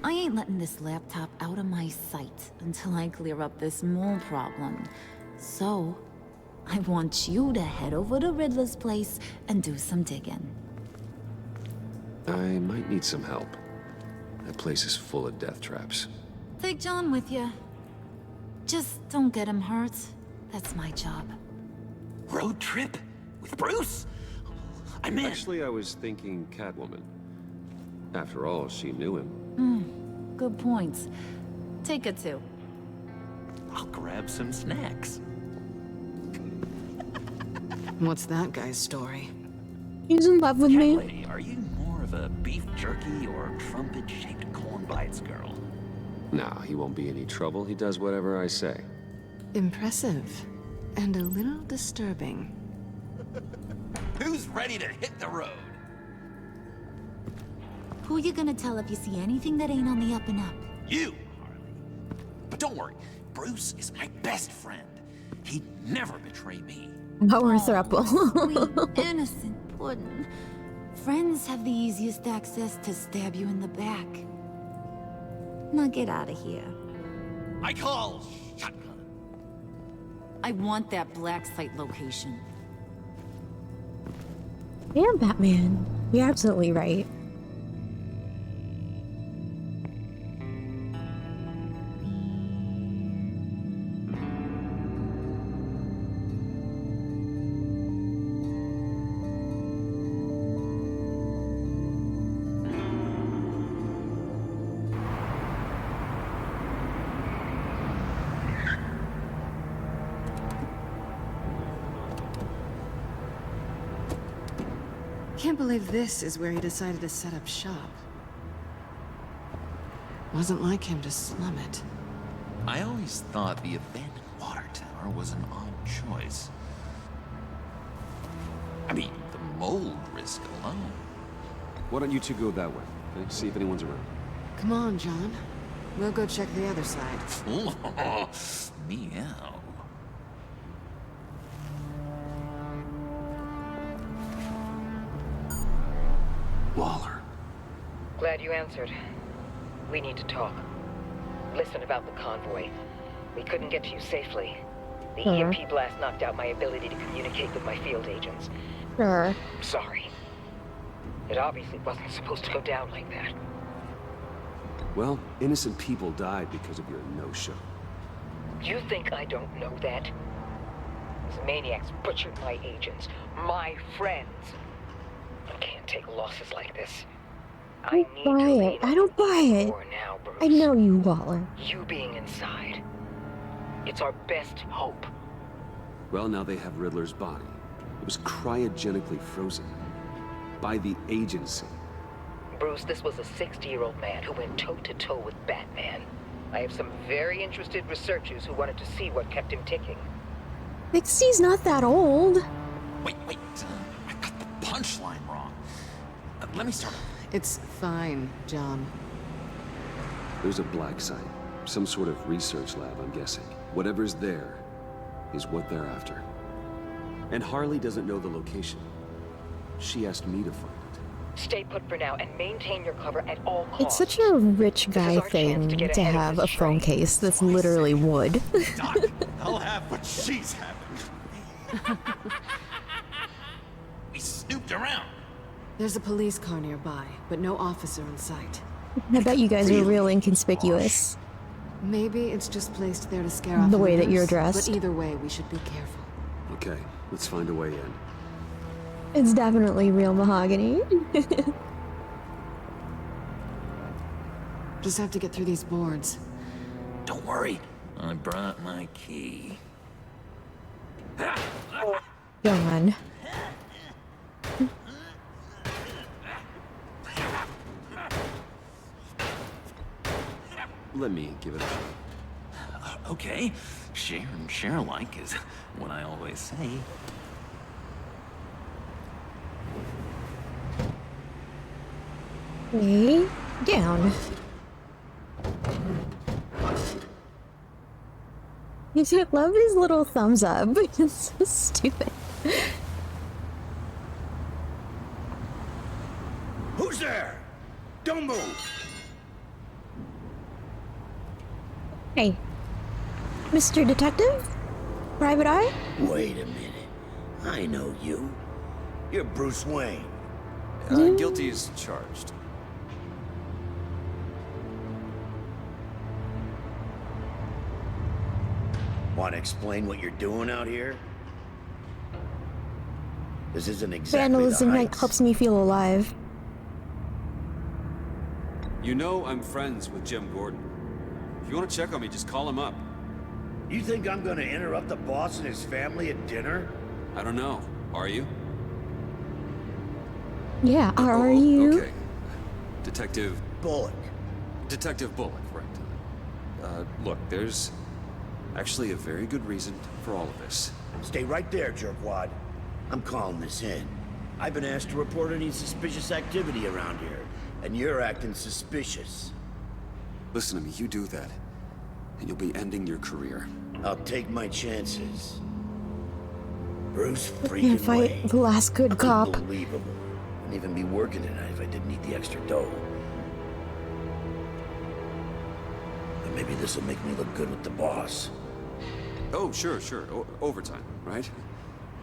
I ain't letting this laptop out of my sight until I clear up this mole problem. So, I want you to head over to Riddler's place and do some digging. I might need some help. That place is full of death traps. Take John with you. Just don't get him hurt. That's my job. Road trip? With Bruce? I'm in. Actually, I was thinking Catwoman. After all, she knew him. Good points. Take it too. I'll grab some snacks. What's that guy's story? He's in love with me. Lady, are you more of a beef jerky or trumpet-shaped corn bites girl? Nah, he won't be any trouble. He does whatever I say. Impressive. And a little disturbing. Who's ready to hit the road? Who you gonna tell if you see anything that ain't on the up and up? You, Harley. But don't worry, Bruce is my best friend. He'd never betray me. Power throuple. Sweet, innocent puddin'. Friends have the easiest access to stab you in the back. Now get out of here. I call shotgun. I want that black site location. Damn, Batman. You're absolutely right. Can't believe this is where he decided to set up shop. Wasn't like him to slum it. I always thought the abandoned water tower was an odd choice. I mean, the mold risk alone. Why don't you two go that way? Okay? See if anyone's around. Come on, John. We'll go check the other side. Meow. Waller. Glad you answered. We need to talk. Listen about the convoy. We couldn't get to you safely. The EMP blast knocked out my ability to communicate with my field agents. Sure. Sorry. It obviously wasn't supposed to go down like that. Well, innocent people died because of your no-show. You think I don't know that? These maniacs butchered my agents, my friends. I can't take losses like this. I need to leave I don't buy it. for now, Bruce. I know you, Waller. You being inside. It's our best hope. Well, now they have Riddler's body. It was cryogenically frozen. By the agency. Bruce, this was a 60-year-old man who went toe-to-toe with Batman. I have some very interested researchers who wanted to see what kept him ticking. 60's not that old. Wait. I got the punchline wrong. Let me start. It's fine, John. There's a black site. Some sort of research lab, I'm guessing. Whatever's there is what they're after. And Harley doesn't know the location. She asked me to find it. Stay put for now and maintain your cover at all costs. It's such a rich guy thing to have a phone case that's literally wood. Doc, I'll have what she's having. We snooped around. There's a police car nearby, but no officer in sight. I bet you guys are real inconspicuous. Maybe it's just placed there to scare off The way that looters, you're dressed. But either way, we should be careful. Okay, let's find a way in. It's definitely real mahogany. Just have to get through these boards. Don't worry, I brought my key. Go on. Let me give it a shot. Okay, share and share alike is what I always say. Okay, down. I love his little thumbs up. It's so stupid. Who's there? Don't move! Hey, Mr. Detective? Private Eye? Wait a minute. I know you. You're Bruce Wayne. Guilty as charged. Want to explain what you're doing out here? This isn't exactly the Vandalism Heights. helps me feel alive. You know I'm friends with Jim Gordon. If you want to check on me, just call him up. You think I'm gonna interrupt the boss and his family at dinner? I don't know. Are you? Yeah, are you? Okay. Detective... Bullock. Detective Bullock, right. Look, there's actually a very good reason for all of this. Stay right there, jerkwad. I'm calling this in. I've been asked to report any suspicious activity around here, and you're acting suspicious. Listen to me, you do that, and you'll be ending your career. I'll take my chances. Bruce Can't freaking fight Wayne. the last good cop. Unbelievable. I'd even be working tonight if I didn't need the extra dough. And maybe this'll make me look good with the boss. Oh, sure. Overtime, right?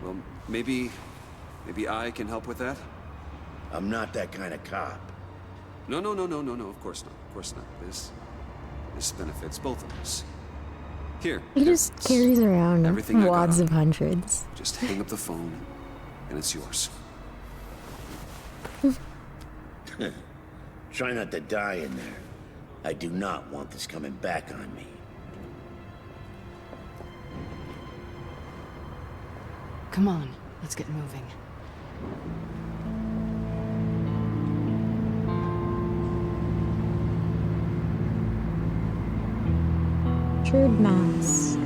Well, maybe I can help with that? I'm not that kind of cop. No, of course not. This benefits both of us. Here. He just carries around everything I got wads on of hundreds. Just hang up the phone, and it's yours. Try not to die in there. I do not want this coming back on me. Come on, let's get moving. Featured mass.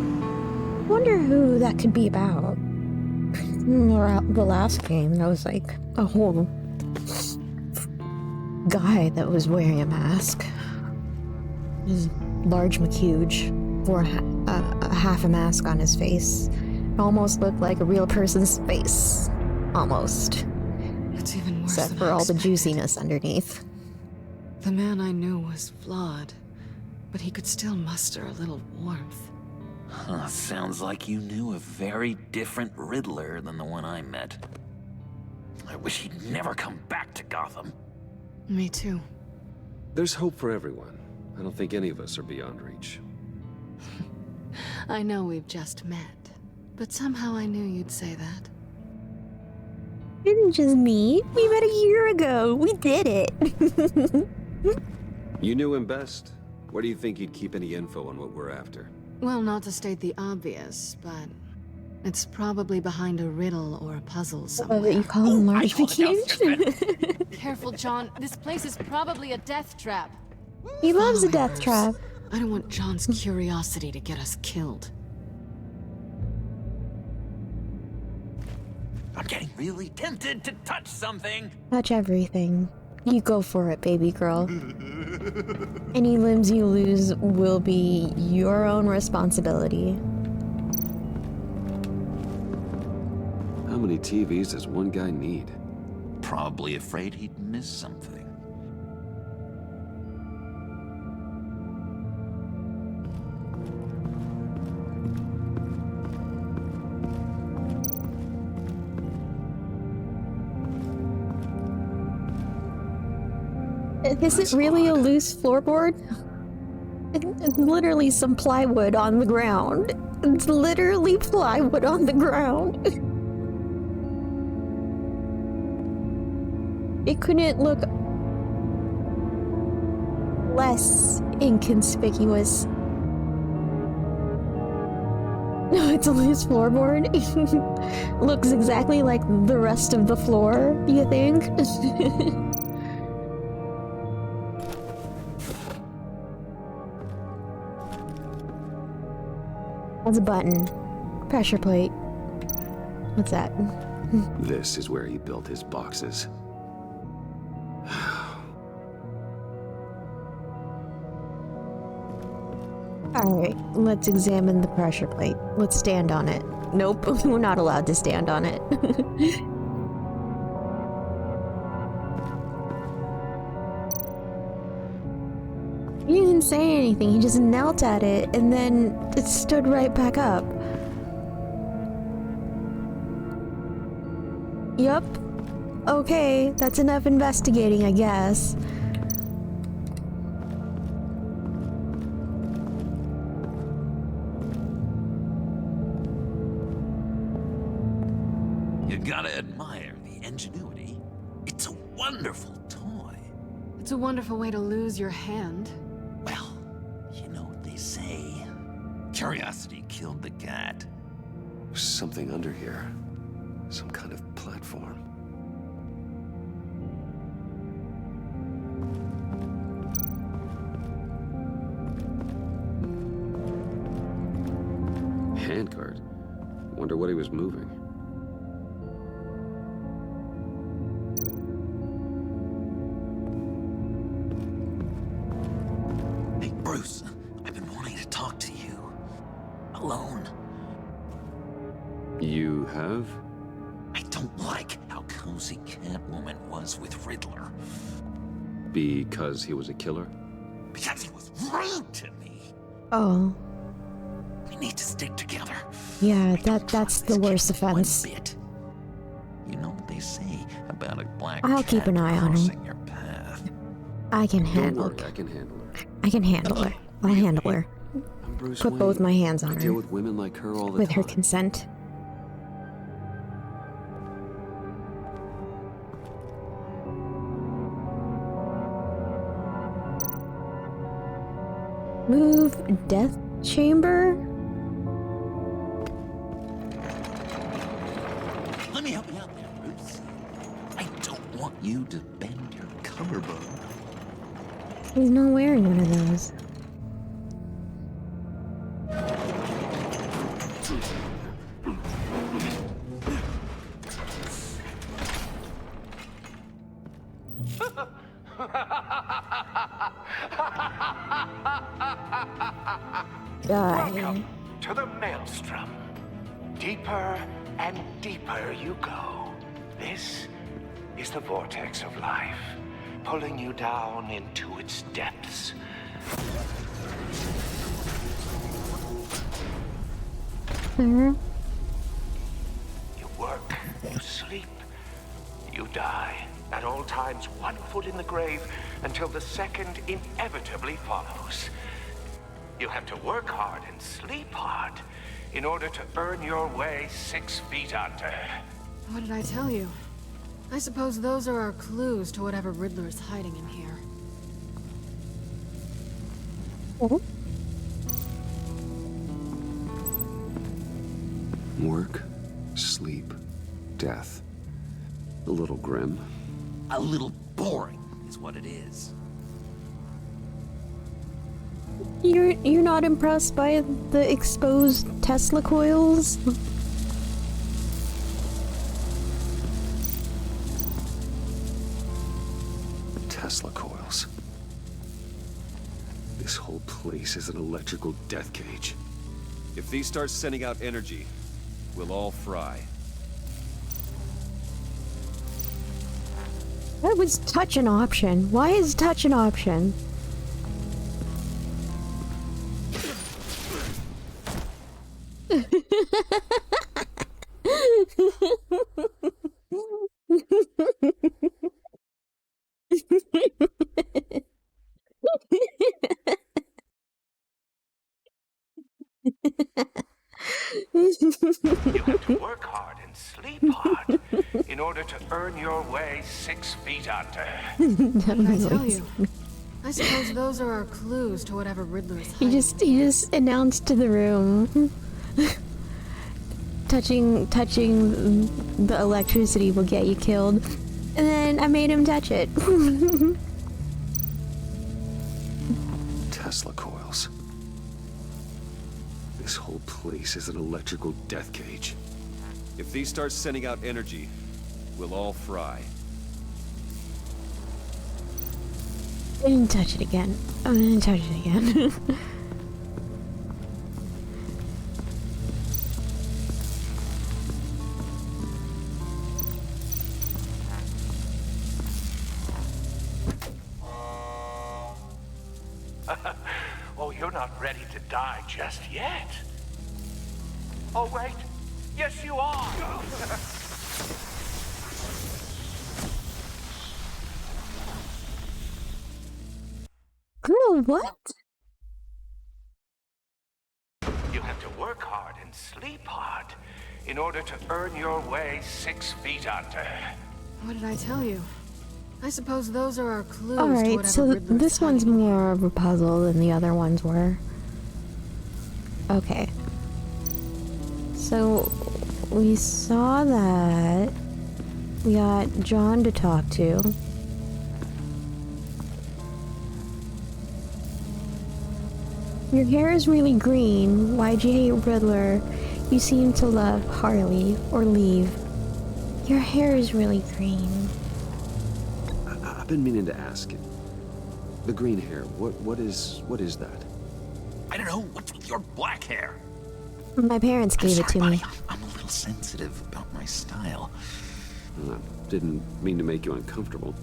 Wonder who that could be about. The last game, that was like a whole guy that was wearing a mask. His large McHuge wore a half a mask on his face. It almost looked like a real person's face. Almost. It's even worse Except than for I all the expected. juiciness underneath. The man I knew was flawed, but he could still muster a little warmth. Huh, sounds like you knew a very different Riddler than the one I met. I wish he'd never come back to Gotham. Me too. There's hope for everyone. I don't think any of us are beyond reach. I know we've just met, but somehow I knew you'd say that. Didn't just me. We met a year ago. We did it. You knew him best. Where do you think he'd keep any info on what we're after? Well, not to state the obvious, but it's probably behind a riddle or a puzzle somewhere. Oh, that you call him large McHuge? Careful, John. This place is probably a death trap. He loves a death trap. I don't want John's curiosity to get us killed. I'm getting really tempted to touch something. Touch everything. You go for it, baby girl. Any limbs you lose will be your own responsibility. How many TVs does one guy need? Probably afraid he'd miss something. Is it really a loose floorboard? It's literally some plywood on the ground. It's literally plywood on the ground. It couldn't look less inconspicuous. No, it's a loose floorboard. Looks exactly like the rest of the floor, you think? That's a button. Pressure plate. What's that? This is where he built his boxes. Alright, let's examine the pressure plate. Let's stand on it. Nope, we're not allowed to stand on it. He didn't say anything, he just knelt at it and then it stood right back up. Yup. Okay, that's enough investigating, I guess. You gotta admire the ingenuity. It's a wonderful toy. It's a wonderful way to lose your hand. Well, you know what they say. Curiosity killed the cat. There's something under here. Some kind of platform. Handcart. Wonder what he was moving. Hey, Bruce, I've been wanting to talk to you. Alone. You have? I don't like how cozy Catwoman was with Riddler. Because he was a killer? Because he was rude to me. Oh. We need to stick together. Yeah, that's the worst offense. You know what they say about a black I'll cat keep an eye on crossing him. your path. I can handle Don't worry, I can handle it. I can handle her. I'll handle her. I'm Bruce Put Wayne. both my hands I on deal her. with women like her all the With time. her consent. Move death chamber? Let me help you out there, Bruce. I don't want you to bend your collarbone. He's not wearing one of those. Welcome to the Maelstrom. Deeper and deeper you go. This is the vortex of life, pulling you down into its depths. Mm-hmm. You work, you sleep, you die. At all times, one foot in the grave until the second inevitably follows. You have to work hard and sleep hard in order to earn your way 6 feet under. What did I tell you? I suppose those are our clues to whatever Riddler is hiding in here. Work, sleep, death. A little grim. A little boring is what it is. You're not impressed by the exposed Tesla coils? Tesla coils. This whole place is an electrical death cage. If these start sending out energy, we'll all fry. Why was touch an option? Why is touch an option? You have to work hard and sleep hard in order to earn your way 6 feet under. What did I tell you? I suppose those are our clues to whatever Riddler is hiding. He just announced to the room. touching the electricity will get you killed. And then I made him touch it. Tesla coils. This whole place is an electrical death cage. If these start sending out energy, we'll all fry. I didn't touch it again. I'm gonna touch it again. Oh, you're not ready to die just yet. Oh, wait. Yes, you are. Girl, what? You have to work hard and sleep hard in order to earn your way 6 feet under. What did I tell you? I suppose those are our clues to Alright, whatever so Riddler's this one's more of a puzzle than the other ones were. Okay. So, we saw that. We got John to talk to. Your hair is really green. Why'd you hate Riddler? You seem to love Harley, or leave. Your hair is really green. I've been meaning to ask you. The green hair, what is that? I don't know, what's with your black hair? My parents gave it to me. I'm a little sensitive about my style. Didn't mean to make you uncomfortable.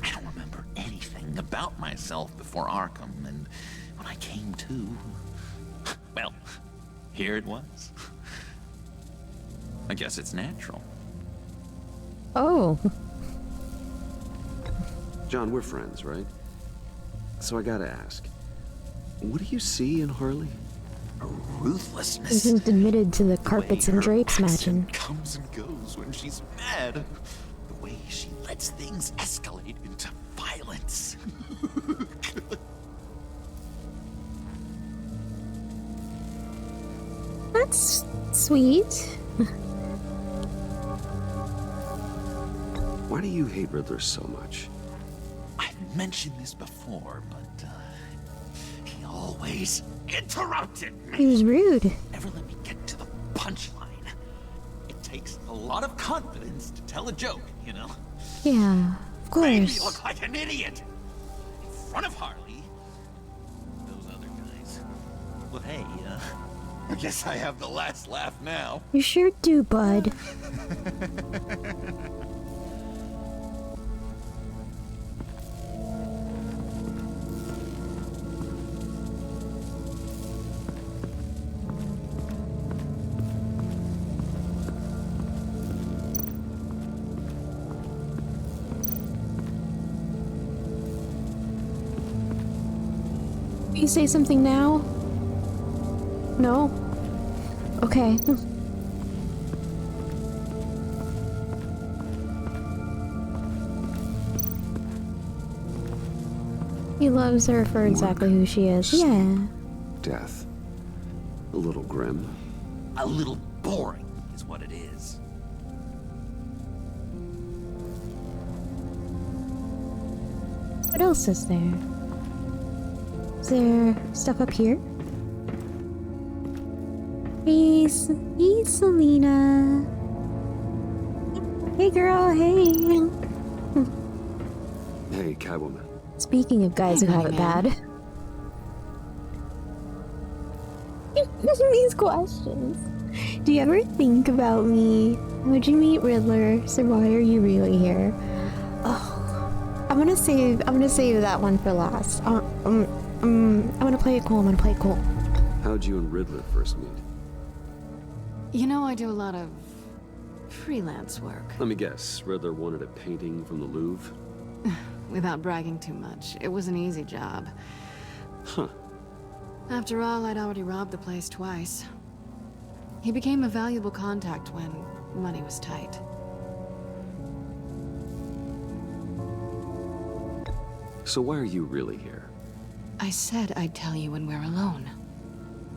I don't remember anything about myself before Arkham, and when I came to, well, here it was. I guess it's natural. Oh. John, we're friends, right? So I gotta ask, what do you see in Harley? A ruthlessness. Isn't admitted to the carpets and drapes matching. Comes and goes when she's mad. The way she lets things escalate into violence. That's sweet. Why do you hate Riddler so much? I've mentioned this before, but he always interrupted me. He was rude. Never let me get to the punchline. It takes a lot of confidence to tell a joke, you know? Yeah, of Made me course. look like an idiot in front of Harley. Those other guys. Well, hey, I guess I have the last laugh now. You sure do, bud. Will you say something now? No? Okay. He loves her for exactly who she is. Yeah. Death. A little grim. A little boring is what it is. What else is there? Is there stuff up here? Hey, Selena. Hey, girl. Hey. Hey, Catwoman. Speaking of guys who have it bad. these questions. Do you ever think about me? Would you meet Riddler? So why are you really here? Oh, I'm gonna save that one for last. I'm gonna play it cool. How'd you and Riddler first meet? You know, I do a lot of freelance work. Let me guess, Riddler wanted a painting from the Louvre? Without bragging too much, it was an easy job. Huh. After all, I'd already robbed the place twice. He became a valuable contact when money was tight. So why are you really here? I said I'd tell you when we're alone.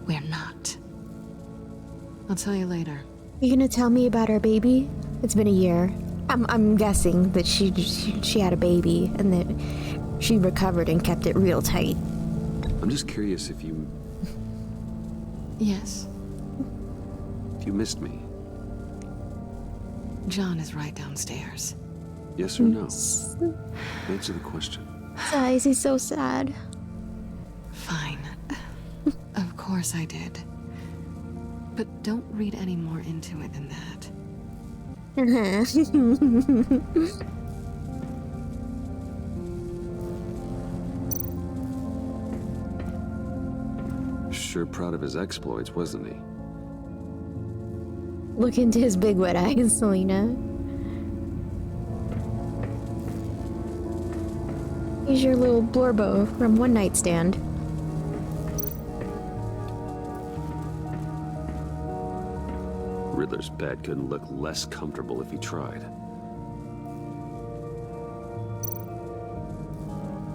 We're not. I'll tell you later. You gonna tell me about our baby? It's been a year. I'm guessing that she had a baby and that she recovered and kept it real tight. I'm just curious if you... Yes? If you missed me. John is right downstairs. Yes or no? Answer the question. Guys, he's so sad. Fine. Of course I did. But don't read any more into it than that. Sure proud of his exploits, wasn't he? Look into his big wet eyes, Selena. He's your little Blorbo from One Night Stand. Riddler's bed couldn't look less comfortable if he tried.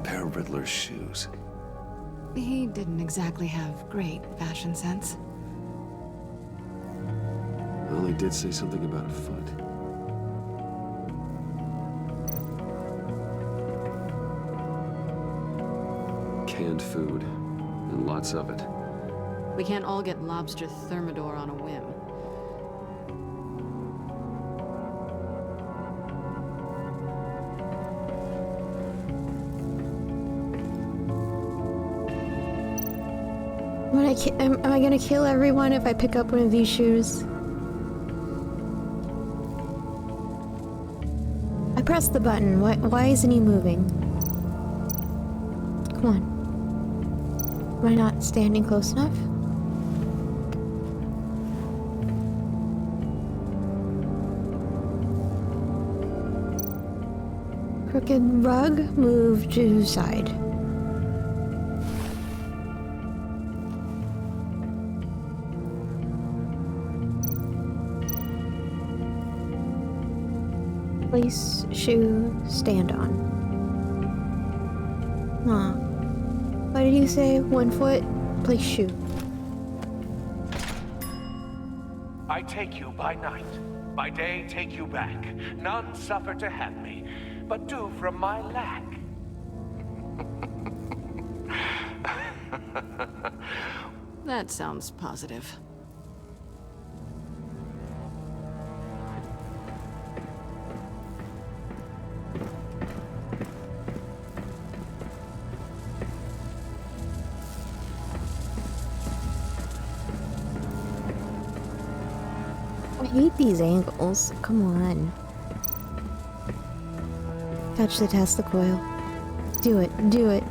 Pair of Riddler's shoes. He didn't exactly have great fashion sense. Well, he did say something about a foot. Canned food, and lots of it. We can't all get lobster thermidor on a whim. Am I gonna kill everyone if I pick up one of these shoes? I pressed the button. Why isn't he moving? Come on. Am I not standing close enough? Crooked rug, move to side. Place, shoe, stand on. Huh. What did you say? 1 foot, place, shoe. I take you by night. By day take you back. None suffer to have me, but do from my lack. That sounds positive. I hate these angles. Come on. Touch the Tesla coil. Do it. Do it.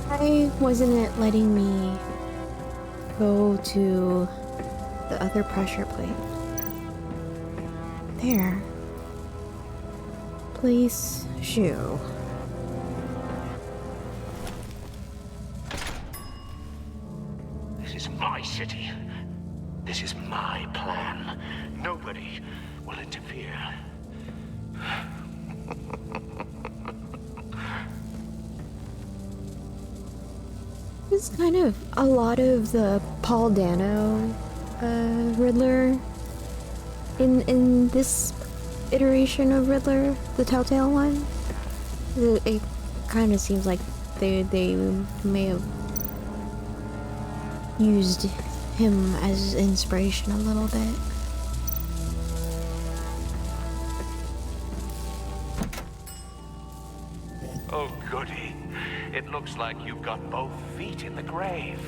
Why wasn't it letting me go to the other pressure plate? There. Place shoe. This is my city. This is my plan. Nobody will interfere. It's kind of a lot of the Paul Dano Riddler in this iteration of Riddler, the Telltale one. It kind of seems like they may have used him as inspiration a little bit. Oh, goody. It looks like you've got both feet in the grave.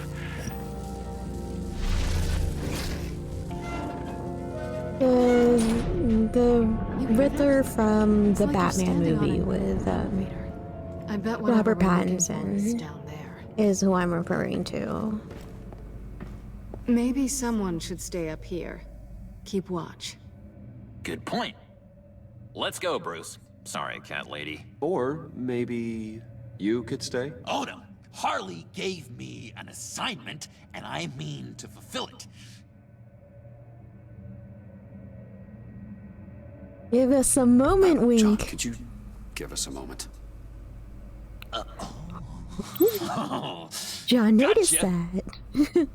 The Riddler from the Batman movie with I bet Robert whatever we're looking for is Pattinson down there. is who I'm referring to. Maybe someone should stay up here. Keep watch. Good point. Let's go, Bruce. Sorry, cat lady. Or maybe you could stay? Oh no, Harley gave me an assignment, and I mean to fulfill it. Give us a moment, Wink. John, could you give us a moment? John noticed Gotcha. that.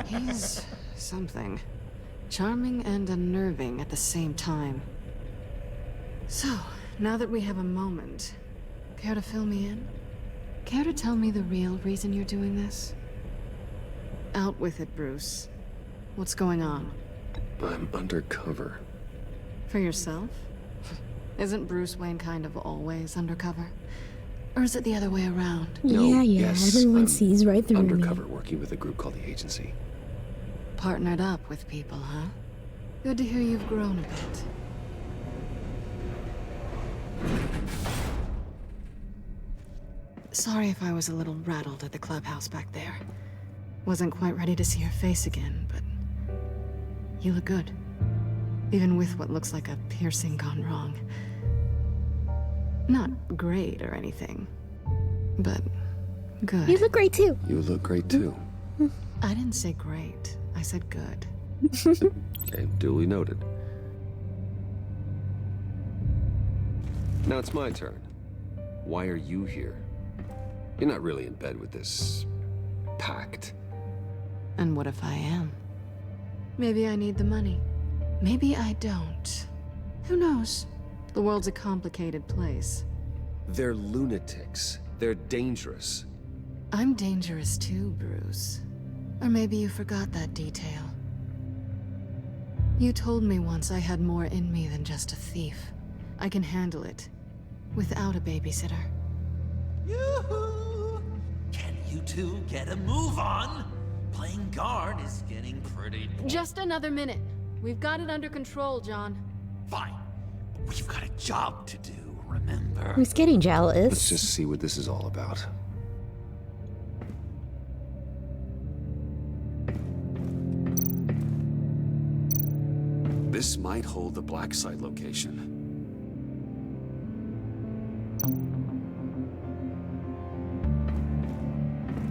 He's something. Charming and unnerving at the same time. So, now that we have a moment, care to fill me in? Care to tell me the real reason you're doing this? Out with it, Bruce. What's going on? I'm undercover. For yourself? Isn't Bruce Wayne kind of always undercover? Or is it the other way around? Yeah, yes, everyone I'm sees right through undercover me. working with a group called the Agency. Partnered up with people, huh? Good to hear you've grown a bit. Sorry if I was a little rattled at the clubhouse back there. Wasn't quite ready to see your face again, but you look good. Even with what looks like a piercing gone wrong. Not great or anything, but good. You look great too. You look great too. I didn't say great. I said good. Okay, duly noted. Now it's my turn. Why are you here? You're not really in bed with this pact. And what if I am? Maybe I need the money. Maybe I don't. Who knows? The world's a complicated place. They're lunatics. They're dangerous. I'm dangerous too, Bruce. Or maybe you forgot that detail. You told me once I had more in me than just a thief. I can handle it. Without a babysitter. Yoo-hoo! Can you two get a move on? Playing guard is getting pretty... Just another minute. We've got it under control, John. Fine. We've got a job to do, remember? Who's getting jealous? Let's just see what this is all about. This might hold the black site location.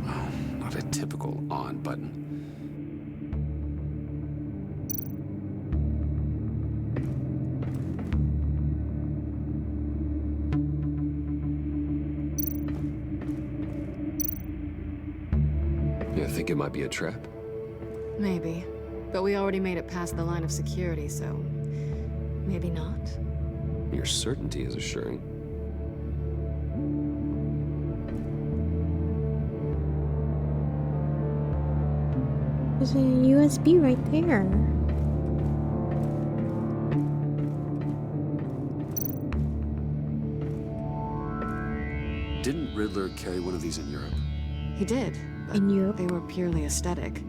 Well, not a typical on button. You think it might be a trap? Maybe. But we already made it past the line of security, so... maybe not. Your certainty is assuring. There's a USB right there. Didn't Riddler carry one of these in Europe? He did, but In Europe? they were purely aesthetic.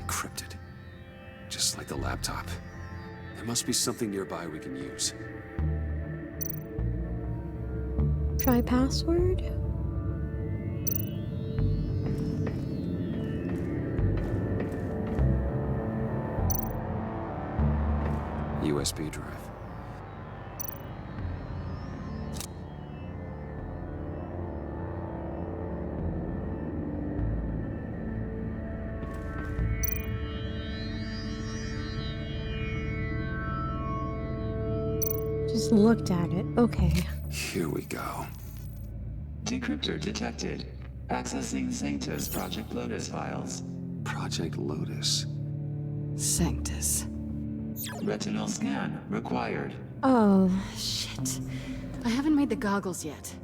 Encrypted. Just like the laptop. There must be something nearby we can use. Try password? USB drive. Just looked at it. Okay. Here we go. Decryptor detected. Accessing Sanctus Project Lotus files. Project Lotus. Sanctus. Retinal scan required. Oh. Shit. I haven't made the goggles yet.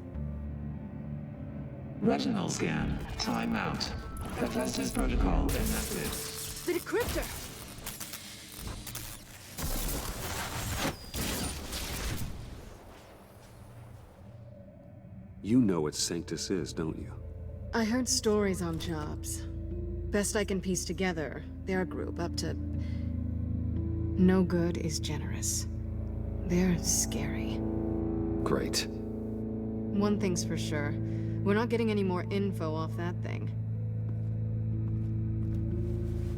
Retinal scan. Timeout. Hephaestus protocol enacted. The decryptor! You know what Sanctus is, don't you? I heard stories on jobs. Best I can piece together, their group up to... No good is generous. They're scary. Great. One thing's for sure. We're not getting any more info off that thing.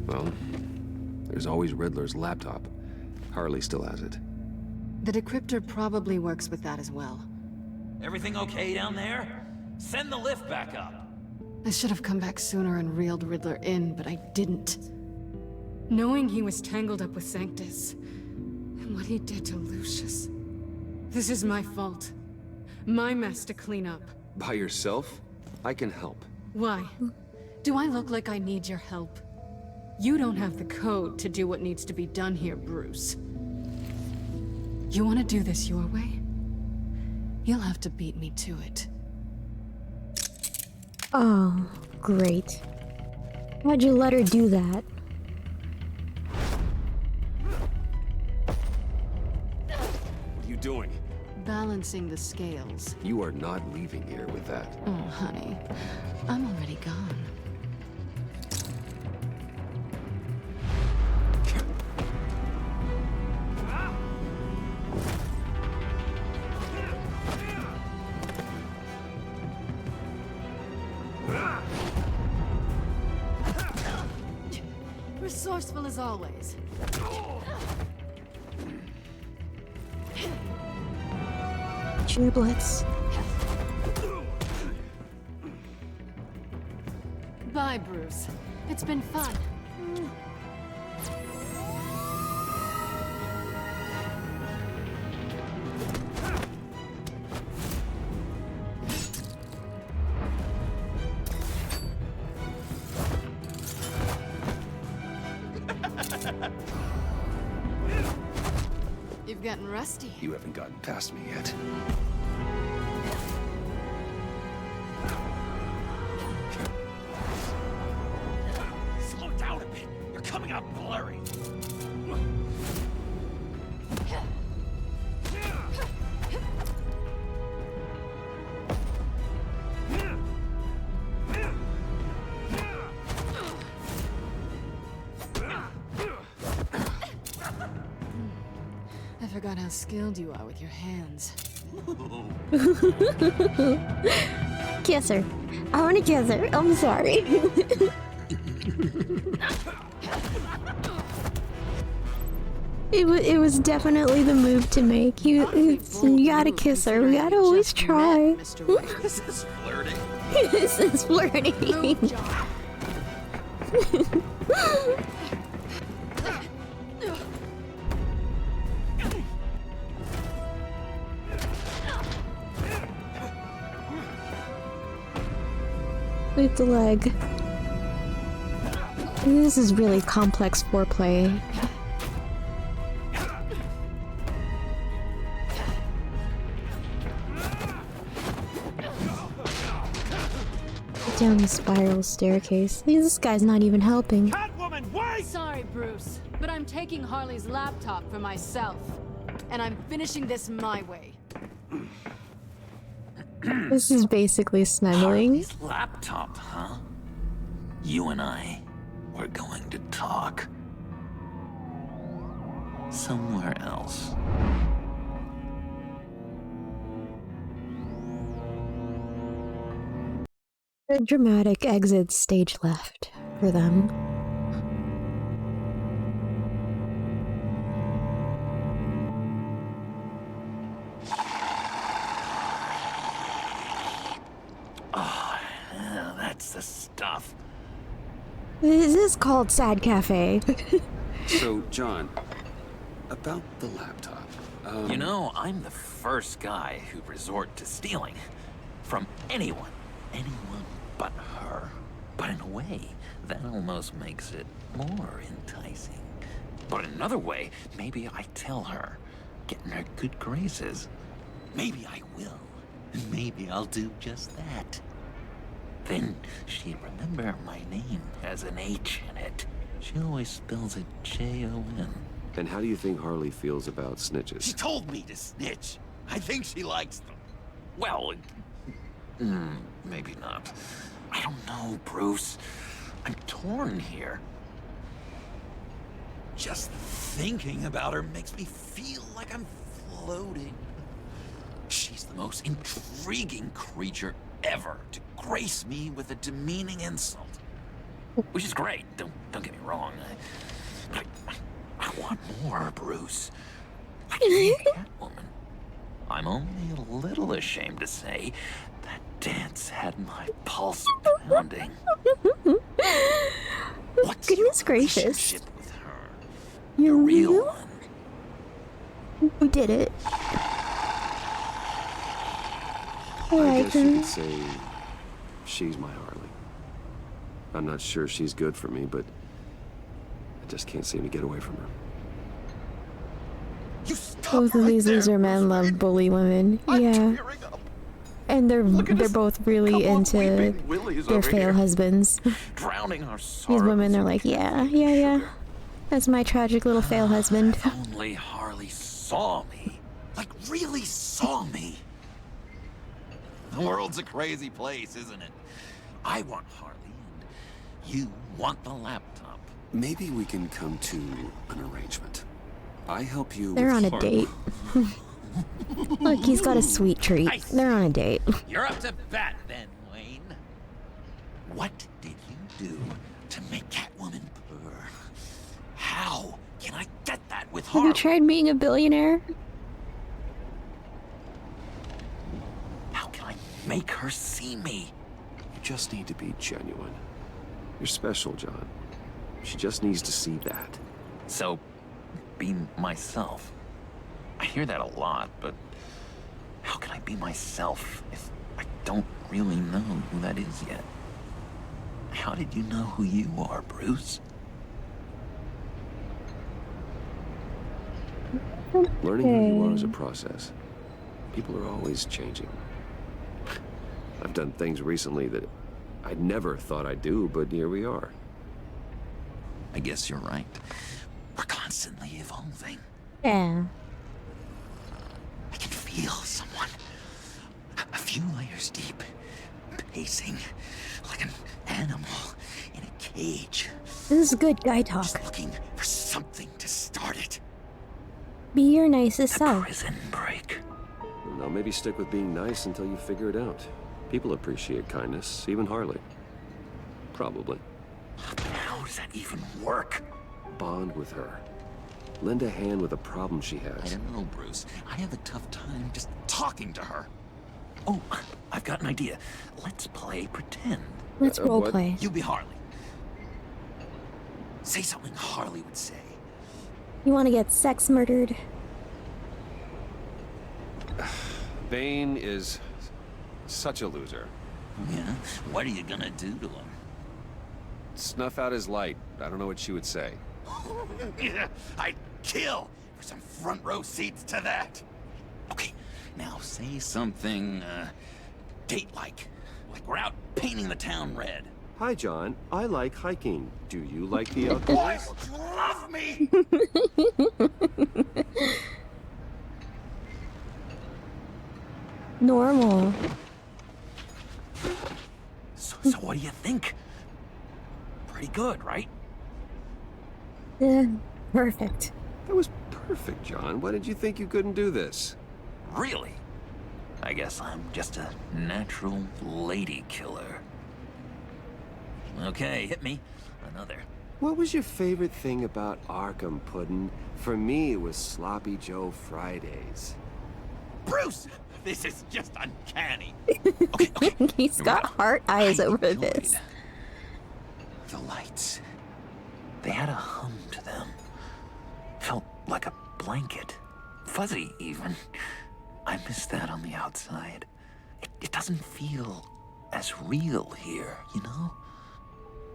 Well, there's always Riddler's laptop. Harley still has it. The decryptor probably works with that as well. Everything okay down there? Send the lift back up. I should have come back sooner and reeled Riddler in, but I didn't. Knowing he was tangled up with Sanctus, and what he did to Lucius. This is my fault. My mess to clean up. By yourself? I can help. Why? Do I look like I need your help? You don't have the code to do what needs to be done here, Bruce. You want to do this your way? You'll have to beat me to it. Oh, great. Why'd you let her do that? What are you doing? Balancing the scales. You are not leaving here with that. Oh, honey. I'm already gone. Resourceful as always. Giblets. Bye, Bruce. It's been fun. You've gotten rusty. You haven't gotten past me yet. Slow down a bit. You're coming out blurry. I forgot how skilled you are with your hands. Kiss her. I want to kiss her. I'm sorry. It was definitely the move to make. You gotta kiss her. We gotta always try. This is flirting. This is flirting. With the leg. This is really complex foreplay. Down the spiral staircase. This guy's not even helping. Catwoman, wait! Sorry, Bruce, but I'm taking Harley's laptop for myself. And I'm finishing this my way. This is basically snuggling. Harley's laptop, huh? You and I, we're going to talk. Somewhere else. A dramatic exit stage left for them. Oh, yeah, that's the stuff. This is called Sad Cafe. So, John, about the laptop. You know, I'm the first guy who'd resort to stealing. From anyone. Anyone but her. But in a way, that almost makes it more enticing. But in another way, maybe I tell her, get in her good graces. Maybe I will. And maybe I'll do just that. Then she'd remember my name has an H in it. She always spells it J-O-N. And how do you think Harley feels about snitches? She told me to snitch. I think she likes them. Well, maybe not. I don't know, Bruce. I'm torn here. Just thinking about her makes me feel like I'm floating. She's the most intriguing creature ever to grace me with a demeaning insult. Which is great, don't get me wrong. I want more, Bruce. Like Catwoman. I'm only a little ashamed to say that dance had my pulse pounding. What's Goodness gracious. with her? You're real one. We did it. I guess you could say she's my Harley. I'm not sure she's good for me, but I just can't seem to get away from her. Both of these loser men love bully women. Yeah. And they're both really into their fail husbands. Drowning our These women are like, yeah. That's my tragic little fail husband. If only Harley saw me. Like, really saw me. The world's a crazy place, isn't it? I want Harley, and you want the laptop. Maybe we can come to an arrangement. I help you They're with on a Harley. date. Look, he's got a sweet treat. They're on a date. You're up to bat then, Wayne. What did you do to make Catwoman purr? How can I get that with Have Harley? you tried being a billionaire? How can I make her see me? You just need to be genuine. You're special, John. She just needs to see that. So, be myself. I hear that a lot, but how can I be myself if I don't really know who that is yet? How did you know who you are, Bruce? Learning who you are is a process. People are always changing. I've done things recently that I never thought I'd do, but here we are. I guess you're right. We're constantly evolving. Yeah. I can feel someone a few layers deep, pacing like an animal in a cage. This is good guy talk. Just looking for something to start it. Be your nicest self. Prison break. Now maybe stick with being nice until you figure it out. People appreciate kindness, even Harley. Probably. How does that even work? Bond with her. Lend a hand with a problem she I has. don't know, Bruce. I have a tough time just talking to her. Oh, I've got an idea. Let's play pretend. Let's roleplay. You be Harley. Say something Harley would say. You want to get sex murdered? Bane is such a loser. Yeah? What are you gonna do to him? Snuff out his light. I don't know what she would say. Yeah, I'd kill for some front row seats to that. Okay, now say something, date-like. Like we're out painting the town red. Hi, John. I like hiking. Do you like the outdoors? You love me! Normal. So what do you think? Pretty good, right? Yeah, perfect. That was perfect, John. Why did you think you couldn't do this? Really? I guess I'm just a natural lady killer. Okay, hit me. Another. What was your favorite thing about Arkham Puddin'? For me, it was Sloppy Joe Fridays. Bruce! This is just uncanny. He's got heart eyes over this. The lights. They had a hum to them. Felt like a blanket. fuzzy, even. I miss that on the outside. It doesn't feel as real here, you know?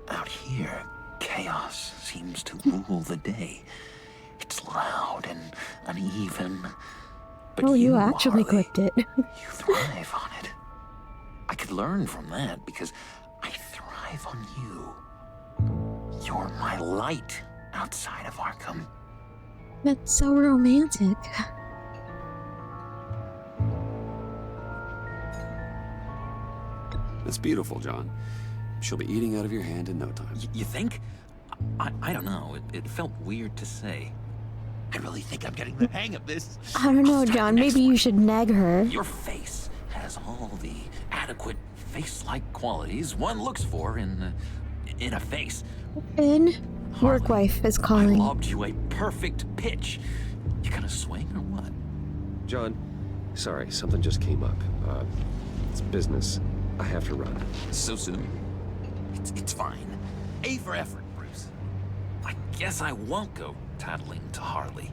Out here, chaos seems to rule the day. It's loud and uneven. But oh, you Harley, actually clicked it. you thrive on it. I could learn from that because I thrive on you. You're my light outside of Arkham. That's so romantic. That's beautiful, John. She'll be eating out of your hand in no time. You think? I don't know. It felt weird to say. I really think I'm getting the hang of this. I don't know, John. Maybe you should nag her. Your face has all the adequate face-like qualities one looks for in a face. Ben, work wife is calling. I lobbed you a perfect pitch. You gonna swing or what? John, sorry, something just came up. It's business. I have to run. So soon? It's fine. A for effort, Bruce. I guess I won't go tattling to Harley.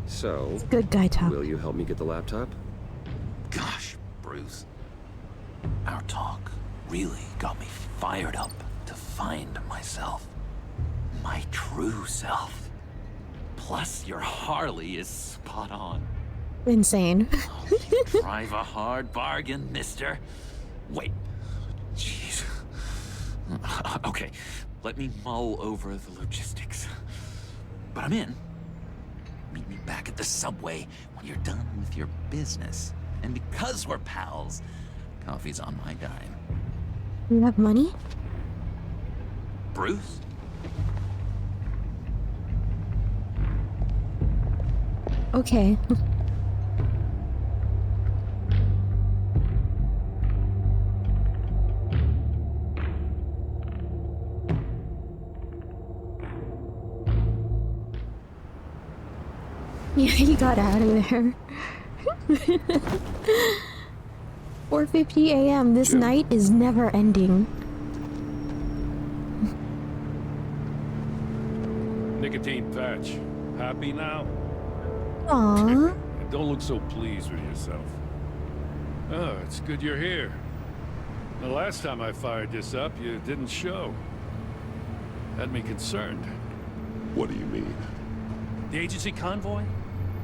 So, good guy talk. Will you help me get the laptop? Gosh, Bruce. Our talk really got me fired up to find myself. My true self. Plus, your Harley is spot on. Insane. You drive a hard bargain, mister. Wait. Jeez. Okay, let me mull over the logistics. But I'm in. Meet me back at the subway when you're done with your business. And because we're pals, coffee's on my dime. You have money? Bruce? Okay. Yeah, he got out of there. 4:50 a.m. This night is never ending. Nicotine patch. Happy now? Aww. Don't look so pleased with yourself. Oh, it's good you're here. The last time I fired this up, you didn't show. Had me concerned. What do you mean? The agency convoy?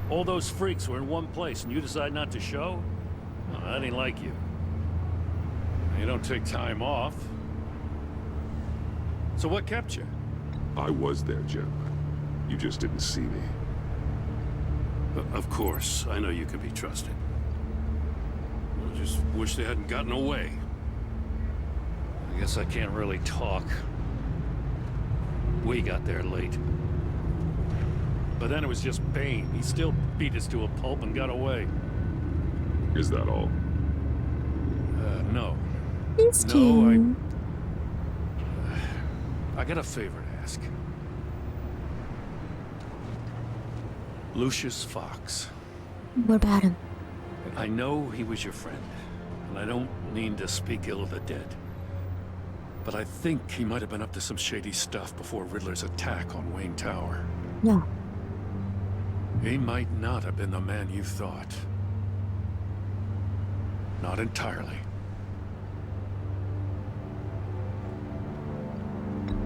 All those freaks were in one place and you decide not to show? Oh, that ain't like you. You don't take time off. So what kept you? I was there, Jim. You just didn't see me. Of course, I know you can be trusted. I just wish they hadn't gotten away. I guess I can't really talk. We got there late. But then it was just Bane. He still beat us to a pulp and got away. Is that all? No. No, I got a favor to ask. Lucius Fox. What about him? I know he was your friend, and I don't mean to speak ill of the dead. But I think he might have been up to some shady stuff before Riddler's attack on Wayne Tower. No. He might not have been the man you thought. Not entirely.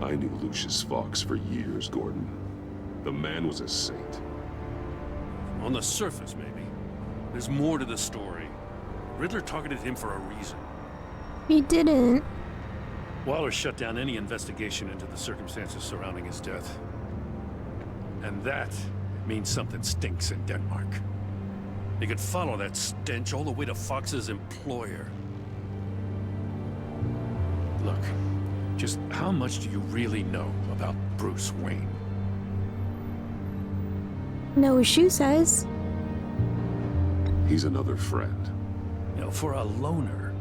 I knew Lucius Fox for years, Gordon. The man was a saint. On the surface, maybe. There's more to the story. Riddler targeted him for a reason. He didn't. Waller shut down any investigation into the circumstances surrounding his death. And that means something stinks in Denmark. You could follow that stench all the way to Fox's employer. Look, just how much do you really know about Bruce Wayne? No, shoe size. He's another friend. You know, for a loner,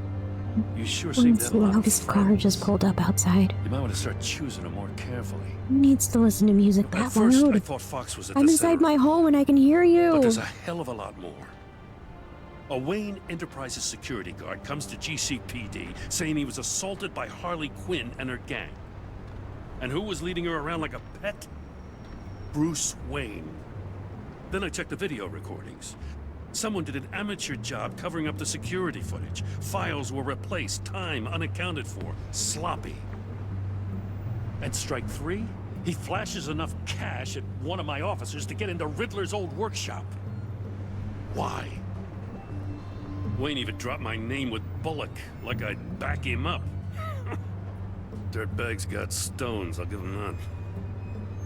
you sure seem to have a lot of His car just pulled up outside. You might want to start choosing them more carefully. Who needs to listen to music At that first, I loud? thought Fox was at I'm the inside center. my home and I can hear you. But there's a hell of a lot more. A Wayne Enterprises security guard comes to GCPD saying he was assaulted by Harley Quinn and her gang. And who was leading her around like a pet? Bruce Wayne. Then I checked the video recordings. Someone did an amateur job covering up the security footage. Files were replaced, time unaccounted for, sloppy. And strike three, he flashes enough cash at one of my officers to get into Riddler's old workshop. Why? Wayne even dropped my name with Bullock, like I'd back him up. Dirtbag's got stones, I'll give him that.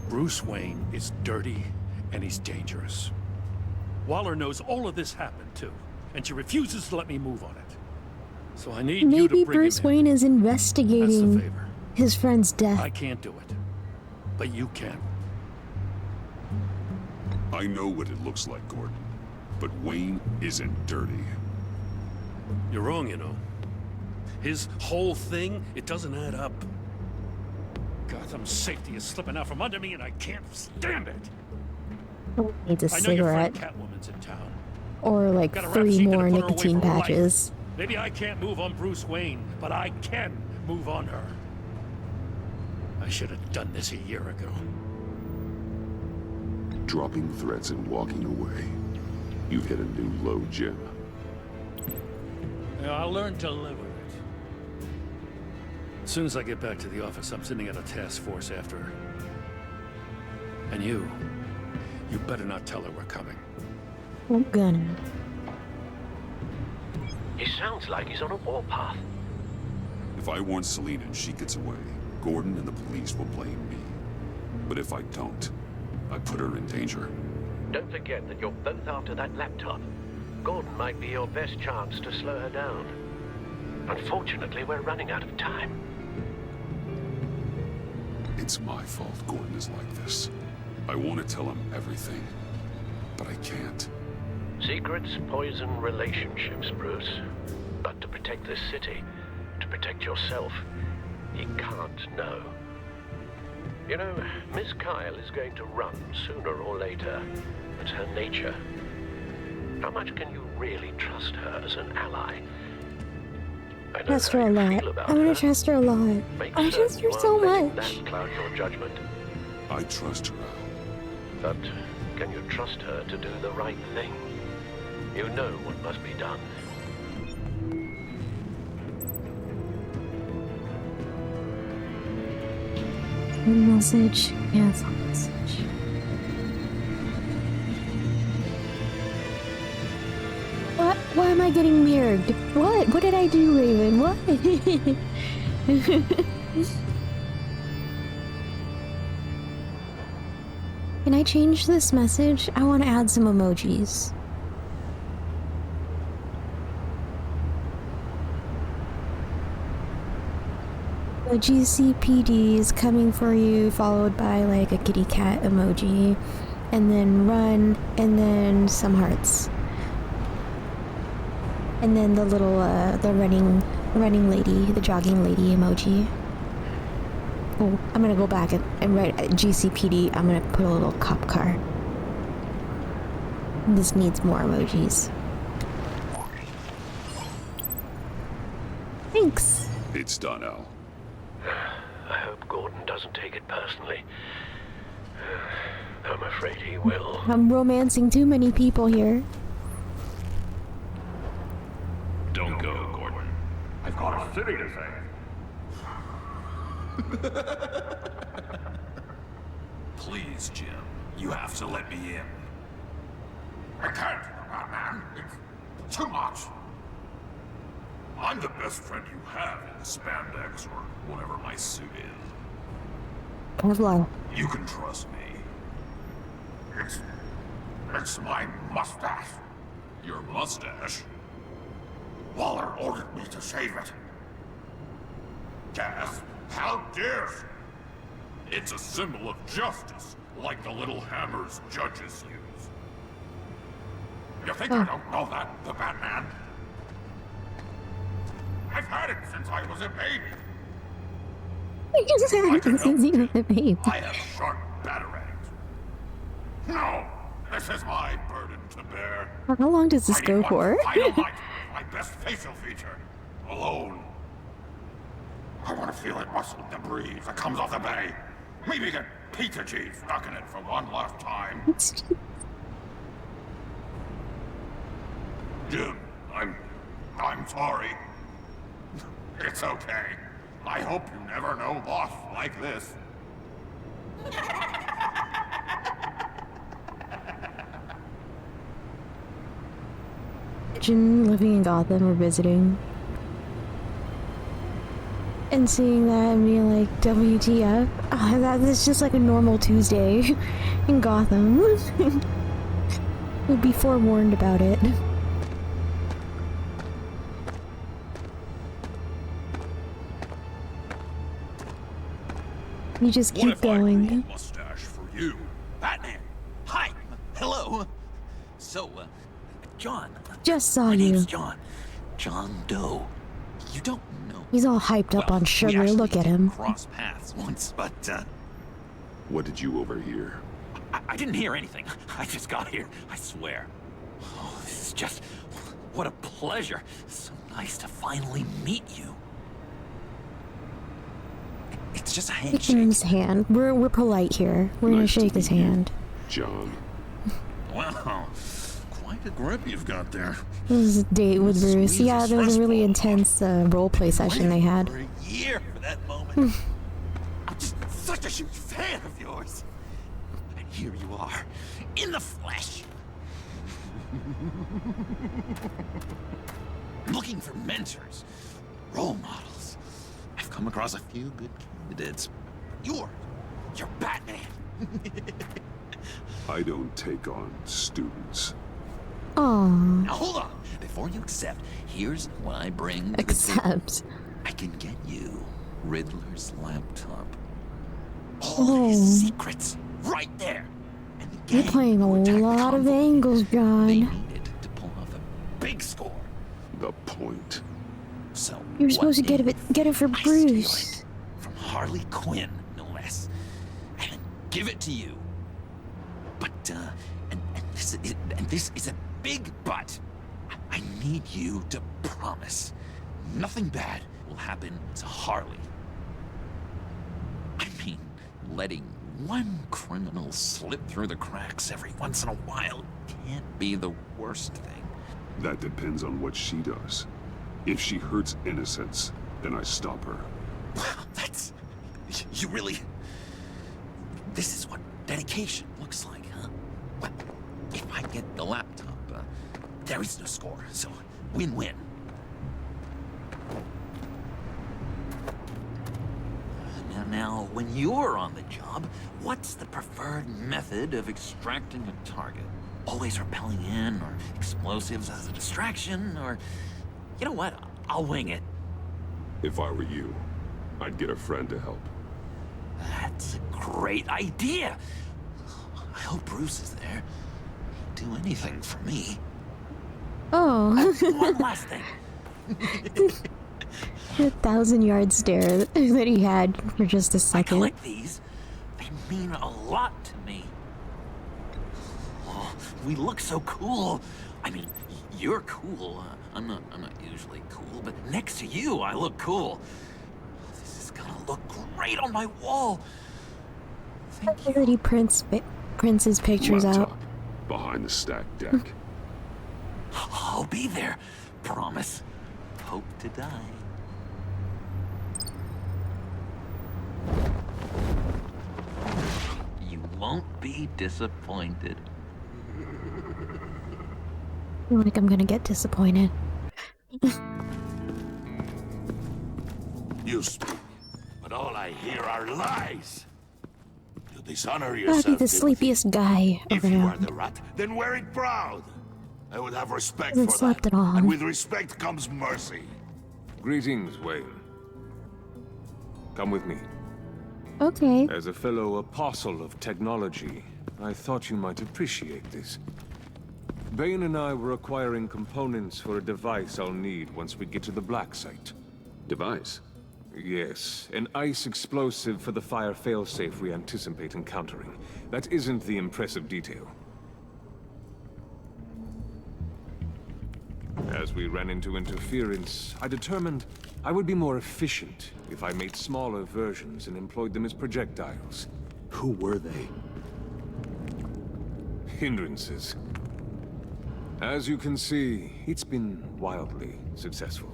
Bruce Wayne is dirty and he's dangerous. Waller knows all of this happened too, and she refuses to let me move on it. So I need you to Maybe bring Bruce him in. Wayne is That's the investigating favor. his friend's death. I can't do it, but you can. I know what it looks like, Gordon, but Wayne isn't dirty. You're wrong, you know. His whole thing, it doesn't add up. Gotham's safety is slipping out from under me and I can't stand it. Needs a I know your friend cigarette. Catwoman's in town. Or like Got a rap 3 sheet that'll more put her away nicotine for life. patches. Maybe I can't move on Bruce Wayne, but I can move on her. I should have done this a year ago. Dropping threats and walking away. You've hit a new low, Jim. Yeah, I'll learn to live with it. As soon as I get back to the office, I'm sending out a task force after her. And you better not tell her we're coming. I'm gonna. He sounds like he's on a warpath. If I warn Selina and she gets away, Gordon and the police will blame me. But if I don't, I put her in danger. Don't forget that you're both after that laptop. Gordon might be your best chance to slow her down. Unfortunately, we're running out of time. It's my fault Gordon is like this. I want to tell him everything, but I can't. Secrets poison relationships, Bruce. But to protect this city, to protect yourself, he can't know. You know, Miss Kyle is going to run sooner or later. It's her nature. How much can you really trust her as an ally? I know Trust her how a you lot. feel about I'm gonna her. trust her a lot. Make I certain trust her you so aren't letting much. that cloud your judgment. I trust her, Al. But can you trust her to do the right thing? You know what must be done. One message. Yes, one message. What? Why am I getting mirrored? What? What did I do, Raven? What? Can I change this message? I want to add some emojis. The GCPD is coming for you, followed by like a kitty cat emoji, and then run, and then some hearts. And then the little, the running lady, the jogging lady emoji. Oh, I'm gonna go back and write GCPD. I'm gonna put a little cop car. This needs more emojis. Thanks. It's done, Al. I hope Gordon doesn't take it personally. I'm afraid he will. I'm romancing too many people here. Don't go, Gordon. I've got a city to save. Please, Jim. You have to let me in. I can't, man. It's too much. I'm the best friend you have in the spandex or whatever my suit is. Kevlar. You can trust me. It's my mustache. Your mustache? Waller ordered me to save it. Gasp! How dare she? It's a symbol of justice, like the little hammers judges use. You think I don't know that, the Batman? I've had it since I was a baby. I have sharp batarangs. No, this is my burden to bear. How long does this go for? My best facial feature. Alone. I want to feel it rustle in the breeze that comes off the bay. Maybe get pizza cheese stuck in it for one last time. Jim, I'm sorry. It's okay. I hope you never know loss like this. Imagine living in Gotham or visiting. And seeing that and being like, WTF? Oh, that's just like a normal Tuesday in Gotham. Would be forewarned about it. You just keep going. Mustache for you. Batman. Hi. Hello. So, John. Just saw My you. name's John. John Doe. You don't know. He's all hyped up on sugar. Look at him. Cross paths once, but What did you overhear? I didn't hear anything. I just got here. I swear. Oh, this is just what a pleasure. So nice to finally meet you. It's just a handshake. Shaking his hand. We're polite here. We're gonna shake his hand. John. Wow. Quite a grip you've got there. This is a date with Bruce. Yeah, there was a really intense roleplay session they had. For a year for that moment. I'm just such a huge fan of yours. And here you are, in the flesh. Looking for mentors, role models. I've come across a few good candidates. You're Batman. I don't take on students. Oh. Now hold on. Before you accept, here's what I bring to Accept. I can get you Riddler's laptop. All his secrets right there. And the You're playing a lot of angles, John. needed to pull off a big score. The point. So You were supposed to get it for Bruce. From Harley Quinn, no less. And give it to you. But and this is a big but. I need you to promise nothing bad will happen to Harley. I mean, letting one criminal slip through the cracks every once in a while can't be the worst thing. That depends on what she does. If she hurts innocents, then I stop her. Wow, that's... You really... This is what dedication looks like, huh? Well, if I get the laptop, there is no score, so win-win. Now, when you're on the job, what's the preferred method of extracting a target? Always rappelling in, or explosives as a distraction, or... You know what? I'll wing it. If I were you, I'd get a friend to help. That's a great idea. I hope Bruce is there. He'd do anything for me. Oh. One last thing. The 1,000-yard stare that he had for just a second. I collect these. They mean a lot to me. Oh, we look so cool. I mean, you're cool. I'm not usually cool, but next to you, I look cool. This is gonna look great on my wall. Thank you. That he prints his pictures Laptop out. behind the stacked deck. I'll be there. Promise. Hope to die. You won't be disappointed. I feel like I'm gonna get disappointed. You speak, but all I hear are lies. You dishonor I'd yourself. be the sleepiest guy If you are around. the rat, then wear it proud. I would have respect Hasn't for slept that. at all. And with respect comes mercy. Greetings, Wayne. Come with me. Okay. As a fellow apostle of technology, I thought you might appreciate this. Bane and I were acquiring components for a device I'll need once we get to the Black Site. Device? Yes, an ice explosive for the fire failsafe we anticipate encountering. That isn't the impressive detail. As we ran into interference, I determined I would be more efficient if I made smaller versions and employed them as projectiles. Who were they? Hindrances. As you can see, it's been wildly successful.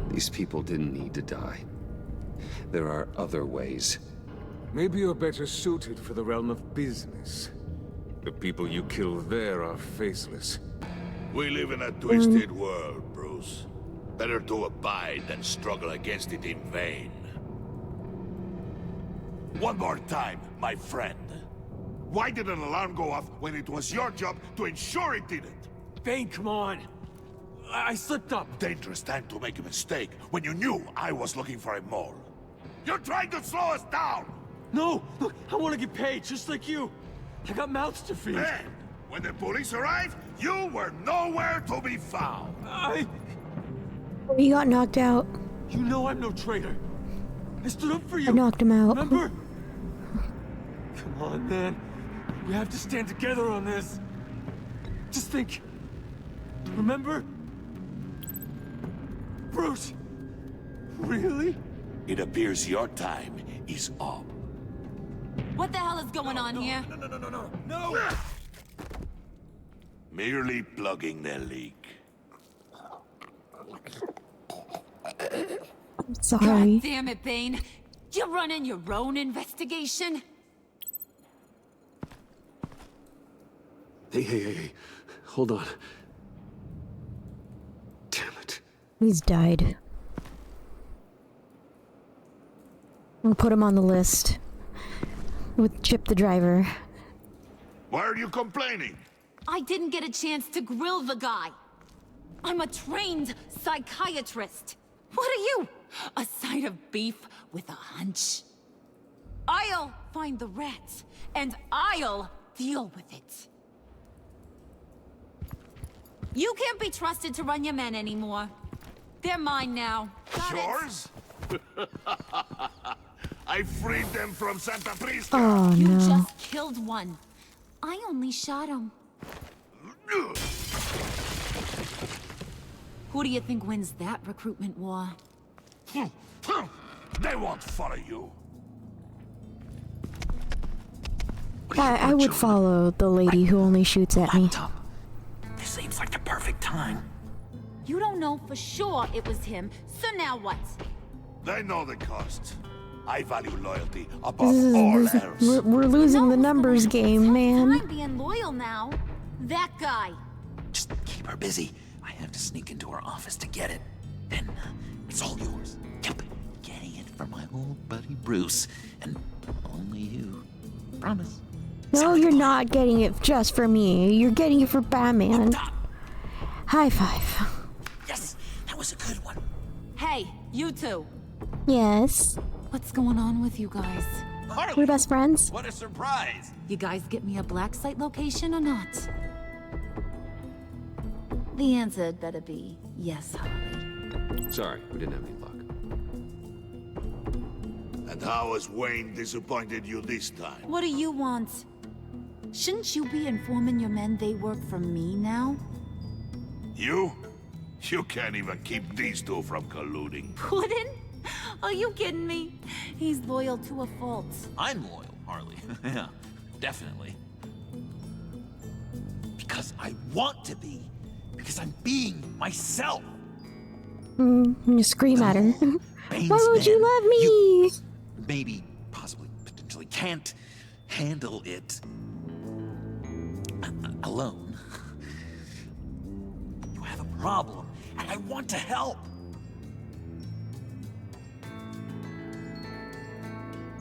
These people didn't need to die. There are other ways. Maybe you're better suited for the realm of business. The people you kill there are faceless. We live in a twisted world, Bruce. Better to abide than struggle against it in vain. One more time, my friend. Why did an alarm go off when it was your job to ensure it didn't? Bane, come on! I slipped up! Dangerous time to make a mistake when you knew I was looking for a mole. You're trying to slow us down! No! Look, I want to get paid, just like you! I got mouths to feed! Then, when the police arrived, you were nowhere to be found! He got knocked out. You know I'm no traitor! I stood up for you! I knocked him out. Remember? Come on, man. We have to stand together on this. Just think. Remember? Bruce! Really? It appears your time is up. What the hell is going on here? No! Merely plugging the leak. Sorry. God damn it, Bane. You're running your own investigation? Hey. Hold on. Damn it. He's died. We'll put him on the list. With Chip the driver. Why are you complaining? I didn't get a chance to grill the guy. I'm a trained psychiatrist. What are you? A side of beef with a hunch? I'll find the rats, and I'll deal with it. You can't be trusted to run your men anymore. They're mine now. Got Yours? I freed them from Santa Prisca. Oh, you no. just killed one. I only shot him. Who do you think wins that recruitment war? They won't follow you. I would follow the lady who only shoots at me. This seems like the perfect time. You don't know for sure it was him, so now what? They know the cost. I value loyalty above all else. We're losing the numbers game, man. I'm being loyal now. That guy. Just keep her busy. I have to sneak into her office to get it. Then it's all yours. Yep, getting it for my old buddy Bruce, and only you. Promise. No, you're not getting it just for me. You're getting it for Batman. High five. Yes, that was a good one. Hey, you two. Yes. What's going on with you guys? Harley, we're best friends. What a surprise. You guys get me a black site location or not? The answer had better be yes, Harley. Sorry, we didn't have any luck. And how has Wayne disappointed you this time? What do you want? Shouldn't you be informing your men they work for me now? You? You can't even keep these two from colluding. Puddin'? Are you kidding me? He's loyal to a fault. I'm loyal, Harley. Yeah, definitely. Because I want to be. Because I'm being myself. You scream at her. Bane's Why would you love me? Maybe, possibly, potentially can't handle it alone. You have a problem, and I want to help.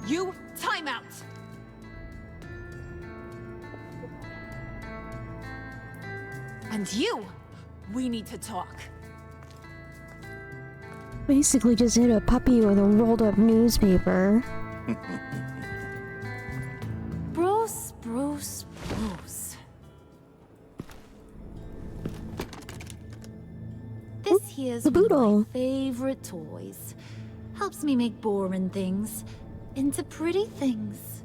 You, time out! And you, we need to talk. Basically just hit a puppy with a rolled up newspaper. Bruce. This here's the one of Boodle. my favorite toys. Helps me make boring things into pretty things.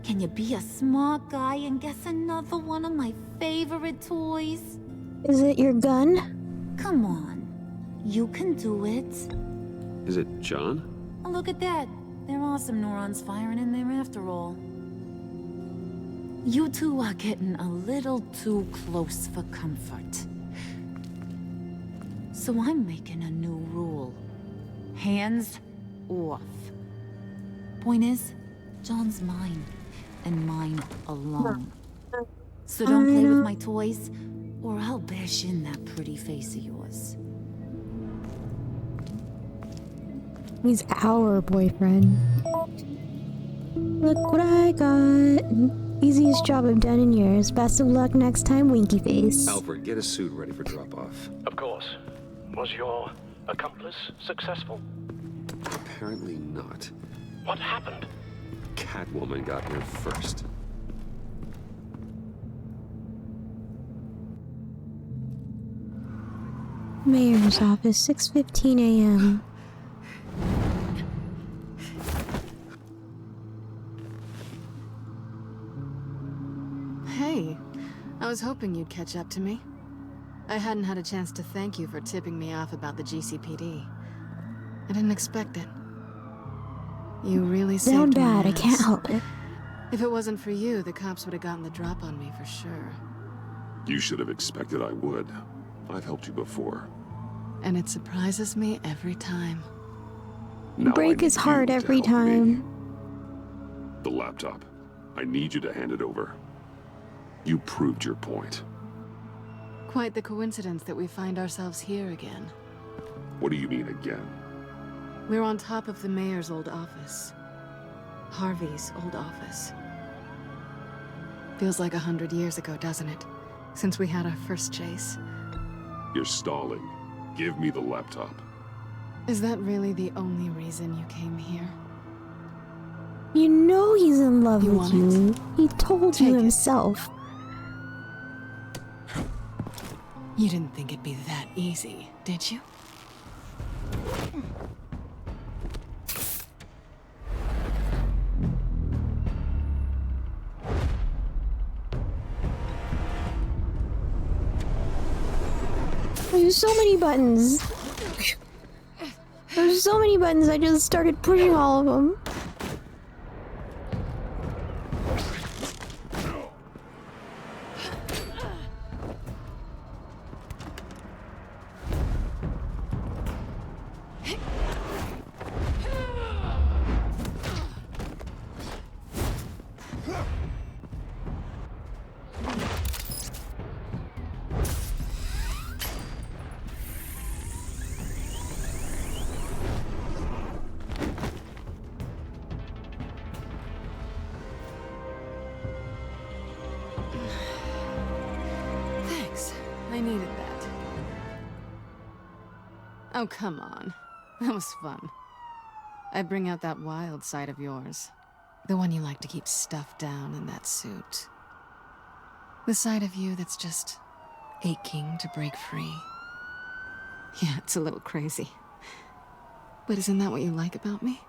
Can you be a smart guy and guess another one of my favorite toys? Is it your gun? Come on. You can do it. Is it John? Oh, look at that. There are some neurons firing in there after all. You two are getting a little too close for comfort. So I'm making a new rule. Hands off. Point is, John's mine, and mine alone. So don't play with my toys, or I'll bash in that pretty face of yours. He's our boyfriend. Look what I got. Easiest job I've done in years. Best of luck next time, Winky Face. Alfred, get a suit ready for drop-off. Of course. Was your accomplice successful? Apparently not. What happened? Catwoman got here first. Mayor's office, 6:15 a.m. Hey, I was hoping you'd catch up to me. I hadn't had a chance to thank you for tipping me off about the GCPD. I didn't expect it. You really saved Down my bad, I can't ass. help it. If it wasn't for you, the cops would have gotten the drop on me for sure. You should have expected I would. I've helped you before. And it surprises me every time. Now Break I his need heart you to every help me. time. The laptop. I need you to hand it over. You proved your point. Quite the coincidence that we find ourselves here again. What do you mean again? We're on top of the mayor's old office. Harvey's old office. Feels like 100 years ago, doesn't it? Since we had our first chase. You're stalling. Give me the laptop. Is that really the only reason you came here? You know he's in love You with want you. He told Take you it. himself. You didn't think it'd be that easy, did you? There's so many buttons. There's so many buttons, I just started pushing all of them. Thanks. I needed that. Oh, come on. That was fun. I bring out that wild side of yours. The one you like to keep stuffed down in that suit. The side of you that's just aching to break free. Yeah, it's a little crazy. But isn't that what you like about me?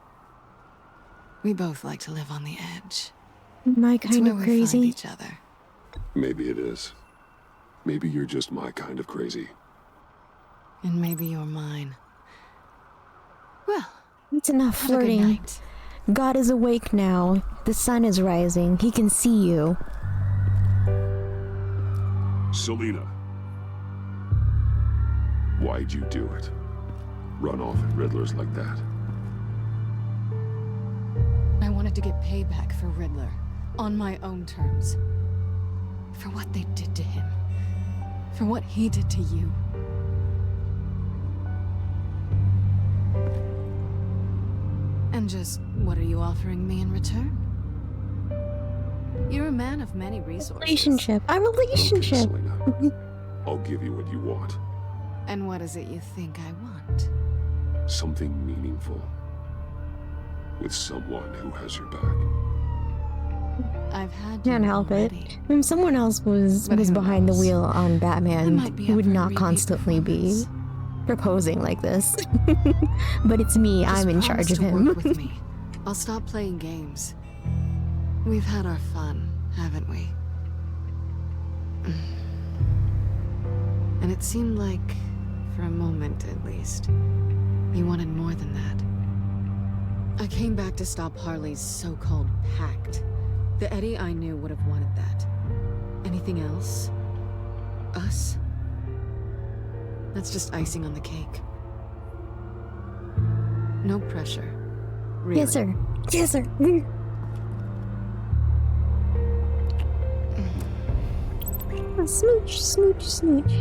We both like to live on the edge. My It's kind where of we crazy. find each other. Maybe it is. Maybe you're just my kind of crazy. And maybe you're mine. Well, It's enough have a good flirting. night. God is awake now. The sun is rising. He can see you. Selina. Why'd you do it? Run off at Riddlers like that? I wanted to get payback for Riddler, on my own terms. For what they did to him. For what he did to you. And just, what are you offering me in return? You're a man of many resources. Relationship. A relationship. I'll give you what you want. And what is it you think I want? Something meaningful. With someone who has your back. I've had Can't you help already. it. If someone else was But who behind the knows? wheel on Batman, might be he up would for a not repeat constantly be performance. proposing like this. But it's me. Just I'm in promise charge of to him. work with me. I'll stop playing games. We've had our fun, haven't we? And it seemed like, for a moment at least, you wanted more than that. I came back to stop Harley's so-called pact, The Eddie I knew would have wanted that. Anything else? Us? That's just icing on the cake. No pressure. Really. Yes, sir. Yes, sir. Smooch, smooch, smooch.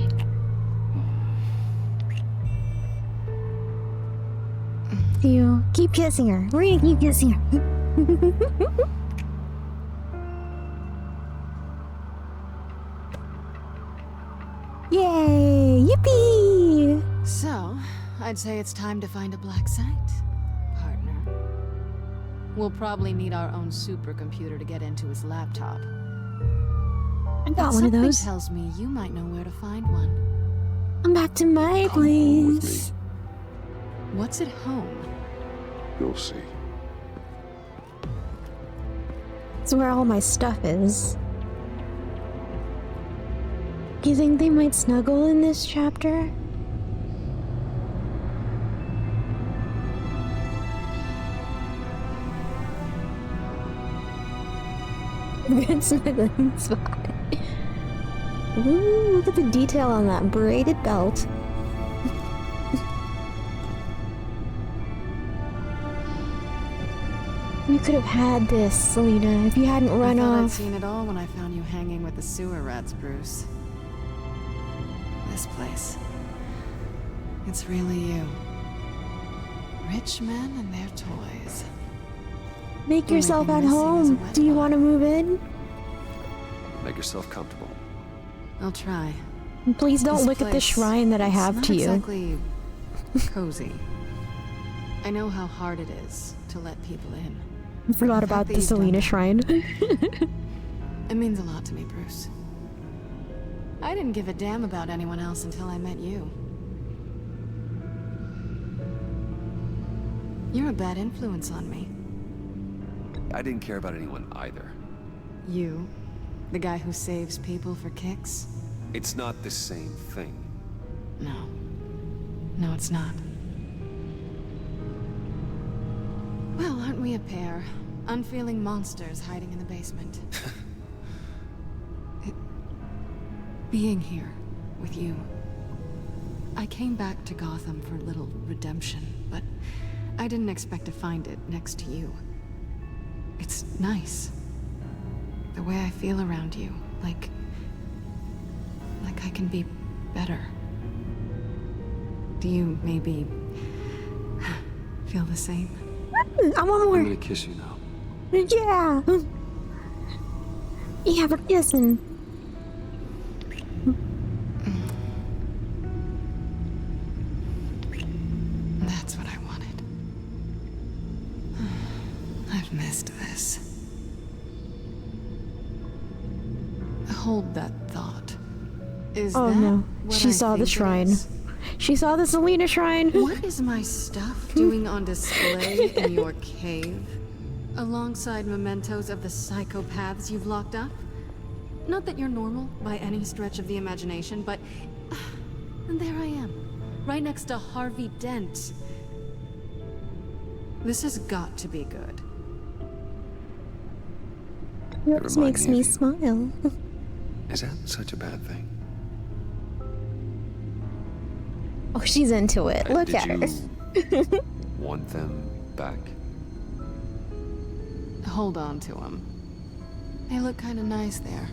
You keep kissing her. We're gonna keep kissing her. Yay! Yippee! So, I'd say it's time to find a black site, partner. We'll probably need our own supercomputer to get into his laptop. I got one of those. Something tells me you might know where to find one. I'm back to my place. What's at home? You'll see. It's where all my stuff is. Do you think they might snuggle in this chapter? Good snuggling spot. Ooh, look at the detail on that braided belt. You could have had this, Selena, if you hadn't run I thought I'd off. seen it all when I found you hanging with the sewer rats, Bruce. This place. It's really you. Rich men and their toys. Make The yourself only at thing missing is a home. wet Do you bar. want to move in? Make yourself comfortable. I'll try. Please don't This look at the place, shrine that I have it's to not you. exactly cozy. I know how hard it is to let people in. I forgot The fact about that the you've done Selena that, shrine. It means a lot to me, Bruce. I didn't give a damn about anyone else until I met you. You're a bad influence on me. I didn't care about anyone either. You? The guy who saves people for kicks? It's not the same thing. No. No, it's not. Well, aren't we a pair? Unfeeling monsters hiding in the basement. Being here with you. I came back to Gotham for a little redemption, but I didn't expect to find it next to you. It's nice. The way I feel around you, like I can be better. Do you maybe feel the same? I want more. I'm gonna kiss you now. Yeah. Yeah, we're kissing. That's what I wanted. I've missed this. Hold that thought. Is Oh that no. what She I saw the think it shrine. is? She saw the Selena shrine. What is my stuff doing on display in your cave? Alongside mementos of the psychopaths you've locked up? Not that you're normal by any stretch of the imagination, but and there I am, right next to Harvey Dent. This has got to be good. Yours remind makes me me of you. smile. Is that such a bad thing? Oh, she's into it. Look Did at her. you want them back? Hold on to them. They look kind of nice there.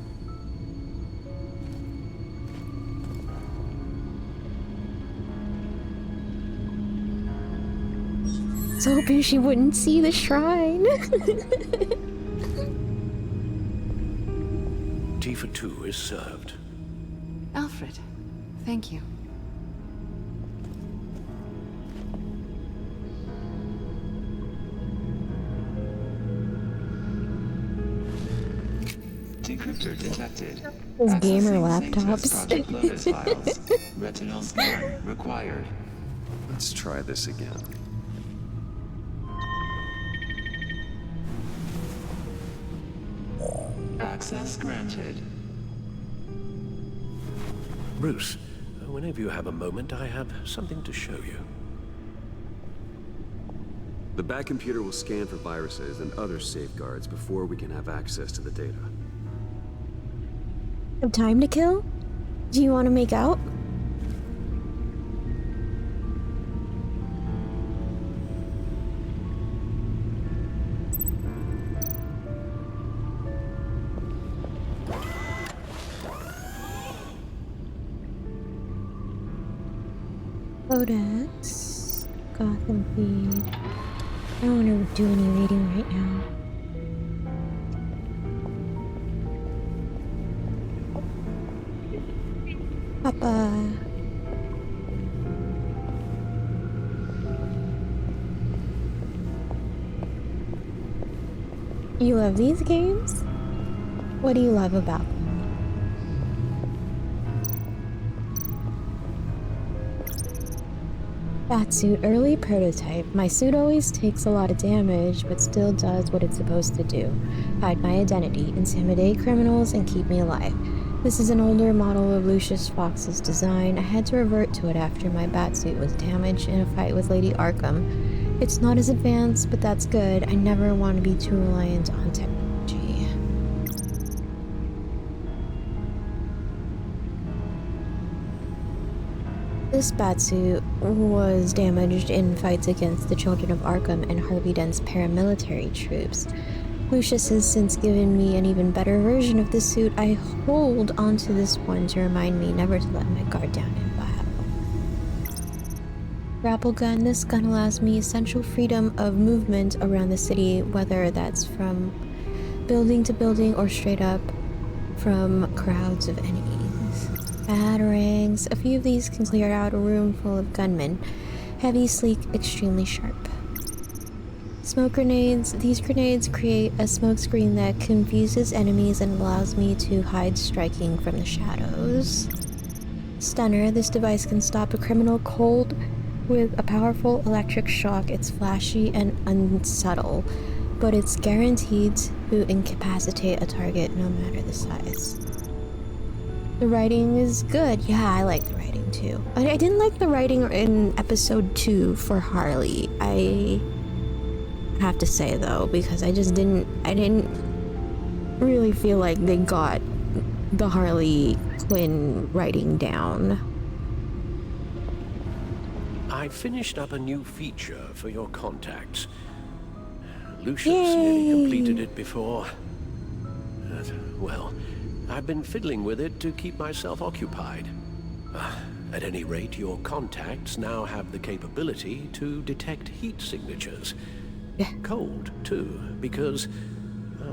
I was hoping she wouldn't see the shrine. Tea for two is served. Alfred, thank you. Decryptor detected. Those gamer Accessing Sanctus laptops. Project Lotus files. Retinal scan required. Let's try this again. Access granted. Bruce, whenever you have a moment, I have something to show you. The Bat computer will scan for viruses and other safeguards before we can have access to the data. Have time to kill? Do you want to make out? Codex, Gotham feed. I don't want to do any reading right now. Papa. You love these games? What do you love about them? Batsuit early prototype. My suit always takes a lot of damage, but still does what it's supposed to do. Hide my identity, intimidate criminals, and keep me alive. This is an older model of Lucius Fox's design. I had to revert to it after my Batsuit was damaged in a fight with Lady Arkham. It's not as advanced, but that's good. I never want to be too reliant on technology. This Batsuit was damaged in fights against the Children of Arkham and Harvey Dent's paramilitary troops. Lucius has since given me an even better version of the suit. I hold onto this one to remind me never to let my guard down in battle. Grapple gun. This gun allows me essential freedom of movement around the city, whether that's from building to building or straight up from crowds of enemies. Batarangs. A few of these can clear out a room full of gunmen. Heavy, sleek, extremely sharp. Smoke grenades. These grenades create a smoke screen that confuses enemies and allows me to hide striking from the shadows. Stunner. This device can stop a criminal cold with a powerful electric shock. It's flashy and unsubtle, but it's guaranteed to incapacitate a target no matter the size. The writing is good. Yeah, I like the writing too. I didn't like the writing in episode 2 for Harley. I have to say though, because I didn't really feel like they got the Harley Quinn writing down. I finished up a new feature for your contacts. Lucius nearly completed it before. Well, I've been fiddling with it to keep myself occupied. At any rate, your contacts now have the capability to detect heat signatures. Yeah. Cold, too, because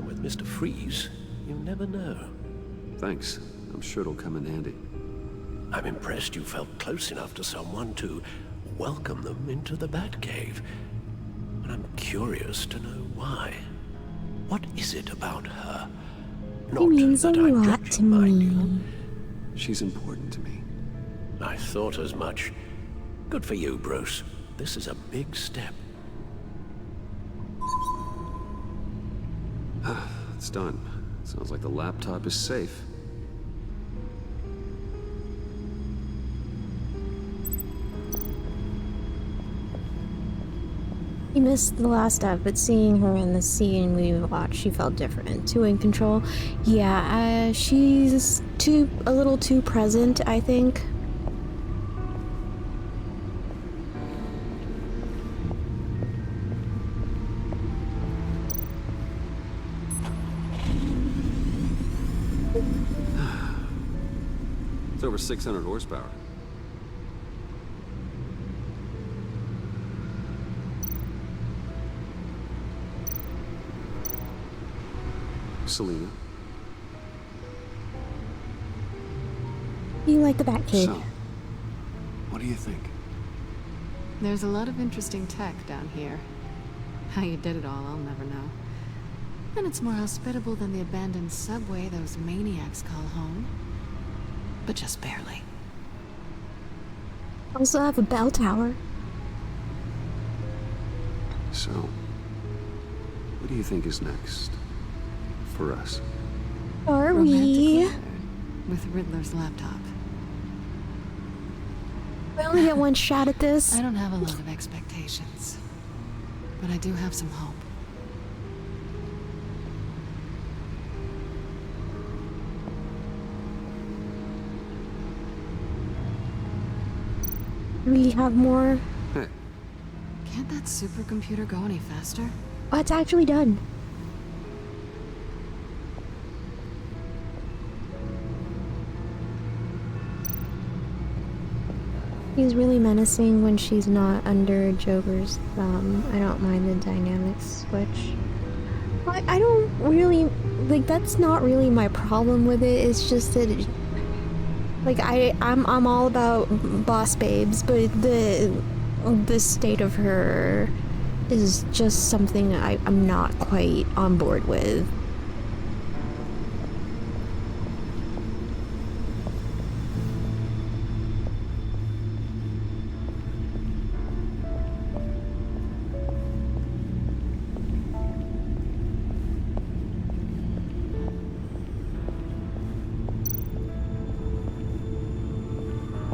with Mr. Freeze, you never know. Thanks. I'm sure it'll come in handy. I'm impressed you felt close enough to someone to welcome them into the Batcave. And I'm curious to know why. What is it about her? He means a lot to me. She's important to me. I thought as much. Good for you, Bruce. This is a big step. It's done. Sounds like the laptop is safe. He missed the last step, but seeing her in the scene we watched, she felt different. Too in control. Yeah, she's a little too present, I think. It's over 600 horsepower. Selina. You like the Batcave? So, what do you think? There's a lot of interesting tech down here. How you did it all, I'll never know. And it's more hospitable than the abandoned subway those maniacs call home. But just barely. Also have a bell tower. So, what do you think is next? For us? Are we? With Riddler's laptop. We only get one shot at this. I don't have a lot of expectations. but I do have some hope. We have more. Can't that supercomputer go any faster? Oh, it's actually done. He's really menacing when she's not under Joker's thumb. I don't mind the dynamic switch. I don't really, like, that's not really my problem with it. It's just that, like, I'm all about boss babes, but the state of her is just something I'm not quite on board with.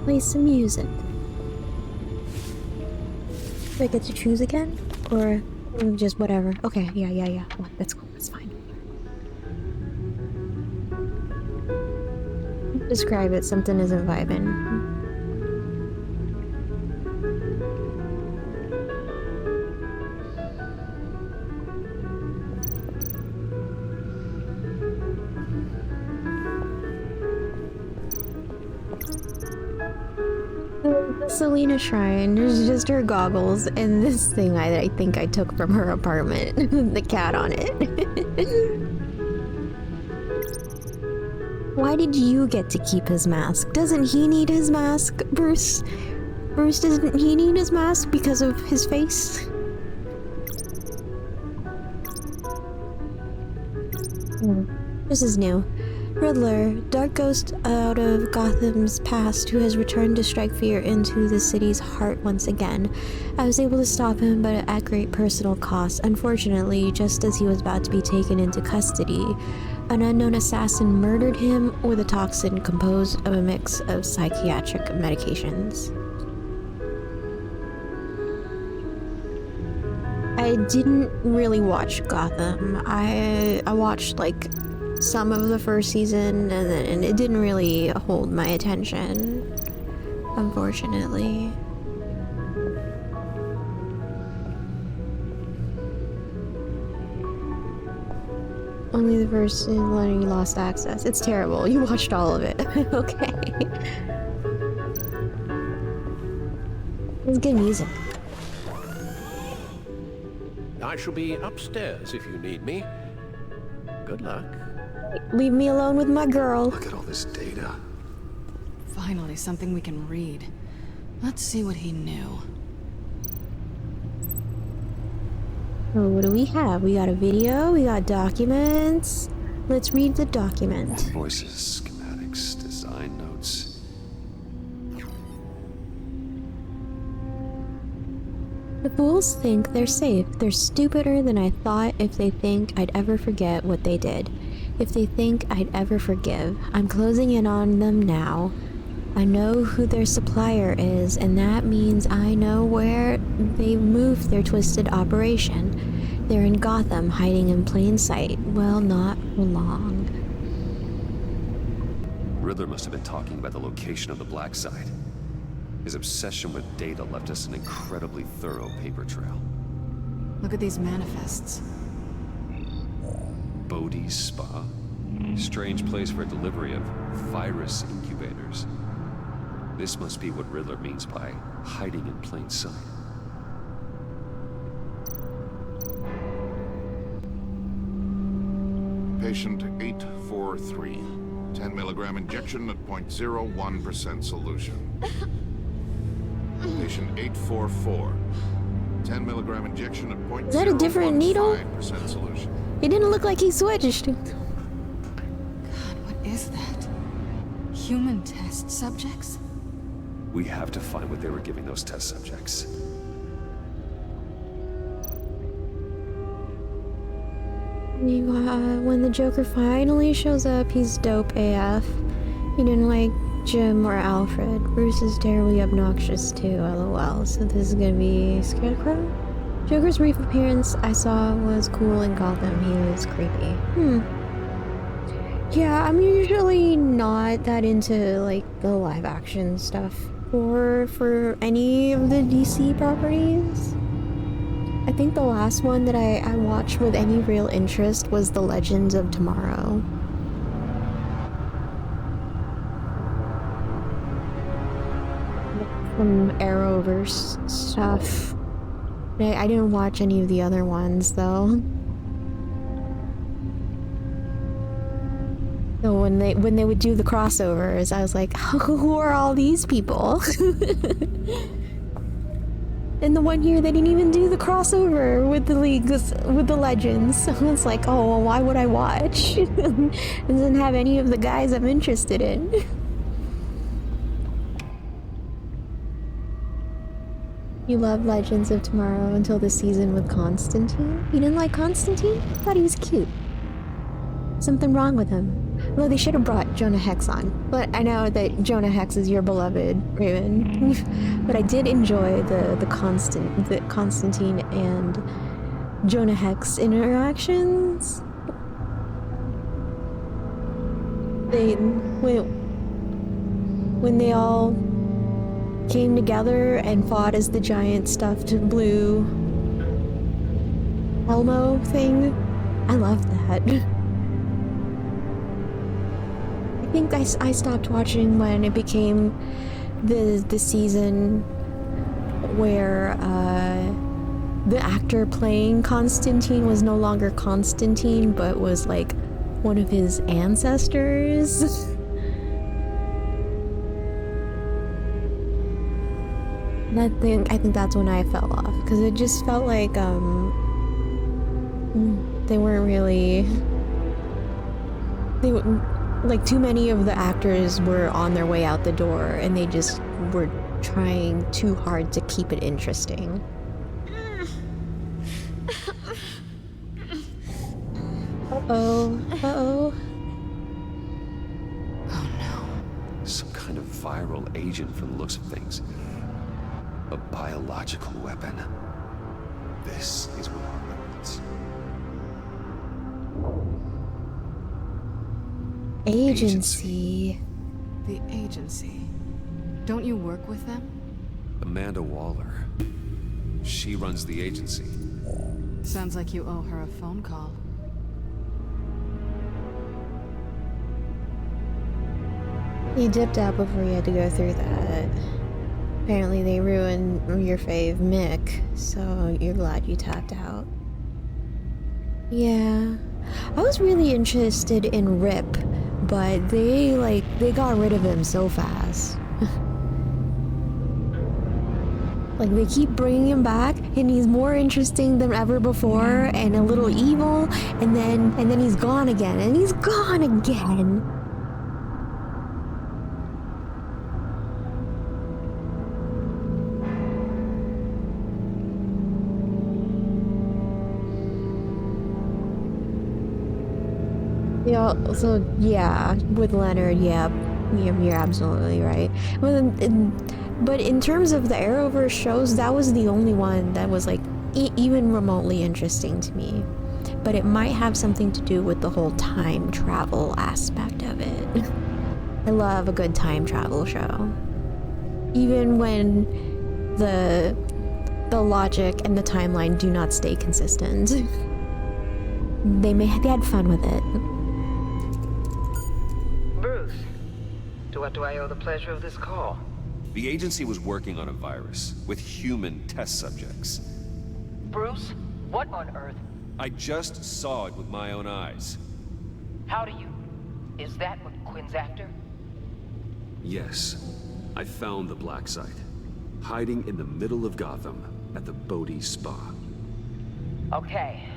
Play some music. Do I get to choose again? Or just whatever? Okay, yeah. Well, that's cool, that's fine. Describe it, something isn't vibing. The Selena Shrine, there's just her goggles and this thing I think I took from her apartment. The cat on it. Why did you get to keep his mask? Doesn't he need his mask, Bruce? Bruce, doesn't he need his mask because of his face? This is new. Riddler, dark ghost out of Gotham's past who has returned to strike fear into the city's heart once again. I was able to stop him, but at great personal cost. Unfortunately, just as he was about to be taken into custody, an unknown assassin murdered him with a toxin composed of a mix of psychiatric medications. I didn't really watch Gotham. I watched like some of the first season, and it didn't really hold my attention, unfortunately. Only the first season, letting you lost access. It's terrible. You watched all of it. Okay. It's good music. I shall be upstairs if you need me. Good luck. Leave me alone with my girl. Look at all this data. Finally, something we can read. Let's see what he knew. Oh, what do we have? We got a video, we got documents. Let's read the document. Invoices, schematics, design notes. The fools think they're safe. They're stupider than I thought if they think I'd ever forget what they did. If they think I'd ever forgive. I'm closing in on them now. I know who their supplier is, and that means I know where they've moved their twisted operation. They're in Gotham, hiding in plain sight. Well, not for long. Riddler must have been talking about the location of the Black Site. His obsession with data left us an incredibly thorough paper trail. Look at these manifests. Bodhi's Spa? Strange place for a delivery of virus incubators. This must be what Riddler means by hiding in plain sight. Patient 843. 10 milligram injection at 0.01% solution. Patient 844. 10 milligram injection at 0.05% Is that a different needle? solution. It didn't look like he switched. God, what is that? Human test subjects? We have to find what they were giving those test subjects. When the Joker finally shows up, he's dope AF. He didn't like Jim or Alfred. Bruce is terribly obnoxious too, lol. So this is gonna be Scarecrow? Joker's brief appearance I saw was cool in Gotham. He was creepy. Yeah, I'm usually not that into like the live action stuff for any of the DC properties. I think the last one that I watched with any real interest was The Legends of Tomorrow. Some Arrowverse stuff. I didn't watch any of the other ones though. So when they would do the crossovers, I was like, who are all these people? And the one year they didn't even do the crossover with the leagues, with the Legends. So it's like, oh, well, why would I watch? It doesn't have any of the guys I'm interested in. You loved Legends of Tomorrow until the season with Constantine? You didn't like Constantine? I thought he was cute. Something wrong with him. Well, they should have brought Jonah Hex on. But I know that Jonah Hex is your beloved, Raven. But I did enjoy the Constantine and Jonah Hex interactions. When they all came together and fought as the giant stuffed blue Elmo thing. I loved that. I think I stopped watching when it became the season where the actor playing Constantine was no longer Constantine, but was like one of his ancestors. I think that's when I fell off, because it just felt like they weren't really, like too many of the actors were on their way out the door and they just were trying too hard to keep it interesting. Uh-oh. Uh-oh. Oh no. Some kind of viral agent from the looks of things. A biological weapon. This is what Harlan wants. Agency. The agency. Don't you work with them? Amanda Waller. She runs the agency. Sounds like you owe her a phone call. You dipped out before you had to go through that. Apparently they ruined your fave, Mick, so you're glad you tapped out. Yeah. I was really interested in Rip, but they got rid of him so fast. Like, they keep bringing him back, and he's more interesting than ever before, and a little evil, and then he's gone again, and he's gone again. Yeah, so yeah, with Leonard, yeah, you're absolutely right. But in terms of the Arrowverse shows, that was the only one that was like even remotely interesting to me. But it might have something to do with the whole time travel aspect of it. I love a good time travel show. Even when the logic and the timeline do not stay consistent. They had fun with it. Bruce, to what do I owe the pleasure of this call? The agency was working on a virus with human test subjects. Bruce, what on earth? I just saw it with my own eyes. How do you... Is that what Quinn's after? Yes, I found the black site, hiding in the middle of Gotham at the Bodhi Spa. Okay.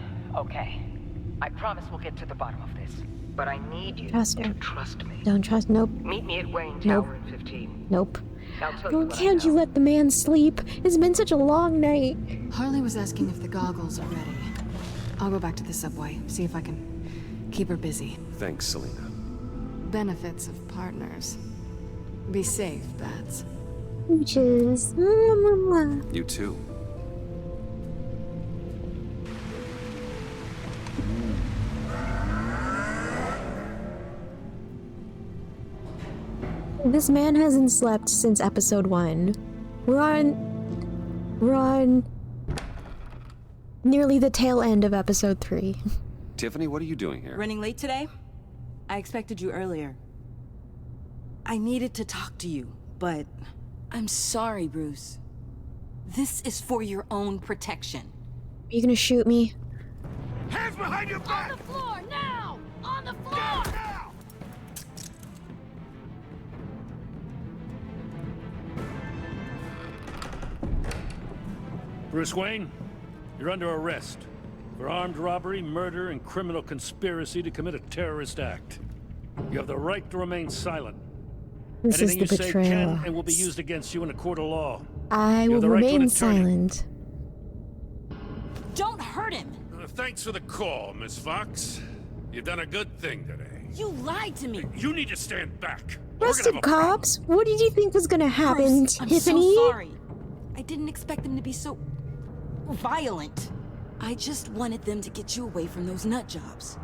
I promise we'll get to the bottom of this. But I need you to trust me. Don't trust, nope. Meet me at Wayne Nope. Tower in 15. Nope. I'll tell you what Can't you let the man sleep? It's been such a long night. Harley was asking if the goggles are ready. I'll go back to the subway, see if I can keep her busy. Thanks, Selina. Benefits of partners. Be safe, Bats. Peaches. You too. This man hasn't slept since episode 1. We're on nearly the tail end of episode 3. Tiffany, what are you doing here? Running late today? I expected you earlier. I needed to talk to you, but I'm sorry, Bruce. This is for your own protection. Are you gonna shoot me? Hands behind your back! On the floor, now! On the floor! Now! Bruce Wayne, you're under arrest for armed robbery, murder, and criminal conspiracy to commit a terrorist act. You have the right to remain silent. This Anything is the you say betrayal. can and will be used against you in a court of law. I You will have the right to an remain attorney. silent. Don't hurt him! Thanks for the call, Miss Fox. You've done a good thing today. You lied to me! You need to stand back. Arrested cops? What did you think was gonna happen, Bruce, I'm Tiffany? so sorry. I didn't expect them to be so violent. I just wanted them to get you away from those nut jobs.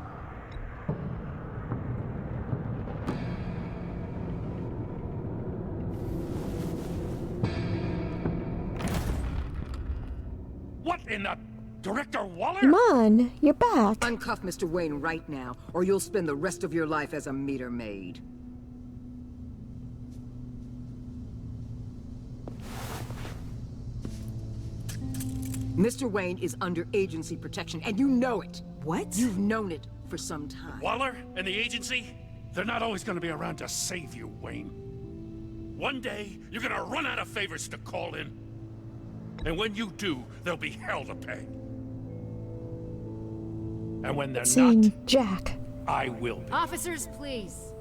What in the... Director Waller? Come on, you're back. Uncuff Mr. Wayne right now, or you'll spend the rest of your life as a meter maid. Mr. Wayne is under agency protection, and you know it. What? You've known it for some time. Waller and the agency? They're not always gonna be around to save you, Wayne. One day, you're gonna run out of favors to call in. And when you do, there'll be hell to pay. And when they're Seeing Jack. I will be. Officers, please.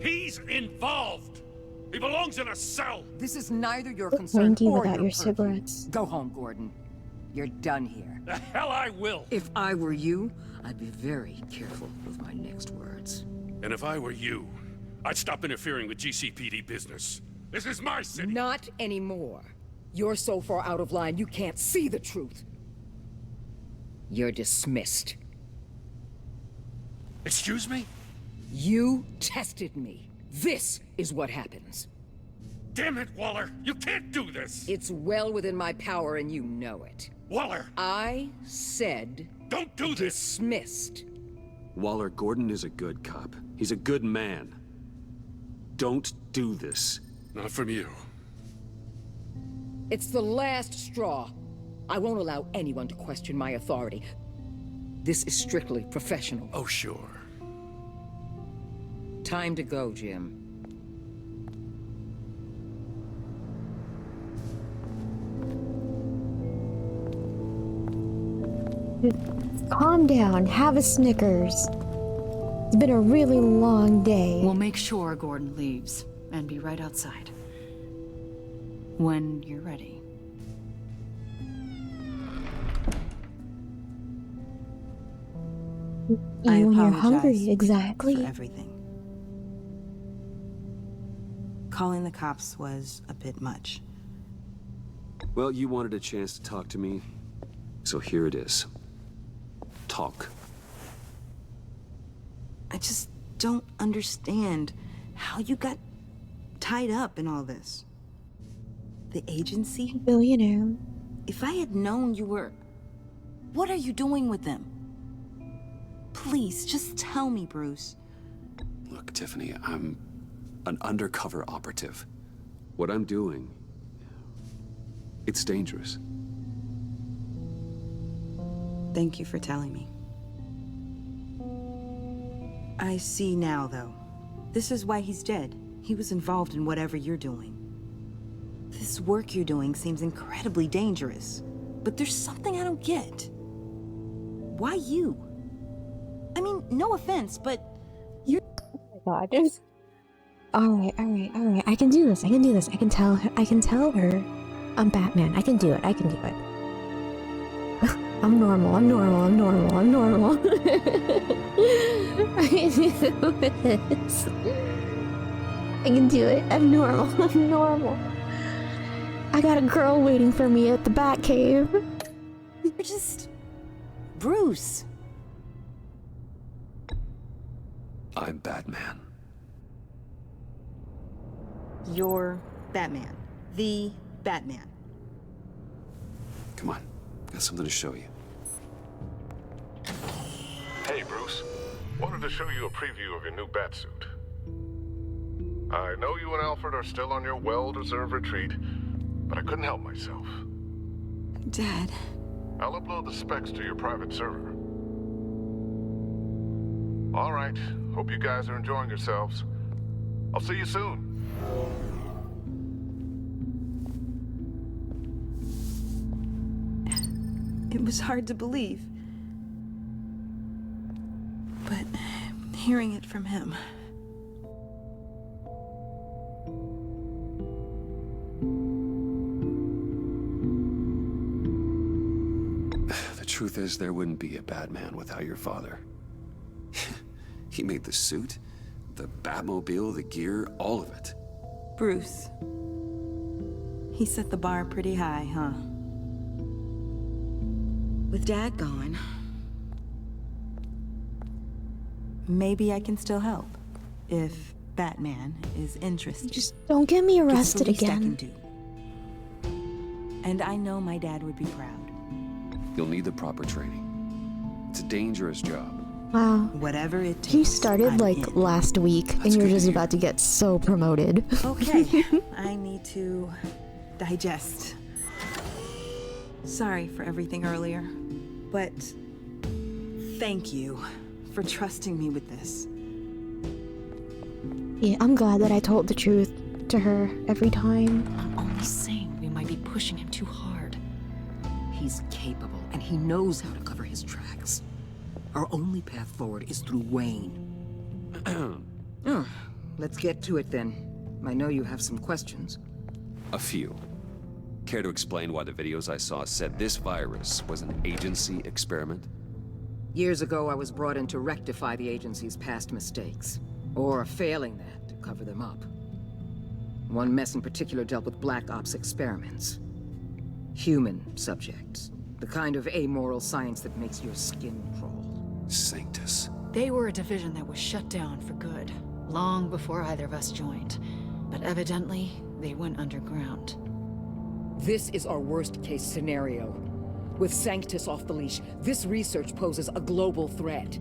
He's involved! He belongs in a cell! This is neither your concern Thank you or without your your purview. cigarettes. Go home, Gordon. You're done here. The hell I will! If I were you, I'd be very careful with my next words. And if I were you, I'd stop interfering with GCPD business. This is my city! Not anymore. You're so far out of line, you can't see the truth. You're dismissed. Excuse me? You tested me. This is what happens. Damn it, Waller! You can't do this! It's well within my power and you know it. Waller! I said... Don't do this! Dismissed. Waller, Gordon is a good cop. He's a good man. Don't do this. Not from you. It's the last straw. I won't allow anyone to question my authority. This is strictly professional. Oh, sure. Time to go, Jim. Calm down. Have a Snickers. It's been a really long day. We'll make sure Gordon leaves and be right outside. When you're ready. I When you're apologize hungry, exactly. for everything. Calling the cops was a bit much. Well, you wanted a chance to talk to me, so here it is. Talk. I just don't understand how you got tied up in all this. The agency? Billionaire. If I had known you were... What are you doing with them? Please, just tell me, Bruce. Look, Tiffany, I'm an undercover operative. What I'm doing, it's dangerous. Thank you for telling me. I see now, though. This is why he's dead. He was involved in whatever you're doing. This work you're doing seems incredibly dangerous. But there's something I don't get. Why you? I mean, no offense, but you're... Oh my god. Alright. I can do this. I can tell her. I'm Batman. I can do it. I'm normal. I can do this. I can do it. I'm normal. I got a girl waiting for me at the Batcave. You're just... Bruce. I'm Batman. You're Batman. The Batman. Come on, got something to show you. Hey, Bruce. Wanted to show you a preview of your new Batsuit. I know you and Alfred are still on your well-deserved retreat, but I couldn't help myself. Dad. I'll upload the specs to your private server. All right. Hope you guys are enjoying yourselves. I'll see you soon. It was hard to believe. But hearing it from him... The truth is, there wouldn't be a Batman without your father. He made the suit, the Batmobile, the gear, all of it. Bruce. He set the bar pretty high, huh? With Dad gone, maybe I can still help. If Batman is interested. Just don't get me arrested It's the least I again. can do. And I know my dad would be proud. You'll need the proper training. It's a dangerous job. Wow. Whatever it takes. You started like last week, and you're just about to get so promoted. Okay, I need to digest. Sorry for everything earlier, but thank you for trusting me with this. Yeah, I'm glad that I told the truth to her every time. I'm only saying we might be pushing him too hard. He's capable, and he knows how to cover his tracks. Our only path forward is through Wayne. Let's get to it then. I know you have some questions. A few. Care to explain why the videos I saw said this virus was an agency experiment? Years ago, I was brought in to rectify the agency's past mistakes. Or failing that, to cover them up. One mess in particular dealt with Black Ops experiments. Human subjects. The kind of amoral science that makes your skin crawl. Sanctus. They were a division that was shut down for good, long before either of us joined. But evidently, they went underground. This is our worst-case scenario. With Sanctus off the leash, this research poses a global threat.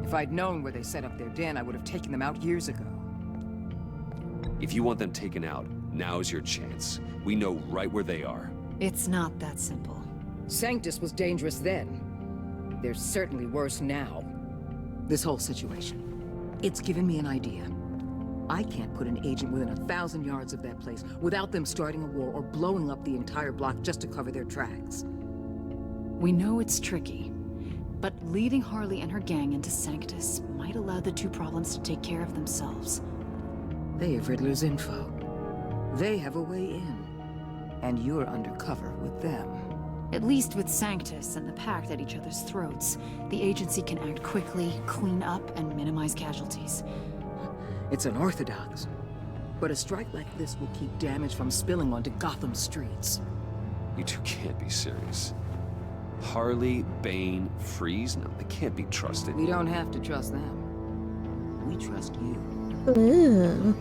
If I'd known where they set up their den, I would have taken them out years ago. If you want them taken out, now's your chance. We know right where they are. It's not that simple. Sanctus was dangerous then. They're certainly worse now. This whole situation, it's given me an idea. I can't put an agent within 1,000 yards of that place without them starting a war or blowing up the entire block just to cover their tracks. We know it's tricky, but leading Harley and her gang into Sanctus might allow the two problems to take care of themselves. They have Riddler's info. They have a way in. And you're undercover with them. At least with Sanctus and the Pact at each other's throats, the agency can act quickly, clean up, and minimize casualties. It's unorthodox. But a strike like this will keep damage from spilling onto Gotham streets. You two can't be serious. Harley, Bane, Freeze? No, they can't be trusted. We don't have to trust them. We trust you. Ooh.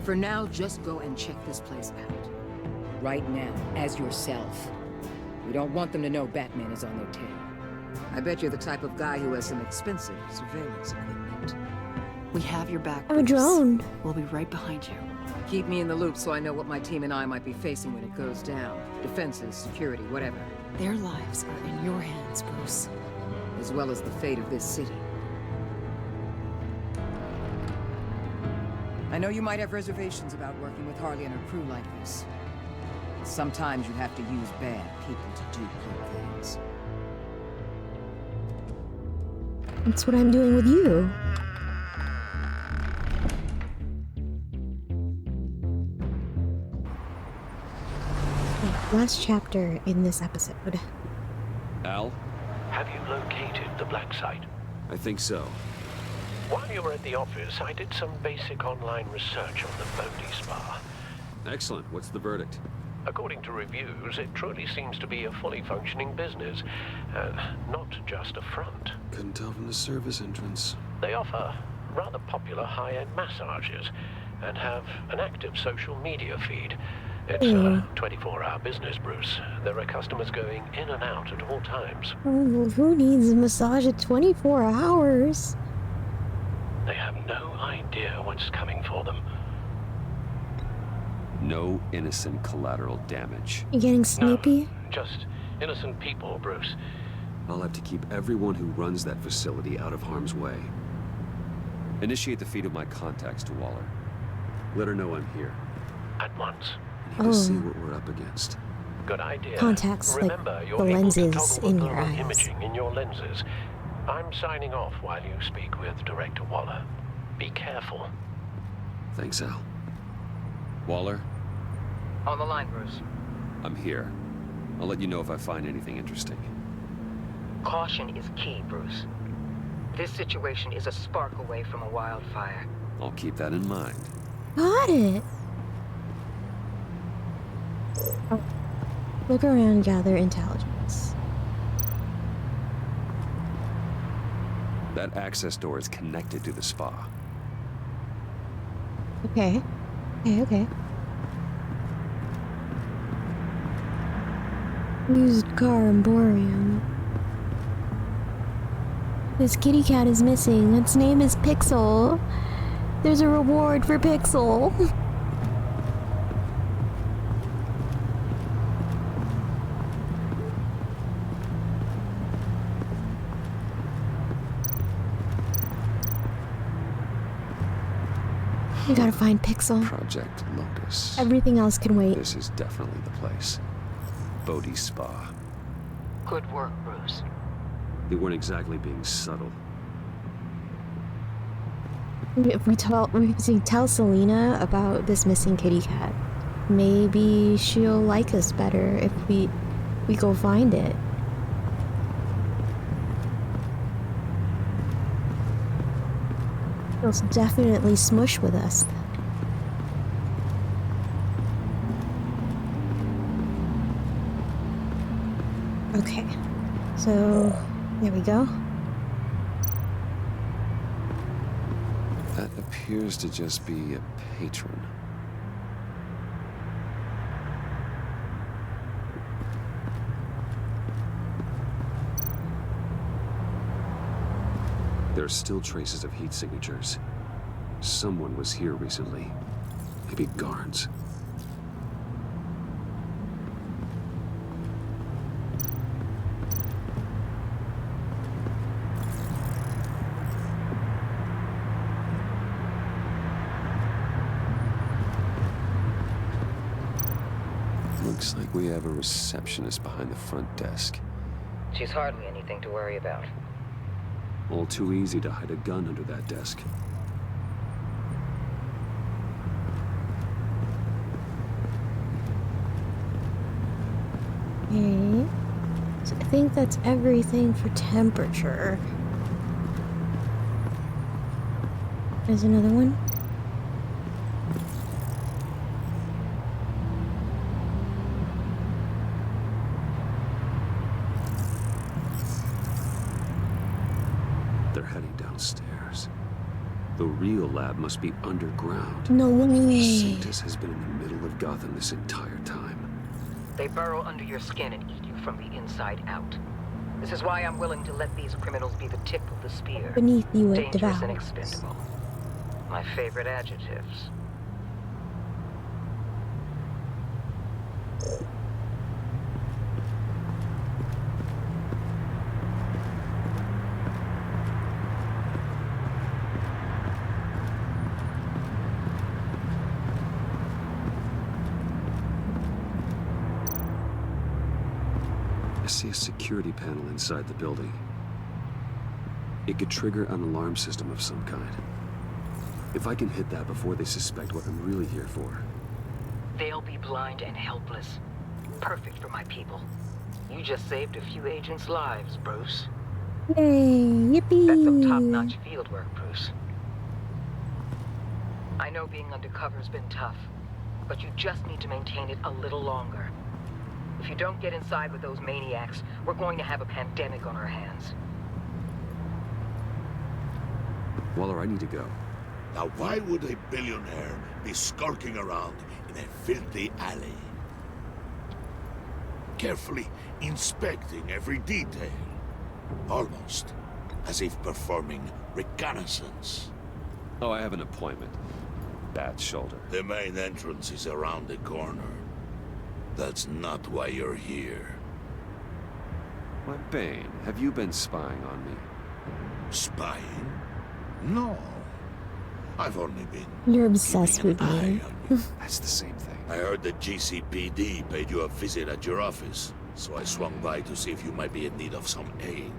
For now, just go and check this place out. Right now, as yourself. We don't want them to know Batman is on their tail. I bet you're the type of guy who has some expensive surveillance equipment. We have your back, I'm a Bruce. drone. We'll be right behind you. Keep me in the loop so I know what my team and I might be facing when it goes down. Defenses, security, whatever. Their lives are in your hands, Bruce. As well as the fate of this city. I know you might have reservations about working with Harley and her crew like this. Sometimes you have to use bad people to do good things. That's what I'm doing with you. Last chapter in this episode. Al? Have you located the black site? I think so. While you were at the office, I did some basic online research on the Bodhi Spa. Excellent. What's the verdict? According to reviews, it truly seems to be a fully functioning business, not just a front. Couldn't tell from the service entrance. They offer rather popular high-end massages and have an active social media feed. It's a 24-hour business, Bruce. There are customers going in and out at all times. Oh, who needs a massage at 24 hours? They have no idea what's coming for them. No innocent collateral damage. You getting sleepy? No, just innocent people, Bruce. I'll have to keep everyone who runs that facility out of harm's way. Initiate the feed of my contacts to Waller. Let her know I'm here. At once. I need to see what we're up against. Good idea. Contacts, remember, like you're the able to lenses toggle in the your thermal eyes. imaging in your lenses. I'm signing off while you speak with Director Waller. Be careful. Thanks, Al. Waller? On the line, Bruce. I'm here. I'll let you know if I find anything interesting. Caution is key, Bruce. This situation is a spark away from a wildfire. I'll keep that in mind. Got it. Oh. Look around, gather intelligence. That access door is connected to the spa. Okay. Okay. Used car Emporium. This kitty cat is missing. Its name is Pixel. There's a reward for Pixel. We gotta find Pixel. Project Lotus. Everything else can wait. This is definitely the place. Bodhi Spa. Good work, Bruce. They weren't exactly being subtle. If we tell Selena about this missing kitty cat, maybe she'll like us better if we go find it. She'll definitely smush with us. Okay, so there we go. That appears to just be a patron. There are still traces of heat signatures. Someone was here recently. Maybe guards. Looks like we have a receptionist behind the front desk. She's hardly anything to worry about. All too easy to hide a gun under that desk. Okay. So I think that's everything for temperature. There's another one. They're heading downstairs. The real lab must be underground. No way. Sanctus has been in the middle of Gotham this entire time. They burrow under your skin and eat you from the inside out. This is why I'm willing to let these criminals be the tip of the spear. Beneath you it Dangerous and devours. expendable. My favorite adjectives. I see a security panel inside the building. It could trigger an alarm system of some kind. If I can hit that before they suspect what I'm really here for. They'll be blind and helpless. Perfect for my people. You just saved a few agents' lives, Bruce. Yay, yippee! That's some top-notch field work, Bruce. I know being undercover's been tough, but you just need to maintain it a little longer. If you don't get inside with those maniacs, we're going to have a pandemic on our hands. Waller, I need to go. Now why would a billionaire be skulking around in a filthy alley? Carefully inspecting every detail. Almost as if performing reconnaissance. Oh, I have an appointment. Bat shoulder. The main entrance is around the corner. That's not why you're here. Why, Bane, have you been spying on me? Spying? No. I've only been... You're obsessed with me. That's the same thing. I heard the GCPD paid you a visit at your office, so I swung by to see if you might be in need of some aid.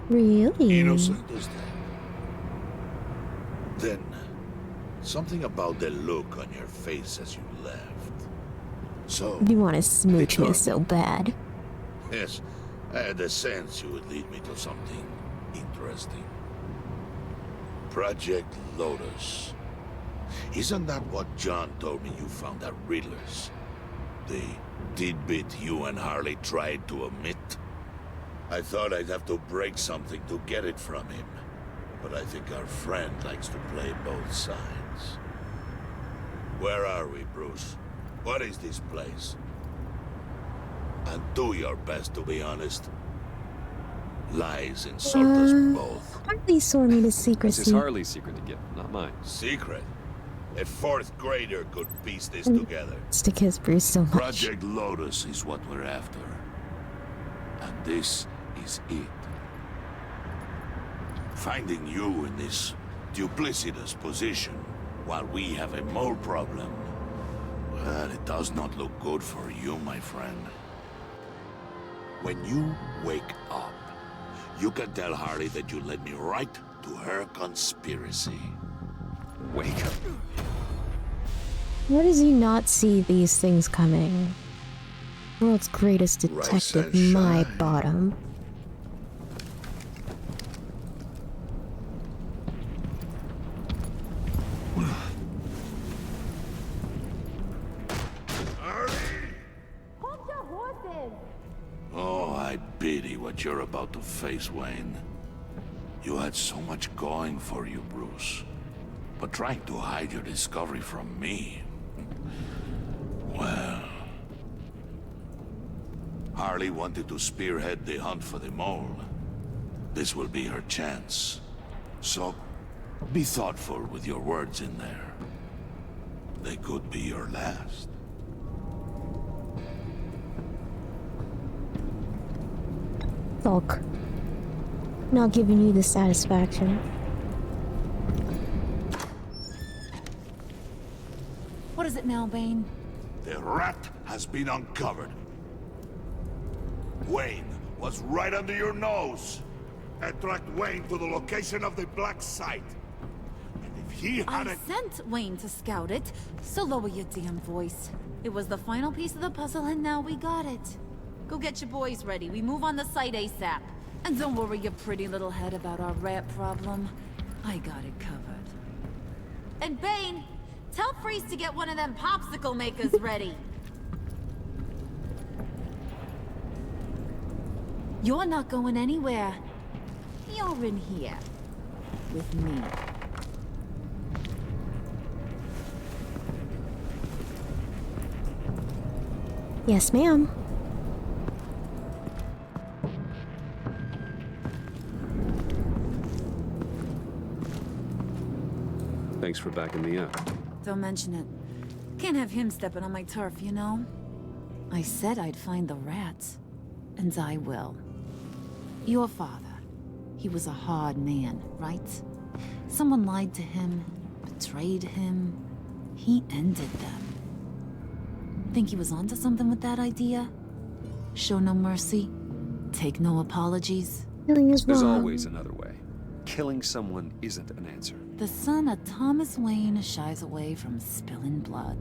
Really? Innocent as that. Then, something about the look on your face as you left. So... You want to smooch me so bad. Yes, I had a sense you would lead me to something interesting. Project Lotus. Isn't that what John told me you found at Riddler's? The tidbit you and Harley tried to omit? I thought I'd have to break something to get it from him. But I think our friend likes to play both sides. Where are we, Bruce? What is this place? And do your best to be honest. Lies insult us both. Harley swore me to secrecy. This is Harley's secret to get, not mine. Secret? A fourth grader could piece this together. It's to kiss Bruce so much. Project Lotus is what we're after. And this is it. Finding you in this duplicitous position while we have a mole problem, well, it does not look good for you, my friend. When you wake up, you can tell Harley that you led me right to her conspiracy. Wake up. Why does he not see these things coming? World's greatest detective, my bottom. Oh, I pity what you're about to face, Wayne. You had so much going for you, Bruce. But trying to hide your discovery from me... well... Harley wanted to spearhead the hunt for the mole. This will be her chance. So, be thoughtful with your words in there. They could be your last. Look, not giving you the satisfaction. What is it now, Bane? The rat has been uncovered. Wayne was right under your nose. I tracked Wayne to the location of the black site. And if he had I sent Wayne to scout it, so lower your damn voice. It was the final piece of the puzzle and now we got it. Go get your boys ready. We move on the site ASAP. And don't worry your pretty little head about our rat problem. I got it covered. And Bane, tell Freeze to get one of them popsicle makers ready. You're not going anywhere. You're in here. With me. Yes, ma'am. Thanks for backing me up. Don't mention it. Can't have him stepping on my turf, you know? I said I'd find the rats. And I will. Your father. He was a hard man, right? Someone lied to him, betrayed him. He ended them. Think he was onto something with that idea? Show no mercy? Take no apologies? Killing is There's wrong. always another way. Killing someone isn't an answer. The son of Thomas Wayne shies away from spilling blood.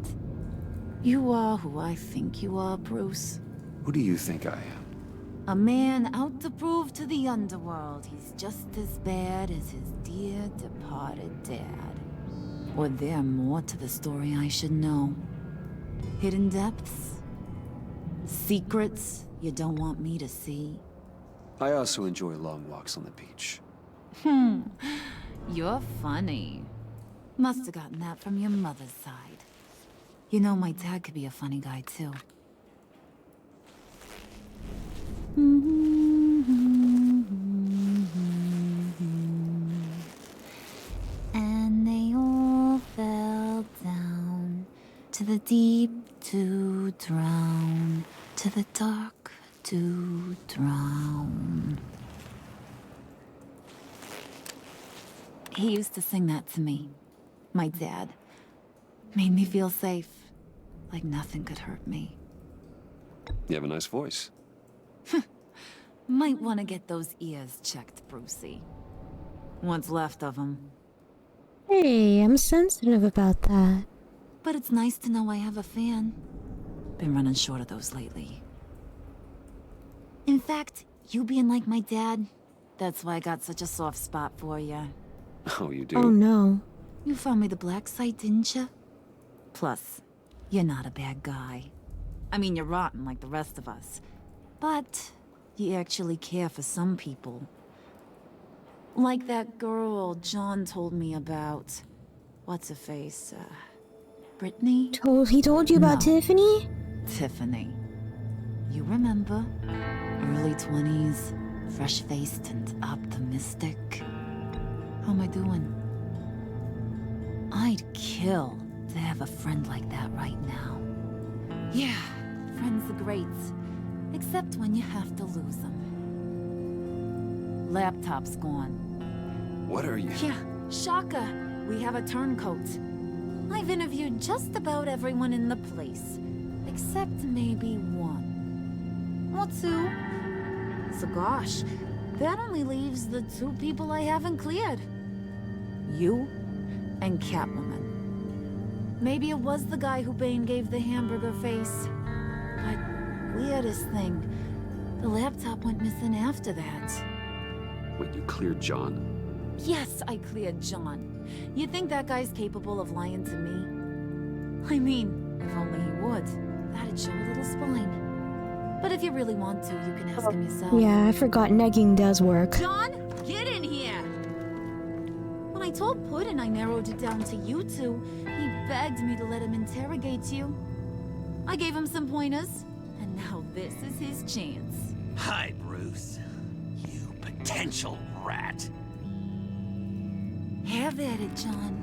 You are who I think you are, Bruce. Who do you think I am? A man out to prove to the underworld he's just as bad as his dear departed dad. Or there more to the story I should know. Hidden depths? Secrets you don't want me to see? I also enjoy long walks on the beach. You're funny. Must have gotten that from your mother's side. You know, my dad could be a funny guy, too. And they all fell down to the deep to drown, to the dark to drown. He used to sing that to me. My dad. Made me feel safe. Like nothing could hurt me. You have a nice voice. Might want to get those ears checked, Brucey. What's left of them. Hey, I'm sensitive about that. But it's nice to know I have a fan. Been running short of those lately. In fact, you being like my dad, that's why I got such a soft spot for you. Oh, you do? Oh no. You found me the black site, didn't you? Plus, you're not a bad guy. I mean, you're rotten like the rest of us. But you actually care for some people. Like that girl John told me about. What's her face? Brittany? He told you about Tiffany? Tiffany. You remember? Early 20s, fresh-faced and optimistic. How am I doing? I'd kill to have a friend like that right now. Yeah, friends are great. Except when you have to lose them. Laptop's gone. What are you? Yeah, shocker. We have a turncoat. I've interviewed just about everyone in the place. Except maybe one. Or two. So gosh, that only leaves the two people I haven't cleared. You and Catwoman. Maybe it was the guy who Bane gave the hamburger face. But weirdest thing, the laptop went missing after that. Wait, you cleared John? Yes, I cleared John. You think that guy's capable of lying to me? I mean, if only he would. That'd show a little spine. But if you really want to, you can ask him yourself. Yeah, I forgot negging does work. John, get in here! When I told Puddin' I narrowed it down to you two, he begged me to let him interrogate you. I gave him some pointers, and now this is his chance. Hi, Bruce. You potential rat. Have at it, John.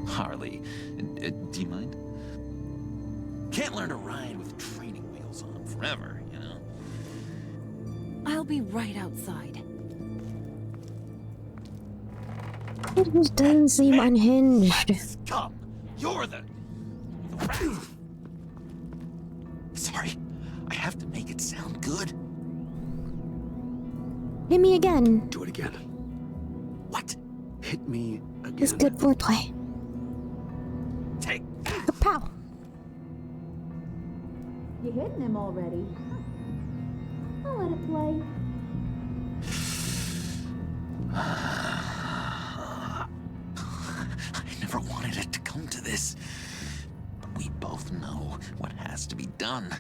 Harley, do you mind? Can't learn to ride with training wheels on forever, you know? I'll be right outside. It just doesn't seem unhinged. Scum! You're the rat. Sorry, I have to make it sound good. Hit me again. Do it again. What? Hit me again. It's good foreplay. Take. Pow. You're hitting him already. I'll let it play. I never wanted it to come to this. But we both know what has to be done.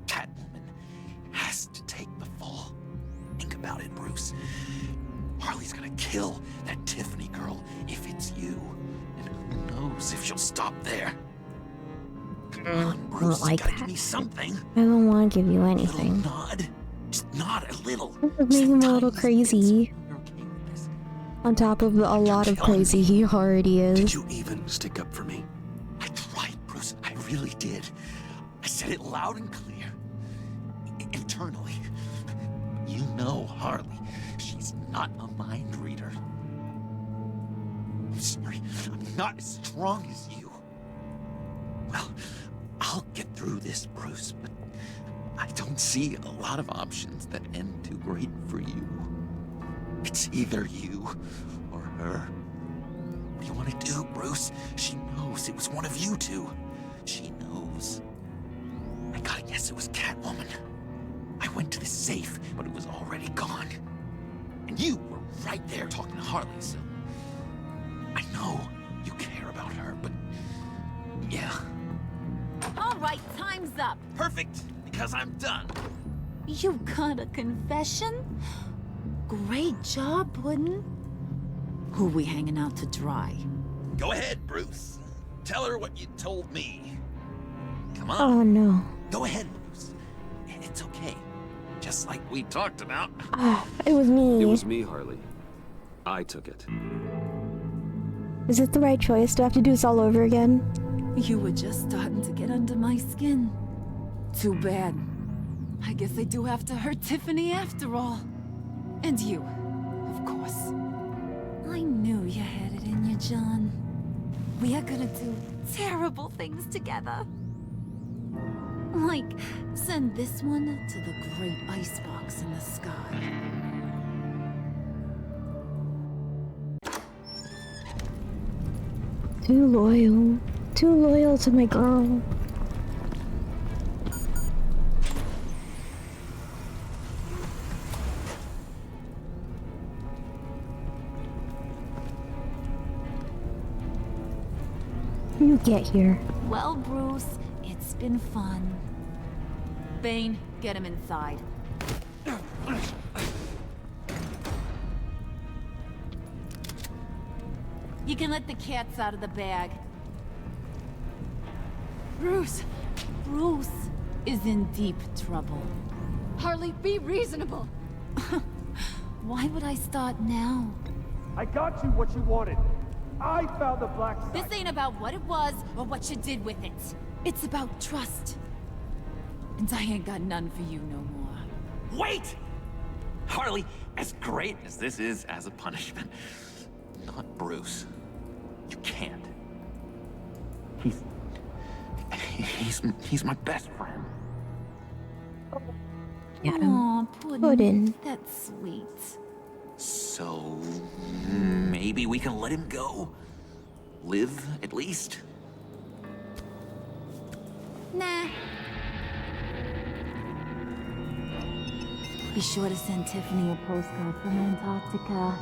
Catwoman has to take the fall. Think about it, Bruce. Harley's gonna kill that Tiffany girl if it's you. And who knows if she'll stop there. Come on, Bruce, I don't like you gotta that. give me something. I don't want to give you anything. Nod. Just nod a little. This is making him a little crazy. On top of a lot of crazy he already is. Did you even stick up for me? I tried, Bruce. I really did. I said it loud and clear. Internally. You know Harley. She's not a mind reader. I'm sorry. I'm not as strong as you. Well, I'll get through this, Bruce, but I don't see a lot of options that end too great for you. It's either you or her. What do you want to do, Bruce? She knows it was one of you two. She knows. I gotta guess it was Catwoman. I went to the safe, but it was already gone. And you were right there talking to Harley, so... I know Yeah. All right, time's up. Perfect, because I'm done. You got a confession? Great job, Puddin'. Who we hanging out to dry? Go ahead, Bruce. Tell her what you told me. Come on. Oh no. Go ahead, Bruce. It's okay. Just like we talked about. It was me. It was me, Harley. I took it. Is it the right choice? Do I have to do this all over again? You were just starting to get under my skin. Too bad. I guess I do have to hurt Tiffany after all. And you, of course. I knew you had it in you, John. We are gonna do terrible things together. Like, send this one to the great icebox in the sky. Too loyal. Too loyal to my girl. You get here. Well, Bruce, it's been fun. Bane, get him inside. You can let the cats out of the bag. Bruce is in deep trouble. Harley, be reasonable. Why would I start now? I got you what you wanted. I found the black site. This ain't about what it was or what you did with it. It's about trust. And I ain't got none for you no more. Wait! Harley, as great as this is as a punishment, not Bruce. You can't. He's my best friend. Aw, Puddin'. That's sweet. So maybe we can let him go? Live, at least? Nah. Be sure to send Tiffany a postcard from Antarctica.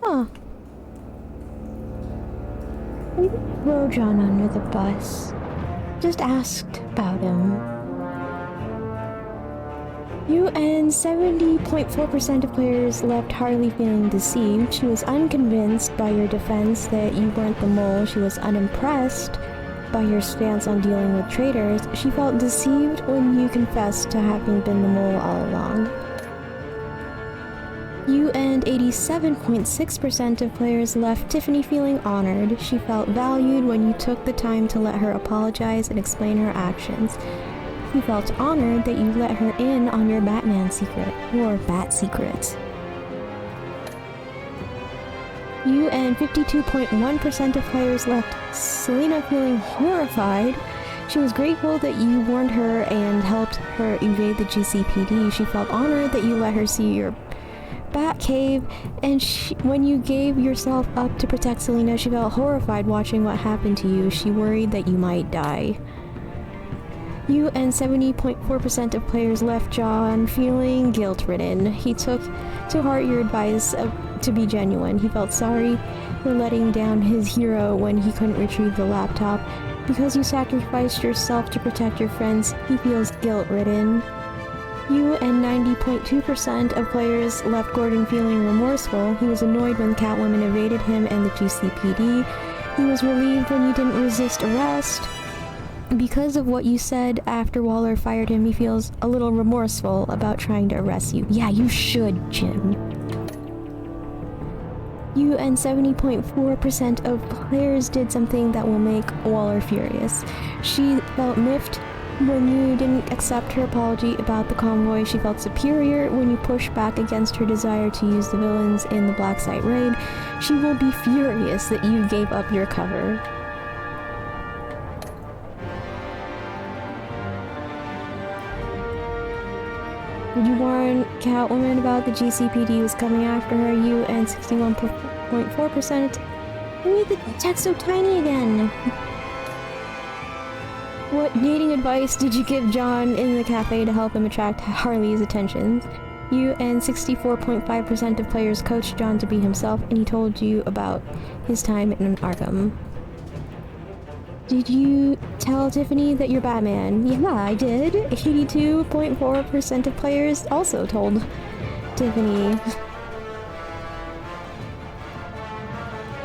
Huh. We throw John under the bus. Just asked about him. You and 70.4% of players left Harley feeling deceived. She was unconvinced by your defense that you weren't the mole. She was unimpressed by your stance on dealing with traitors. She felt deceived when you confessed to having been the mole all along. You and 87.6% of players left Tiffany feeling honored. She felt valued when you took the time to let her apologize and explain her actions. She felt honored that you let her in on your Batman secret, or Bat secret. You and 52.1% of players left Selina feeling horrified. She was grateful that you warned her and helped her evade the GCPD. She felt honored that you let her see your Batcave, and when you gave yourself up to protect Selina, she felt horrified watching what happened to you. She worried that you might die. You and 70.4% of players left John feeling guilt-ridden. He took to heart your advice to be genuine. He felt sorry for letting down his hero when he couldn't retrieve the laptop. Because you sacrificed yourself to protect your friends, he feels guilt-ridden. You and 90.2% of players left Gordon feeling remorseful. He was annoyed when Catwoman evaded him and the GCPD. He was relieved when you didn't resist arrest. Because of what you said after Waller fired him, he feels a little remorseful about trying to arrest you. Yeah, you should, Jim. You and 70.4% of players did something that will make Waller furious. She felt miffed when you didn't accept her apology about the convoy. She felt superior when you pushed back against her desire to use the villains in the Black Site raid. She will be furious that you gave up your cover. Did you warn Catwoman about the GCPD was coming after her? You and 61.4%. Why made the text so tiny again? What dating advice did you give John in the cafe to help him attract Harley's attentions? You and 64.5% of players coached John to be himself, and he told you about his time in Arkham. Did you tell Tiffany that you're Batman? Yeah, I did. 82.4% of players also told Tiffany.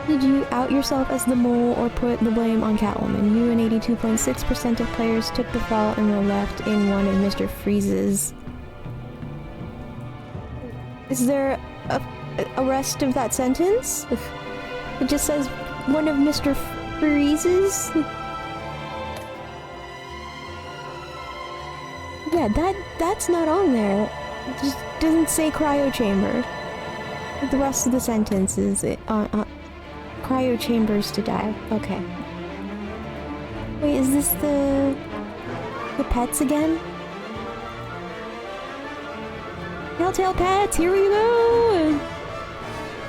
Did you out yourself as the mole or put the blame on Catwoman? You and 82.6% of players took the fall and were left in one of Mr. Freeze's. Is there a rest of that sentence? It just says one of Mr. Freeze's? Yeah, that's not on there. It just doesn't say cryo chamber. The rest of the sentence is cryo chambers to die. Okay. Wait, is this the pets again? Telltale Pets, here we go!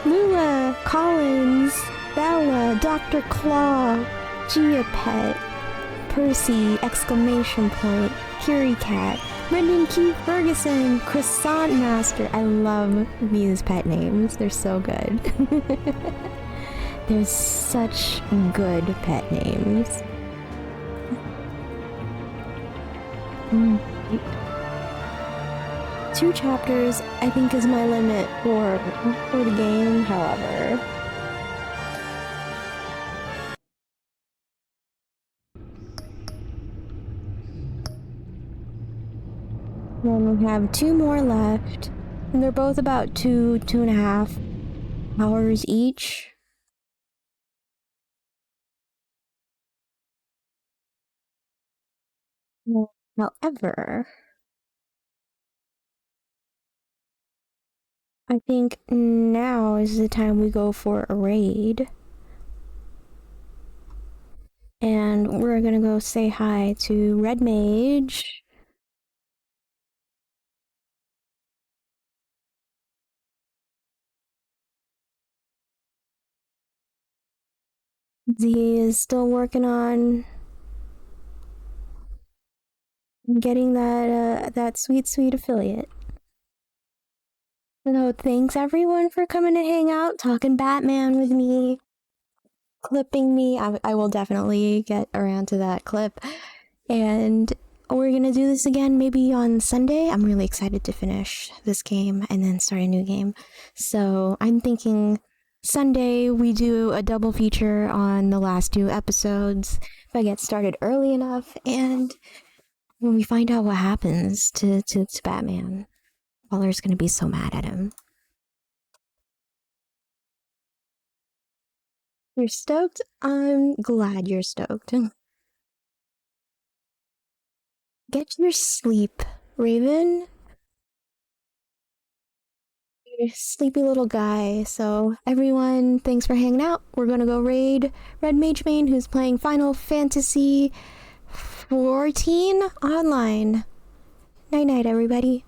Lula, Collins, Bella, Dr. Claw, Gia Pet, Percy, exclamation point, Curie Cat, Brendan Keith Ferguson, Croissant Master. I love these pet names. They're so good. They're such good pet names. 2 chapters, I think, is my limit for the game, however. Then we have 2 more left, and they're both about 2.5 hours each. However, I think now is the time we go for a raid. And we're gonna go say hi to Red Mage. He is still working on getting that sweet affiliate. So thanks everyone for coming to hang out, talking Batman with me, clipping me. I will definitely get around to that clip. And we're gonna do this again maybe on Sunday. I'm really excited to finish this game and then start a new game. So I'm thinking Sunday we do a double feature on the last 2 episodes if I get started early enough, and when we find out what happens to Batman. Waller's gonna be so mad at him. You're stoked? I'm glad you're stoked. Get your sleep, Raven. You're a sleepy little guy. So everyone, thanks for hanging out. We're gonna go raid Red Mage Main, who's playing Final Fantasy 14 online. Night night, everybody.